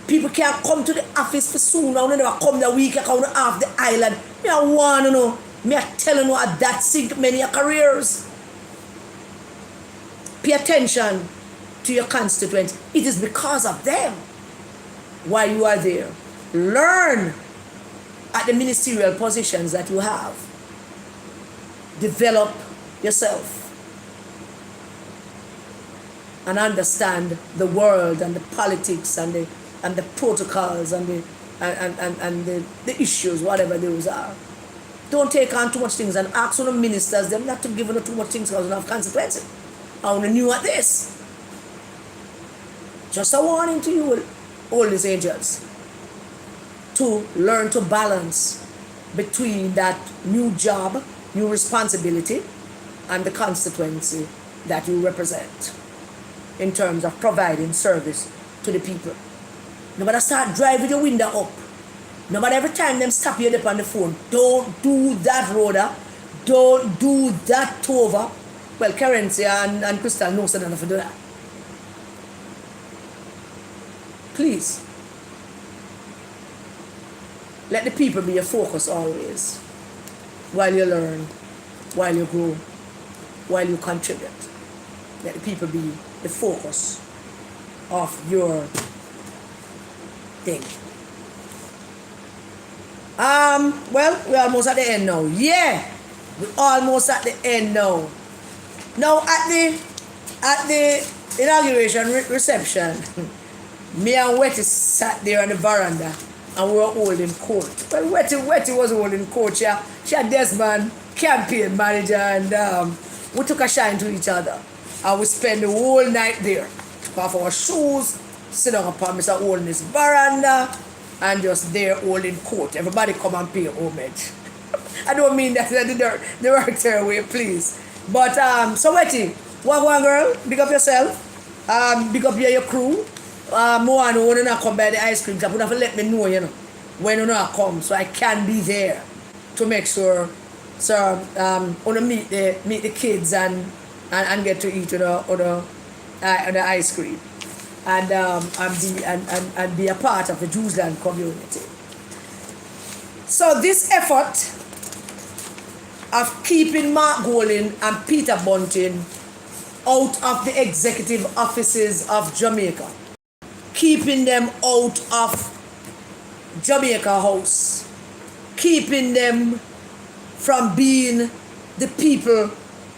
People can't come to the office for soon. I never come the week, I come off the island. Me I want to know. Me I tell you at that sink many careers. Pay attention to your constituents. It is because of them why you are there. Learn at the ministerial positions that you have. Develop yourself and understand the world and the politics and the protocols and the issues, whatever those are. Don't take on too much things and ask the ministers them not to give you too much things because they have consequences. I only knew at this. Just a warning to you, all these angels, to learn to balance between that new job, new responsibility, and the constituency that you represent in terms of providing service to the people. No matter start driving your window up. No matter every time them stop you up on the phone. Don't do that, Rhoda. Don't do that, Tova. Well, Currency and Crystal know so enough to do that. Please. Let the people be your focus always. While you learn, while you grow, while you contribute. Let the people be the focus of your thing. Well, we're almost at the end now. Yeah, we're almost at the end now. Now at the inauguration reception, me and Wetty sat there on the veranda and we were holding court. Well, Wetty was holding court. She had Desmond, campaign manager, and we took a shine to each other. And we spent the whole night there. Took off our shoes, sit down upon Mr. Holding's veranda, and just there holding court. Everybody come and pay homage. I don't mean that the right way, please. But, so Wetty, one girl, big up yourself. Big up your crew. More and when you not come by the ice cream shop, you have to let me know, when you not come, so I can be there to make sure, so want to meet the kids and get to eat on the ice cream and be a part of the Jewsland community. So this effort of keeping Mark Golding and Peter Bunting out of the executive offices of Jamaica, keeping them out of Jamaica House, keeping them from being the people.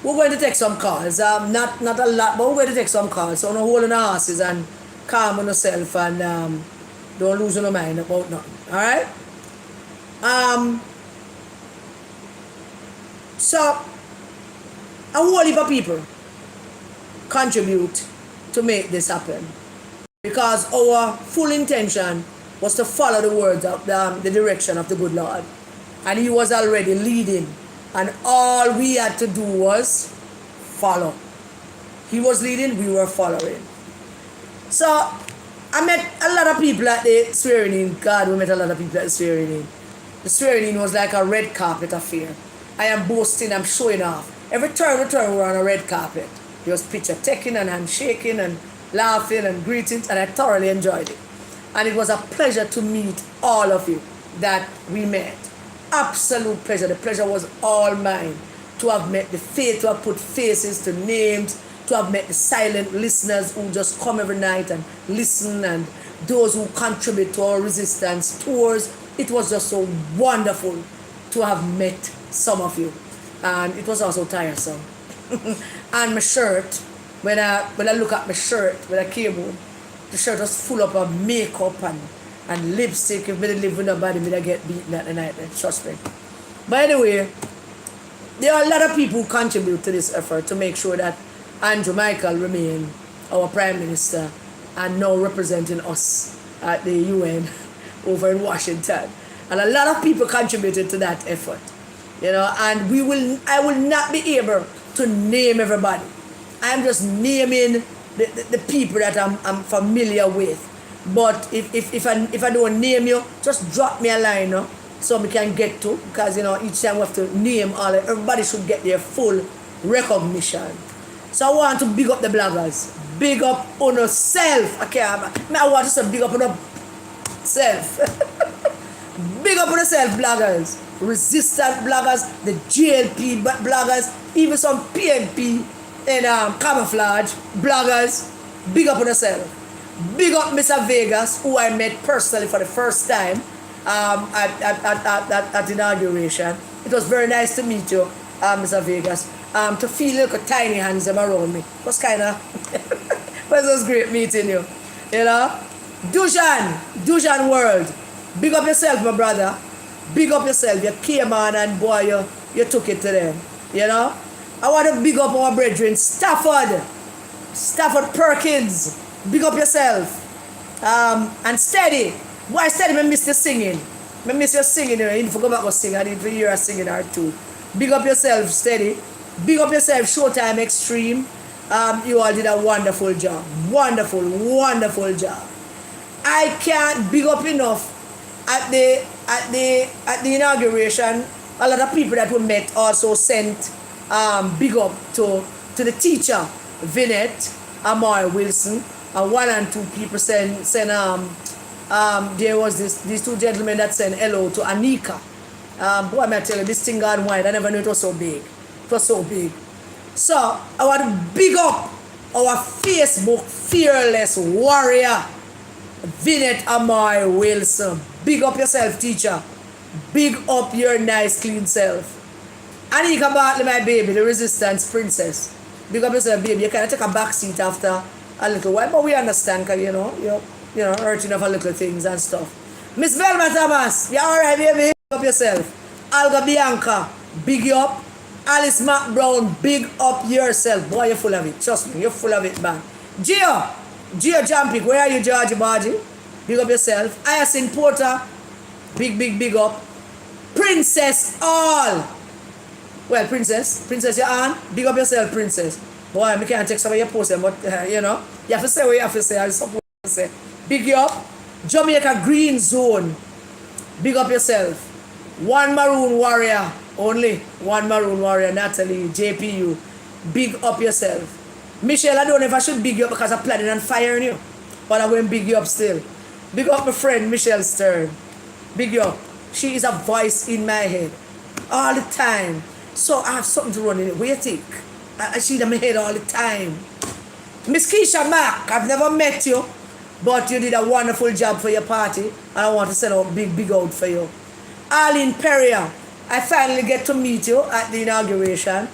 We're going to take some calls, not a lot, but we're going to take some calls. So don't hold on our horses and calm on yourself and don't lose your mind about nothing. Alright? So a whole heap of people contribute to make this happen. Because our full intention was to follow the words of the direction of the good Lord. And he was already leading. And all we had to do was follow. He was leading, we were following. So I met a lot of people at the swearing in. God, we met a lot of people at the swearing in. The swearing in was like a red carpet affair. I am boasting, I'm showing off. Every turn we were on a red carpet. There was picture taking and handshaking and laughing and greetings, and I thoroughly enjoyed it. And it was a pleasure to meet all of you that we met. Absolute pleasure. The pleasure was all mine to have met the faith, to have put faces to names, to have met the silent listeners who just come every night and listen, and those who contribute to our resistance tours. It was just so wonderful to have met some of you. And it was also tiresome. And my shirt, when I look at my shirt when I came home, the shirt was full up of makeup and lipstick. If I didn't live with nobody, I get beaten at the night, trust me. But anyway, there are a lot of people who contribute to this effort to make sure that Andrew Michael remain our Prime Minister and now representing us at the UN over in Washington. And a lot of people contributed to that effort. And I will not be able to name everybody. I'm just naming the people that I'm familiar with. But if I don't name you, just drop me a line, so we can get to, because each time we have to name everybody should get their full recognition. So I want to big up the bloggers. Big up on yourself. Okay, I want to say big up on yourself. Big up on yourself, bloggers. Resistant bloggers, the GLP bloggers, even some PNP and camouflage bloggers. Big up on yourself. Big up Mr. Vegas, who I met personally for the first time at Inauguration. It was very nice to meet you, Mr. Vegas. To feel like tiny hands around me. It was kind of, it was great meeting you. Dushan World. Big up yourself, my brother. Big up yourself. You came on and boy, you took it to them. I want to big up our brethren, Stafford Perkins. Big up yourself. And Steady. Boy, Steady, I miss your singing. I miss your singing. You need to go back and sing. I need to hear a singing or two. Big up yourself, Steady. Big up yourself, Showtime Extreme. You all did a wonderful job. Wonderful job. I can't big up enough at the inauguration. A lot of people that we met also sent big up to the teacher, Vinette, Amar Wilson, and 1 and 2 people sent there was these 2 gentlemen that sent hello to Anika. Boy, I tell you, this thing gone wide. I never knew it was so big. It was so big. So I want to big up our Facebook fearless warrior, Vinette Amar Wilson. Big up yourself, teacher. Big up your nice, clean self. Anika Bartley, my baby, the resistance princess. Big up yourself, baby. You can take a back seat after a little while, but we understand, because you're hurting of a little things and stuff. Miss Velma Thomas, you alright, baby? Big up yourself. Alga Bianca, big you up. Alice Mac Brown, big up yourself. Boy, you're full of it. Trust me, you're full of it, man. Gio Jumping, where are you, Georgie Bargy? Big up yourself. Hyacinth Porter, big up. Princess All. Well, Princess, you're on. Big up yourself, Princess. Boy, I can't take some of your posts, but you have to say what you have to say. I'm supposed to say. Big you up. Jamaica Green Zone. Big up yourself. One Maroon Warrior. Only one Maroon Warrior, Natalie, JPU. Big up yourself. Michelle, I don't know if I should big you up because I'm planning on firing you, but I'm going to big you up still. Big up my friend Michelle Stern. Big you up. She is a voice in my head all the time. So I have something to run in it. What do you think? I see them in my head all the time. Miss Keisha Mack, I've never met you, but you did a wonderful job for your party, and I want to send out big out for you. Arlene Perrier, I finally get to meet you at the inauguration.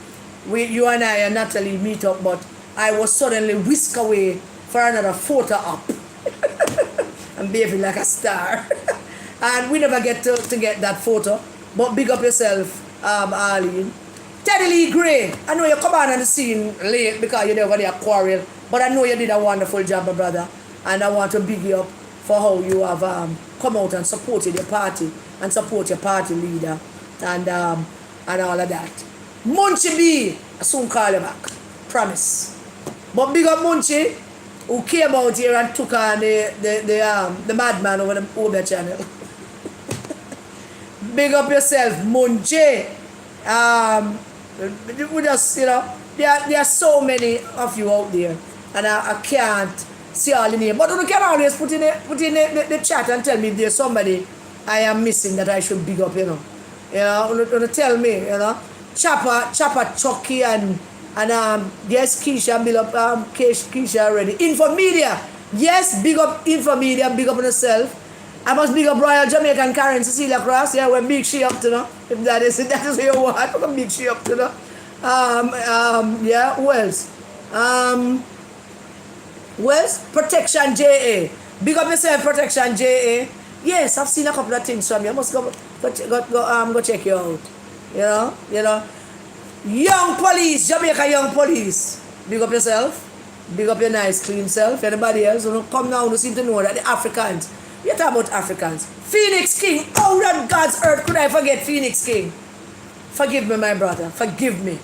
You and I and Natalie meet up, but I was suddenly whisked away for another photo op. I'm behaving like a star. And we never get to get that photo. But big up yourself, Arlene. Teddy Lee Gray, I know you come on the scene late because you never did a quarrel, but I know you did a wonderful job, my brother. And I want to big you up for how you have come out and supported your party and support your party leader and all of that. Munchie B, I soon call you back. Promise. But big up Munchie, who came out here and took on the madman over the Uber channel. Big up yourself, Munchie. We just, There are so many of you out there, and I can't see all the name. But you can always put in the chat and tell me if there's somebody I am missing that I should big up, you know. You tell me, you know. Chopper, Chucky, and yes, Keisha, big up Keisha already. Infomedia, yes, big up Infomedia, big up on yourself. I must big up Royal Jamaican Karen Cecilia Cross. Yeah, we're big she up to know. If that is what you want, we're big she up to know. Yeah, who else? Protection JA. Big up yourself, Protection JA. Yes, I've seen a couple of things from you. I must go check you out. You know. Young police, Jamaica young police. Big up yourself. Big up your nice, clean self. Anybody else who come now who seem to know that the Africans. You talk about Africans. Phoenix King. How on God's earth could I forget Phoenix King? Forgive me, my brother. Forgive me.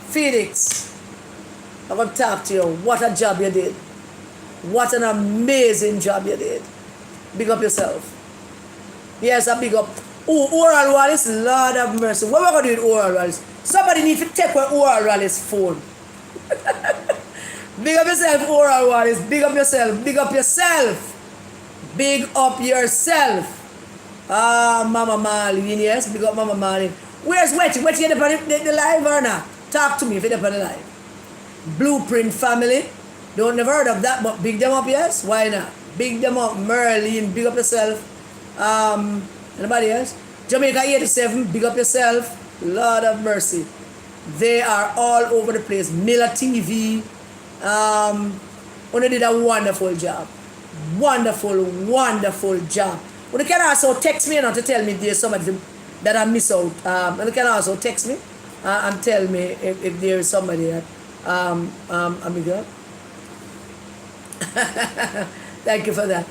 Phoenix, I'm going to talk to you. What a job you did. What an amazing job you did. Big up yourself. Yes, I big up. Oral Wallace, Lord have mercy. What are we going to do with Oral Wallace? Somebody need to take away Oral Wallace's phone. Big up yourself, Oral Wallace. Big up yourself. Big up yourself. Big up yourself. Mama Marlene, yes. Big up Mama Marlene. Where's Wetty? Wetty, you the live or not? Talk to me if you're on the live. Blueprint family. Don't never heard of that, but big them up, yes? Why not? Big them up. Merlin, big up yourself. Anybody else? Jamaica 87, big up yourself. Lord of mercy. They are all over the place. Miller TV. They did a wonderful job. Wonderful job. You can also text me to tell me there's somebody that I miss out. You can also text me and tell me if there is somebody that I'm good. Thank you for that.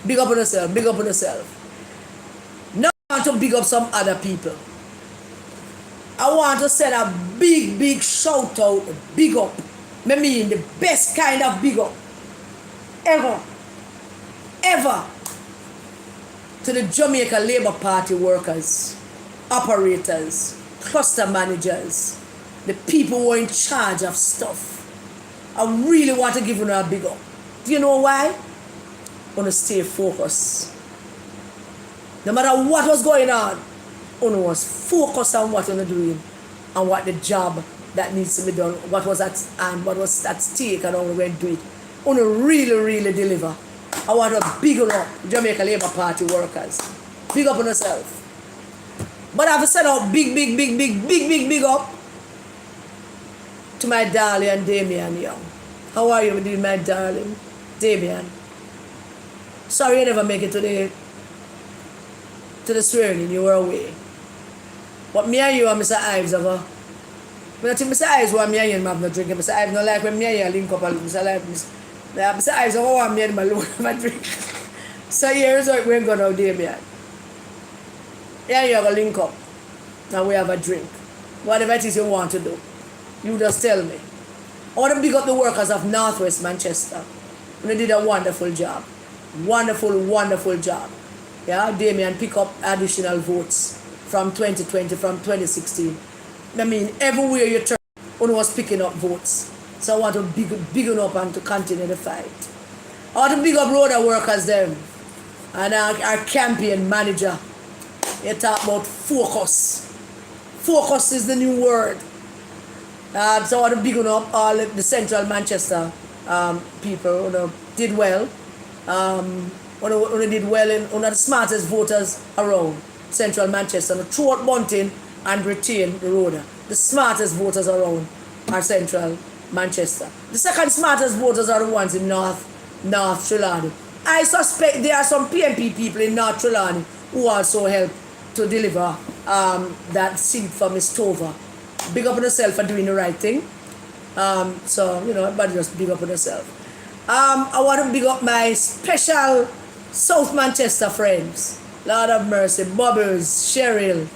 Big up on yourself. Big up on yourself. Now I want to big up some other people. I want to send a big shout out, big up. I mean the best kind of big up ever to the Jamaica Labour Party workers, operators, cluster managers, the people who are in charge of stuff. I really want to give you a big up. Do you know why? I want to stay focused. No matter what was going on, I was focused on what I'm doing and what the job that needs to be done, what was at stake and how we're going to do it. I want to really deliver. I want to big up Jamaica Labour Party workers. Big up on yourself. But I have to send out big up to my darling Damian Young. How are you doing, my darling Damian? Sorry you never make it to the swearing, you were away. But me and you and Mr. Ives have a... I think Mr. Ives want me and him have no drink. Mr. Ives don't like when me and you link up and Mr. Ives don't want me and him alone have a drink. So here's what we're going to do, Damian. Yeah, you're going to link up and we have a drink. Whatever it is you want to do, you just tell me. I want to big up the workers of Northwest Manchester. They did a wonderful job. Wonderful job. Yeah, Damian pick up additional votes from 2020, from 2016. I mean, everywhere you turn, one was picking up votes. So I want to big up and to continue the fight. I want to big up road workers them. And our campaign manager. They talk about focus. Focus is the new word. So I want to big up all the central Manchester people who did well. Who did well in one of the smartest voters around central Manchester. Throughout Bunting and retain the road. The smartest voters around are central Manchester. The second smartest voters are the ones in North Trelawney. I suspect there are some PMP people in North Trelawney who also help to deliver that seat for Miss Tova. Big up on yourself for doing the right thing. So, everybody just big up on yourself. I want to big up my special South Manchester friends. Lord of mercy, Bubbles, Cheryl.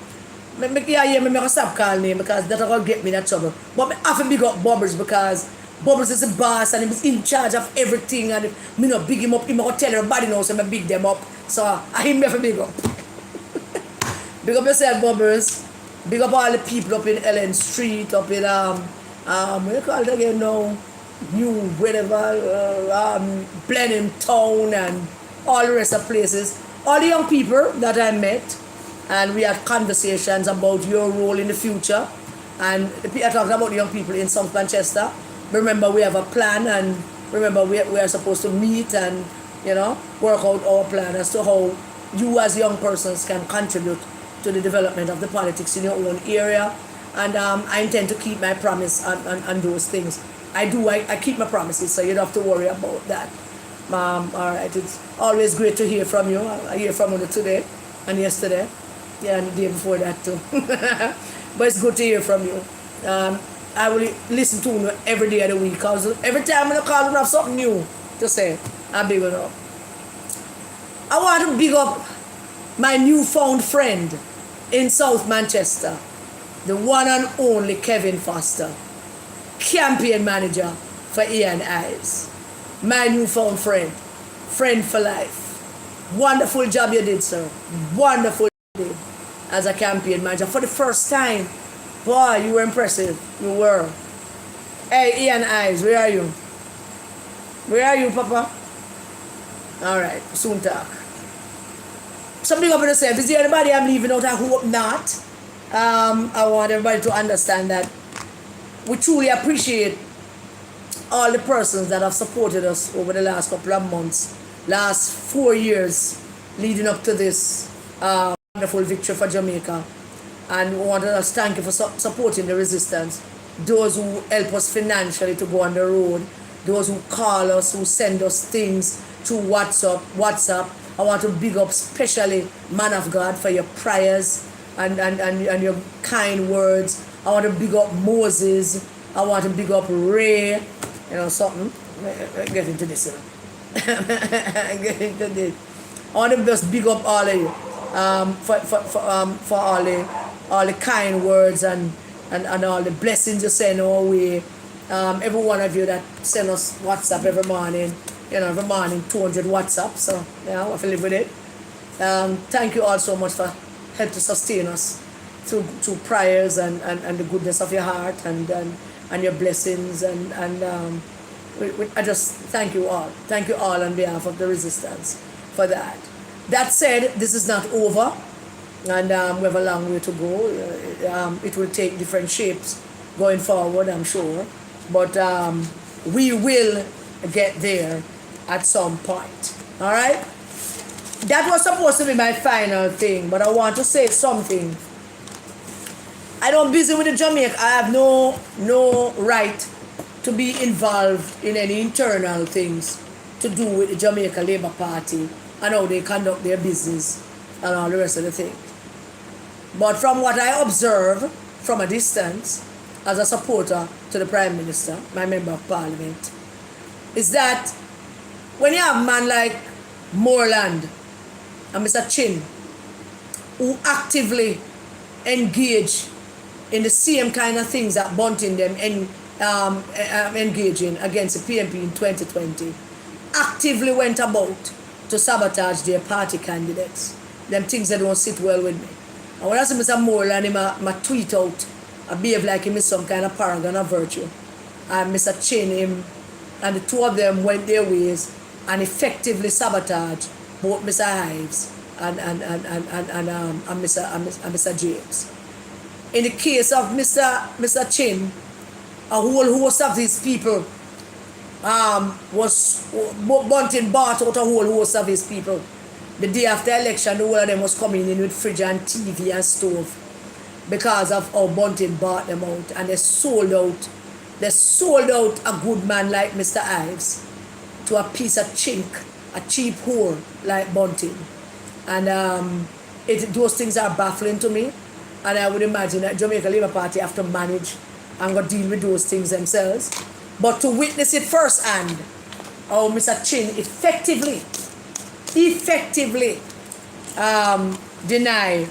I make a stop calling name because that's going to get me in that trouble. But I have to big up Bubbles because Bubbles is the boss and he's in charge of everything. And if I big him up, I'm going to tell everybody now so I big them up. So I him never big up. Big up yourself, Bubbles. Big up all the people up in Ellen Street, up in what you call it again now, New whatever, Blenheim Town and all the rest of places. All the young people that I met, and we had conversations about your role in the future. And I talked about the young people in South Manchester. Remember, we have a plan, and remember, we are supposed to meet and, work out our plan as to how you as young persons can contribute to the development of the politics in your own area. And I intend to keep my promise on those things. I keep my promises, so you don't have to worry about that. All right, it's always great to hear from you. I hear from you today and yesterday. Yeah, and the day before that too. But it's good to hear from you. I will listen to you every day of the week, because every time I call you, I have something new to say. I'm big up. I want to big up my newfound friend in South Manchester, the one and only Kevin Foster, campaign manager for Ian Ives. My newfound friend for life. Wonderful job you did, sir. Wonderful job you did as a campaign manager for the first time. Boy, you were impressive. You were. Hey, Ian Ives, where are you? Where are you, Papa? All right, soon talk. Something up in yourself. Is there anybody I'm leaving out? I hope not. I want everybody to understand that we truly appreciate all the persons that have supported us over the last couple of months, last 4 years leading up to this wonderful victory for Jamaica. And we want to thank you for supporting the resistance. Those who help us financially to go on the road, those who call us, who send us things through WhatsApp. I want to big up especially man of God for your prayers and your kind words. I want to big up Moses. I want to big up Ray. Something. Get into this. Get into this. I want to just big up all of you for all the kind words and all the blessings you send our way. Every one of you that send us WhatsApp every morning. Every morning 200 WhatsApp. So I have to live with it. Thank you all so much for help to sustain us through prayers and the goodness of your heart and your blessings and I just thank you all. Thank you all on behalf of the resistance for that. That said, this is not over, and we have a long way to go. It will take different shapes going forward, I'm sure, but we will get there at some point. All right. That was supposed to be my final thing, but I want to say something. I don't busy with the Jamaica. I have no right to be involved in any internal things to do with the Jamaica Labour Party and how they conduct their business and all the rest of the things. But from what I observe from a distance, as a supporter to the Prime Minister, my Member of Parliament, is that when you have a man like Moreland and Mr. Chin, who actively engage in the same kind of things that Bunting them engaging against the PMP in 2020, actively went about to sabotage their party candidates. Them things that don't sit well with me. And when I see Mr. Moreland, he tweet out, I behave like him is some kind of paragon of virtue. And Mr. Chin, him, and the two of them went their ways and effectively sabotaged both Mr. Ives and Mr. James. In the case of Mr. Chin, a whole host of these people was Bunting bought out a whole host of his people. The day after election, the whole of them was coming in with fridge and TV and stove because of how Bunting bought them out, and they sold out a good man like Mr. Ives to a piece of chink, a cheap whore like Bunting. And those things are baffling to me, and I would imagine that Jamaica Labour Party have to manage and go deal with those things themselves. But to witness it firsthand, how Mr. Chin effectively deny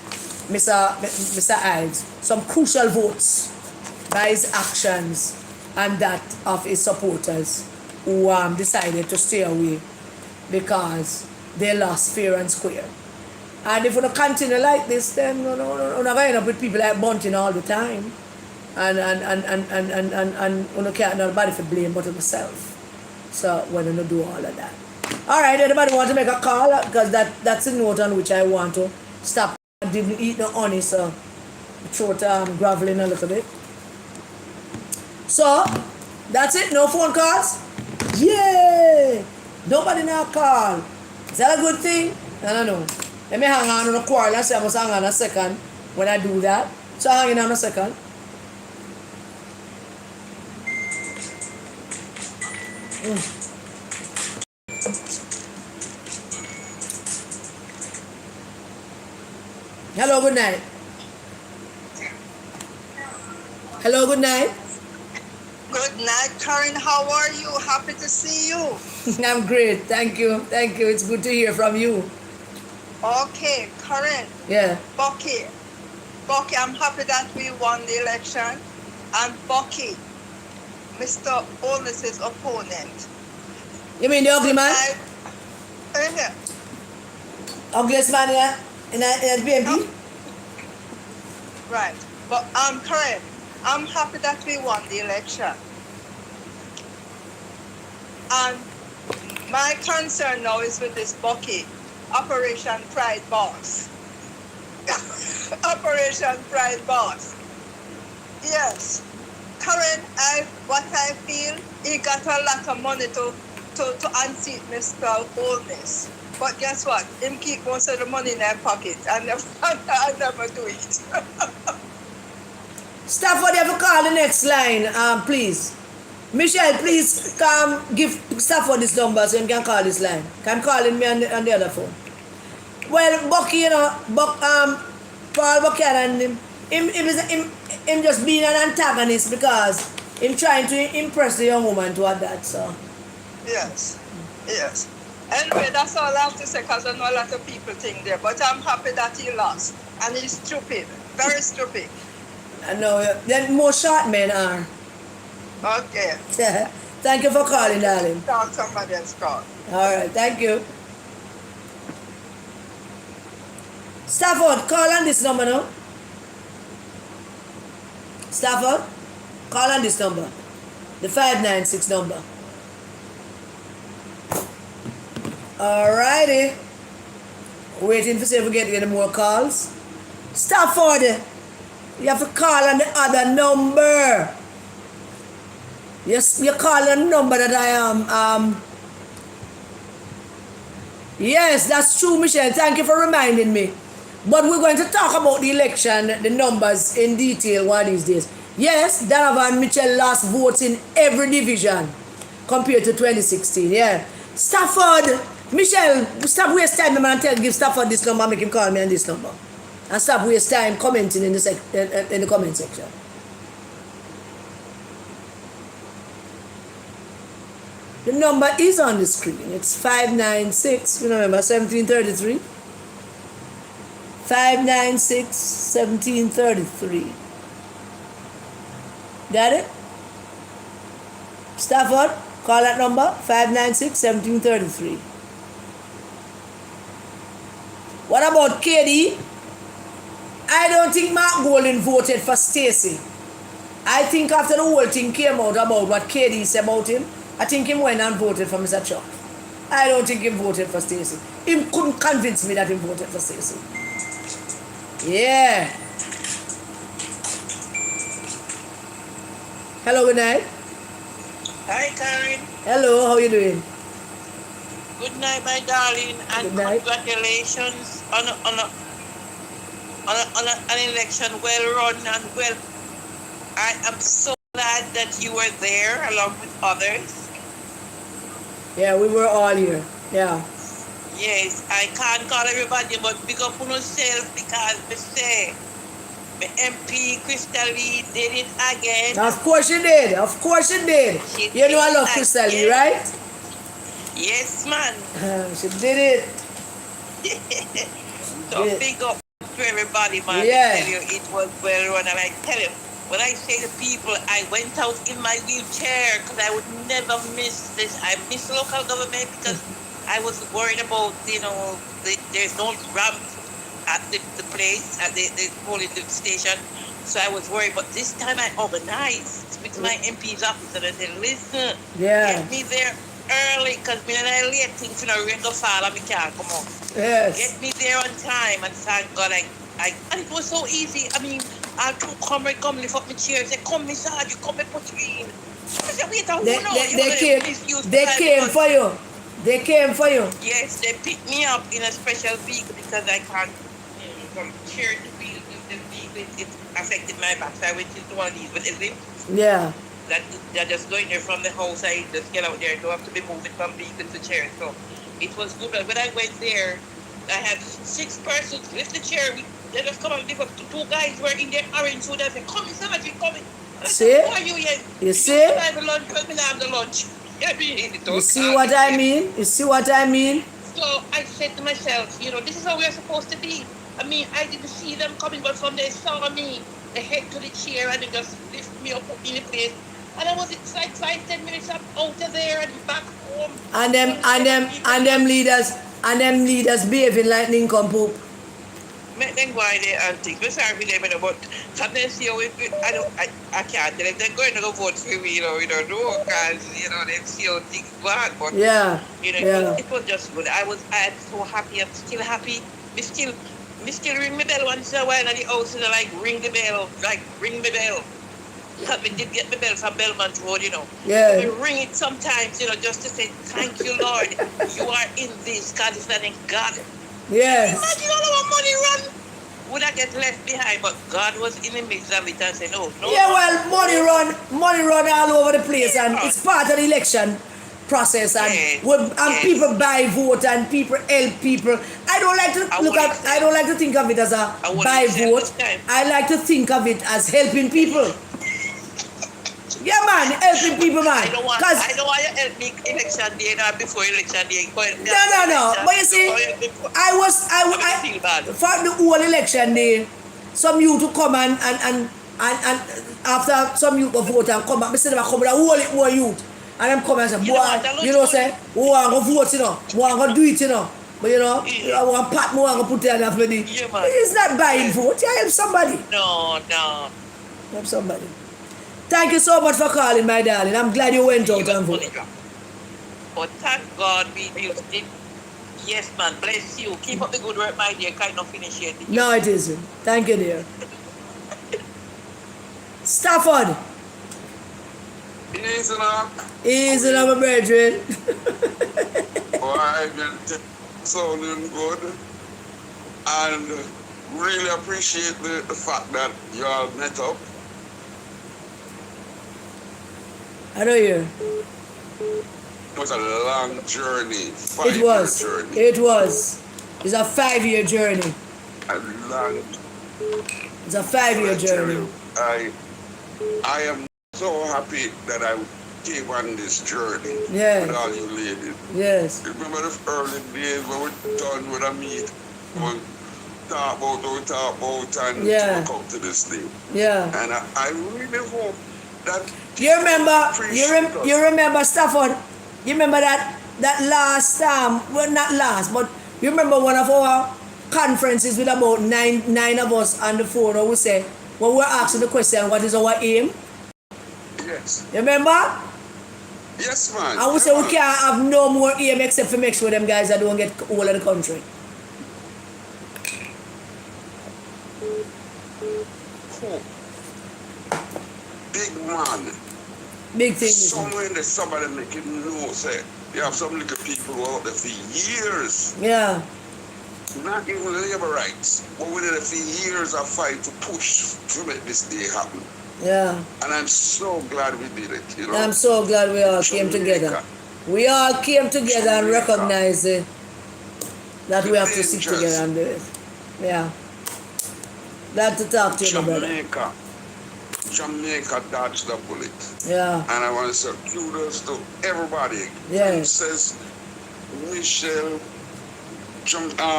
Mr. Ives some crucial votes by his actions and that of his supporters who decided to stay away because they lost fair and square. And if we don't continue like this, then we're not going to end up with people like Bunting all the time. and you can't nobody for blame but myself. So when you do all of that. All right, anybody want to make a call? Because that's a note on which I want to stop. I didn't eat no honey, so my throat graveling a little bit. So that's it. No phone calls. Yay! Nobody now call. Is that a good thing? I don't know. Let me hang on a quarrel and say I must hang on a second when I do that. So hang on a second. Hello, good night. Hello, good night. Good night, Karen. How are you? Happy to see you. I'm great. Thank you. Thank you. It's good to hear from you. Okay, Karen. Yeah. Bucky, I'm happy that we won the election. And Bucky, Mr. Olis's opponent. You mean the ugly man? Yeah. Ugliest man in a BNP? Right. But Karen, I'm happy that we won the election. And my concern now is with this Bucky, Operation Pride Boss. Operation Pride Boss. Yes. Karen, what I feel, he got a lot of money to unseat Mr. Holness. But guess what? Him keep most of the money in their pocket and I never do it. Stafford, you have to call the next line, please. Michelle, please come give Stafford this number so he can call this line. Can call him on the other phone. Well, Bucky, you know, Paul Buchanan, him just being an antagonist because him trying to impress the young woman to that, so. Yes, yes. Anyway, that's all I have to say because I know a lot of people think there. But I'm happy that he lost. And he's stupid, very stupid. I know, then more short men are. Okay. Thank you for calling, darling. Talk somebody else call. All right, thank you. Stafford, call on this number now. Stafford, call on this number. The 596 number. Alrighty. Waiting to see if we get any more calls. Stafford, you have to call on the other number. Yes, you call the number that I am. Yes, that's true, Michelle. Thank you for reminding me. But we're going to talk about the election, the numbers in detail one of these days. Yes, Donovan Mitchell lost votes in every division compared to 2016. Yeah. Stafford, Michelle, stop waste time and give Stafford this number, make him call me on this number. And stop waste time commenting in the comment section. The number is on the screen. It's 596, remember, 1733. 596 1733. Got it? Stafford, call that number, 596 1733. What about KD? I don't think Mark Golden voted for Stacey. I think after the whole thing came out about what KD said about him, I think he went and voted for Mr. Chuck. I don't think he voted for Stacey. He couldn't convince me that he voted for Stacey. Yeah. Hello, good night. Hi, Karen. Hello, how you doing? Good night, my darling, and congratulations on an election well run and well. I am so glad that you were there along with others. Yeah, we were all here. Yeah. Yes, I can't call everybody, but big up on yourself because we say the MP Crystal Lee did it again. Of course she did. Of course she did. You know I love Crystal Lee, right? Yes, man. She did it. So big up to everybody, man. Yeah. I tell you, it was well run, and I tell you, when I say to people, I went out in my wheelchair because I would never miss this. I miss local government because I was worried about, there's no ramp at the place, at the polling station. So I was worried, but this time I organized with my MP's office and I said, listen, Yeah. get me there early, because when I late things, rain go fall and we can't come out. Yes. Get me there on time, and thank God and it was so easy. I mean, I took come lift up my chair, say, come, Miss Sarge, come and put you in. I said, wait, who knows? They came for you. They came for you. Yes, they picked me up in a special vehicle because I can't, from chair to wheel, the vehicle, it affected my back. So I went into one of these with a lift. Yeah. That they're just going there from the house. I just get out there. Don't have to be moving from vehicle to chair. So it was good. But when I went there, I had 6 persons lift the chair. They just come and lift up. 2 guys were in their orange suit. I said, come in, somebody, come in. See? Who are you yet? You see? I have the lunch, because I have the lunch. You see what I mean? You see what I mean? So I said to myself, this is how we're supposed to be. I mean, I didn't see them coming, but from they saw me, they head to the chair and they just lift me up, put me in the place. And I was like 5-10 minutes up out of there and back home. And them leaders behaving like nincompoop. Make them go in there and think. We're sorry for them, but sometimes I can't tell them they're going to go vote for me, because they see how things go on. But it was just good. I'm so happy. I'm still happy. Me still ring my bell once in a while at the house and ring the bell. Because we did get the bell from Belmont Road, Yeah. So we ring it sometimes, just to say, thank you, Lord. You are in this, God is not in God. Yes. Imagine all our money run. Would I get left behind? But God was in the midst of it and said, no. Yeah, well, money run all over the place, and it's part of the election process, and people buy vote and people help people. I don't like to think of it as a buy vote. I like to think of it as helping people. Yeah, man, helping people, man. I don't want you help me election day, not before election day. No. But you see, I feel bad. for the whole election day, some youth to come and after some youth go vote and come back, I said them come with a whole youth. And them come and say, boy, say, we want to vote, we want to do it, But I want pat, I want to put it on for the. It's not buying vote, you help somebody. No. Help somebody. Thank you so much for calling, my darling. I'm glad you went out and voted. But thank God we built it. Yes, man. Bless you. Keep up the good work, my dear. Kind of finish it. No, it isn't. Thank you, dear. Stafford. Easy now, my brethren. I've been sounding good. And really appreciate the fact that you all met up. I know you. It was a long journey. It was. It's a 5-year journey. It's a 5-year journey. I am so happy that I came on this journey with all you ladies. Yes. Remember the early days when we done with a meet? We talk about and come to this thing. Yeah. And I really hope that you remember Stafford? You remember that last time? Well, not last, but you remember one of our conferences with about nine of us on the phone, or we say when we're asking the question, what is our aim? Yes. You remember? Yes, man. And we say we can't have no more aim except to make sure them guys that don't get all of the country. Big man. Big thing. Somewhere in there, somebody making know, say, you have some little people who are out there for years. Yeah. Not even labor rights. But we did it for years of fight to push to make this day happen. Yeah. And I'm so glad we did it, I'm so glad we all came together. We all came together and recognized that we have to sit together and do it. Yeah. Glad to talk to you, my brother. Jamaica dodged the bullet. Yeah. And I want to say kudos to everybody. Yeah. Princess, Michelle,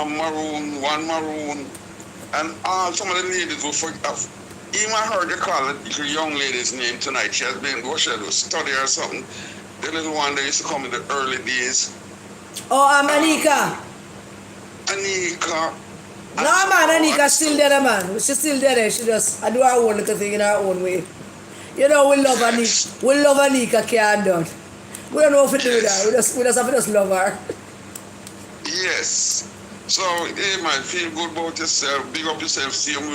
Maroon, and all some of the ladies who forgot. Even I heard you call the young lady's name tonight. She has been, what she was study or something. The little one that used to come in the early days. Oh, Anika. Anika. No, man, Anika's still there, man. She's still there. She just, I do her own little thing in her own way. You know, we love Anika. We love Anika, can't done. We don't know if we do that. We just have to just love her. Yes. So, hey man, feel good about yourself, big up yourself, same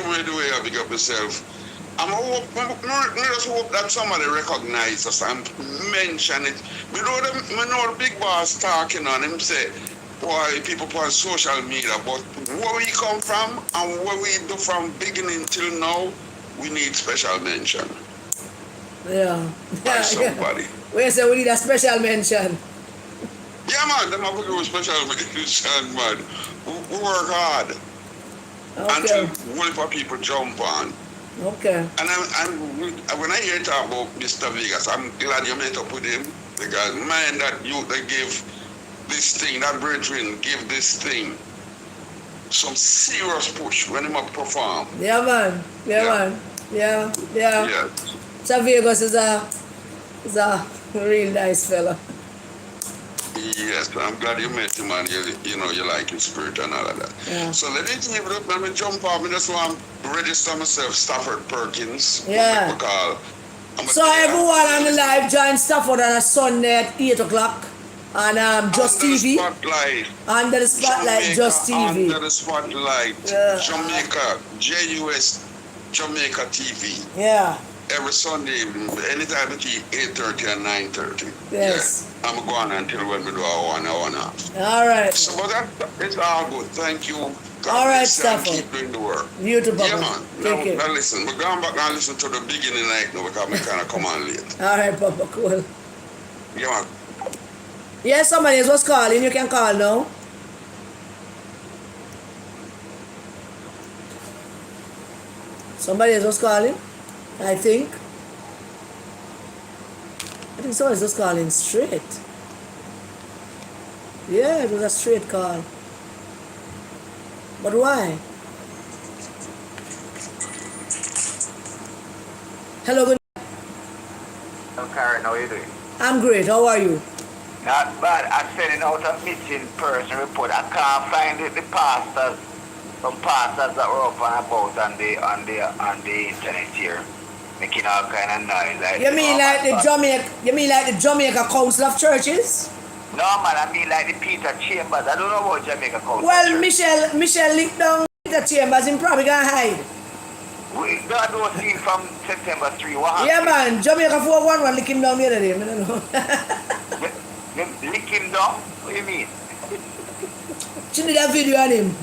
way the way you big up yourself. I just hope that somebody recognize us and mention it. We know the big boss talking on him say, boy, people on social media, but where we come from and where we do from beginning till now, we need special mention. Yeah. By somebody. We say we need a special mention. Yeah, man, them have to do special mention, man. We work hard until one of people jump on. Okay. And when I hear talk about Mr. Vegas, I'm glad you met up with him because man, that youth they give this thing, that brethren give this thing some serious push when him up perform. Yeah, man. Man. Yeah. So Vegas is a real nice fella. Yes, I'm glad you met him and you know you like his spirit and all of that. Yeah. So let me give it up, let me jump off. I just want to register myself, Stafford Perkins. Yeah. So everyone on the live join Stafford on a Sunday at 8 o'clock on Just TV. Under the spotlight, Jamaica, Just TV. Under the spotlight, Jamaica, JUS, Jamaica TV. Yeah. Every Sunday, anytime between 8:30 and 9:30. Yes. Yeah. I'm going until when we do our 1 hour and a half. All right. So, but it's all good. Thank you. God all right, Stafford. Stafford. Keep doing the work. You too, Papa. Yeah, man. Now listen. We're going back and listen to the beginning night now because we kind of come on late. All right, Papa. Cool. Yeah, man. Yes, somebody else was calling. You can call now. Somebody else was calling. I think somebody was just calling straight. Yeah, it was a straight call. But why? Hello, good night. Hello, Karen, how are you doing? I'm great. How are you? Not bad. I'm sending out a missing person report. I can't find the pastors, some pastors that were up and about on the internet here, making all kind of noise. Like, you mean like the Jamaica Council of Churches? No, man. I mean like the Peter Chambers. I don't know about Jamaica Council. Well, Michelle licked down Peter Chambers. Him probably gonna hide. We got those scenes from September 3. What happened? Yeah, man. Jamaica 411 lick him down the other day. I don't know. Lick him down? What do you mean? She did a video on him.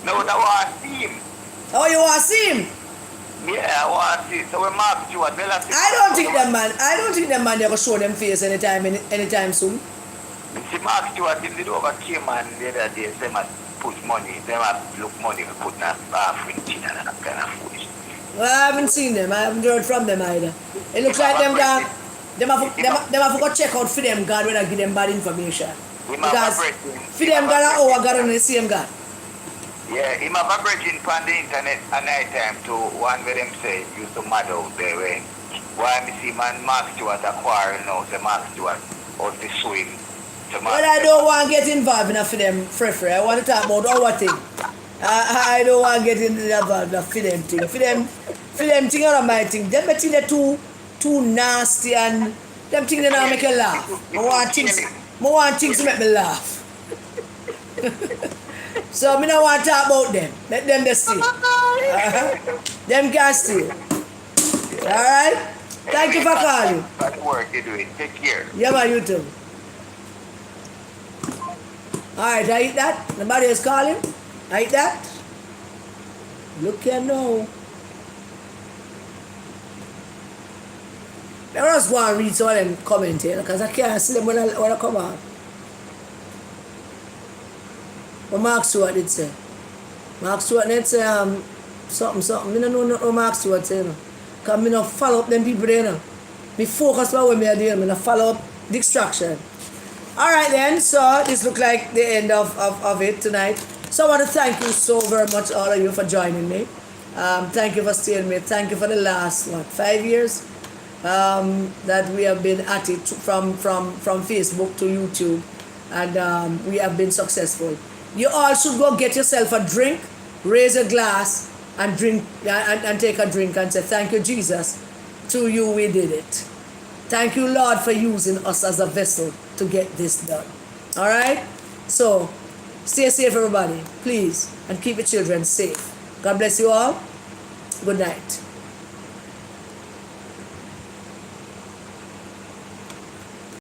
No, that was him. Oh, you want to see him? Yeah, I want to see. So we marked you at I don't think them man they gonna show them face anytime soon. See, Mark Stewart did overcame and the other day they must put money, they must look money to put in a bathroom tin and that kind of foolish. Well, I haven't seen them. I haven't heard from them either. It looks like them have to check out for them God when I give them bad information. Because for them God and our God on the same God. Yeah, he have a bridging on the internet at night time to one where them say used to mad out there when why me see man Mark Stewart a quarrel now, say Mark Stewart out to swim. Well, I don't want to get involved enough for them free. I want to talk about our thing. I don't want to get involved enough for them thing. For them thing or my thing. Them think they're too nasty and them things they don't make you laugh. I want things to make me laugh. So I don't want to talk about them. Let them just stay. Them can stay. Alright? Thank you for calling. That's work you doing. Take care. Yeah, man, you too. Alright, I eat that. Nobody is calling. I eat that. Look here now. I just go and read some of them comments here because I can't see them when I come out. What Mark Stewart did say. Mark Stewart did say something. I don't know what Mark Stewart say. Because I don't follow up them people there. I focus on what I'm doing. I don't follow up distraction. Alright then, so this looks like the end of it tonight. So I want to thank you so very much, all of you, for joining me. Thank you for staying with me. Thank you for the last, 5 years that we have been at it from Facebook to YouTube. And we have been successful. You all should go get yourself a drink, raise a glass, and drink and take a drink and say, thank you, Jesus. Through you we did it. Thank you, Lord, for using us as a vessel to get this done. All right? So, stay safe, everybody, please, and keep your children safe. God bless you all. Good night.